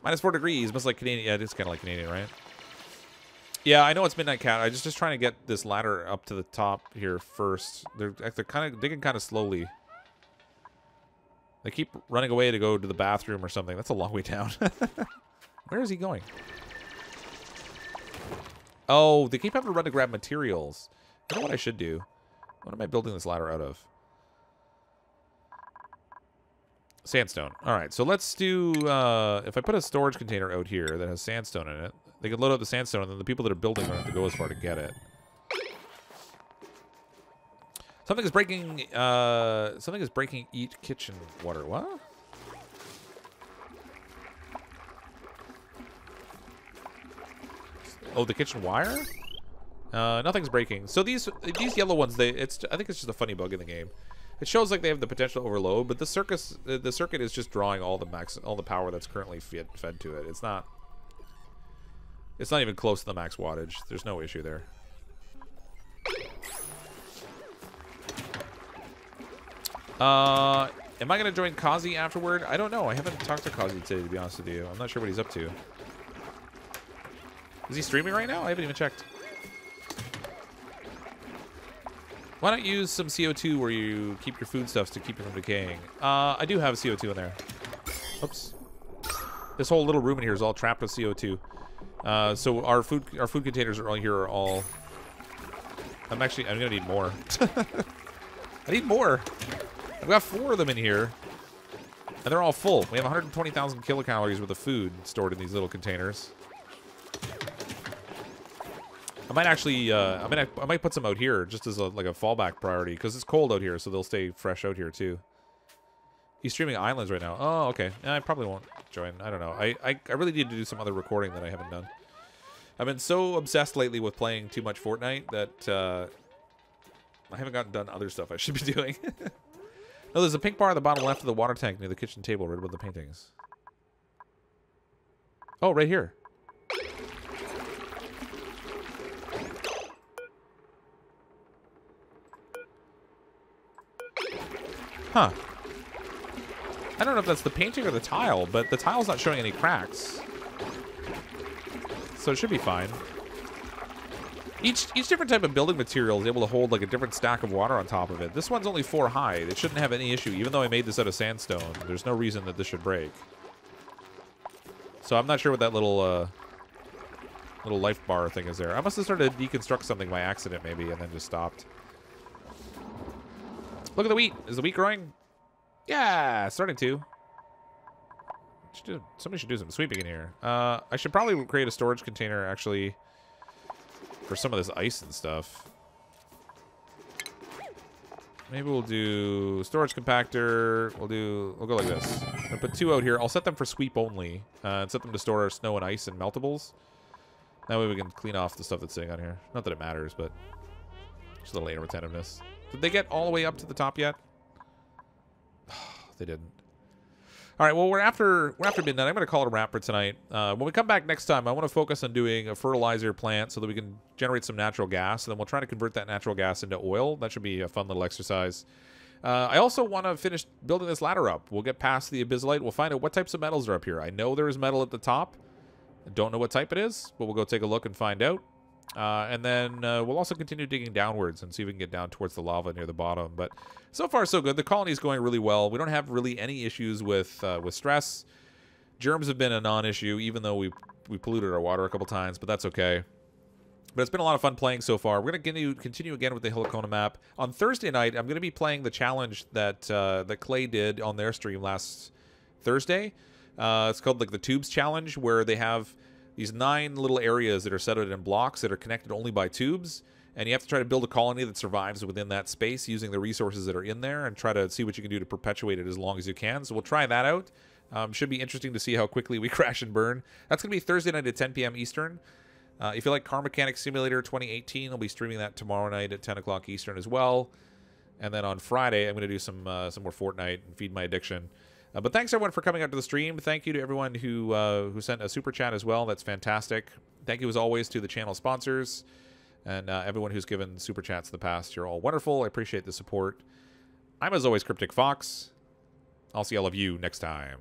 Minus 4 degrees, must like Canadian. Yeah, it is kind of like Canadian, right? Yeah, I know it's Midnight Cat. I just trying to get this ladder up to the top here first. They're kind of digging kind of slowly. They keep running away to go to the bathroom or something. That's a long way down. Where is he going? Oh, they keep having to run to grab materials. You know what I should do? What am I building this ladder out of? Sandstone. All right, so let's do... if I put a storage container out here that has sandstone in it, they can load up the sandstone, and then the people that are building don't have to go as far to get it. Something is breaking... something is breaking each kitchen water. What? Oh, the kitchen wire? Nothing's breaking. So these yellow ones, I think it's just a funny bug in the game. It shows like they have the potential to overload, but the circuit is just drawing all the power that's currently fed to it. It's not even close to the max wattage. There's no issue there. Am I gonna join Kazi afterward? I don't know. I haven't talked to Kazi today, to be honest with you. I'm not sure what he's up to. Is he streaming right now? I haven't even checked. Why not use some CO2 where you keep your foodstuffs to keep it from decaying? I do have CO2 in there. Oops. This whole little room in here is all trapped with CO2. So our food containers are all. I'm gonna need more. I need more. I've got 4 of them in here, and they're all full. We have 120,000 kilocalories worth of food stored in these little containers. I might actually, I might put some out here just as like a fallback priority because it's cold out here, so they'll stay fresh out here too. He's streaming Islands right now. Oh, okay. I probably won't join. I don't know. I really need to do some other recording that I haven't done. I've been so obsessed lately with playing too much Fortnite that I haven't gotten done other stuff I should be doing. No, there's a pink bar at the bottom left of the water tank near the kitchen table right above the paintings. Oh, right here. Huh. I don't know if that's the painting or the tile, but the tile's not showing any cracks. So it should be fine. Each different type of building material is able to hold like a different stack of water on top of it. This one's only 4 high. It shouldn't have any issue. Even though I made this out of sandstone, there's no reason that this should break. So I'm not sure what that little life bar thing is there. I must have started to deconstruct something by accident maybe and then just stopped. Look at the wheat. Is the wheat growing? Yeah, starting to. Somebody should do some sweeping in here. I should probably create a storage container actually for some of this ice and stuff. Maybe we'll do storage compactor. We'll go like this. I'll put 2 out here. I'll set them for sweep only and set them to store snow and ice and meltables. That way we can clean off the stuff that's sitting on here. Not that it matters, but just a little air retentiveness. Did they get all the way up to the top yet? They didn't. All right, well, we're after midnight. I'm going to call it a wrap for tonight. When we come back next time, I want to focus on doing a fertilizer plant so that we can generate some natural gas, and then we'll try to convert that natural gas into oil. That should be a fun little exercise. I also want to finish building this ladder up. We'll get past the abysallite. We'll find out what types of metals are up here. I know there is metal at the top. I don't know what type it is, but we'll go take a look and find out. And then we'll also continue digging downwards and see if we can get down towards the lava near the bottom. But so far, so good. The colony is going really well. We don't have really any issues with stress. Germs have been a non-issue, even though we polluted our water a couple times, but that's okay. But it's been a lot of fun playing so far. We're going to continue again with the Helicona map. On Thursday night, I'm going to be playing the challenge that Clay did on their stream last Thursday. It's called like the Tubes Challenge, where they have these 9 little areas that are set out in blocks that are connected only by tubes, and you have to try to build a colony that survives within that space using the resources that are in there and try to see what you can do to perpetuate it as long as you can. So we'll try that out. Should be interesting to see how quickly we crash and burn. That's going to be Thursday night at 10 p.m. Eastern. If you like Car Mechanic Simulator 2018, I'll be streaming that tomorrow night at 10 o'clock Eastern as well. And then on Friday, I'm going to do some more Fortnite and feed my addiction. But thanks, everyone, for coming out to the stream. Thank you to everyone who sent a super chat as well. That's fantastic. Thank you, as always, to the channel sponsors and everyone who's given super chats in the past. You're all wonderful. I appreciate the support. I'm, as always, CrypticFox. I'll see all of you next time.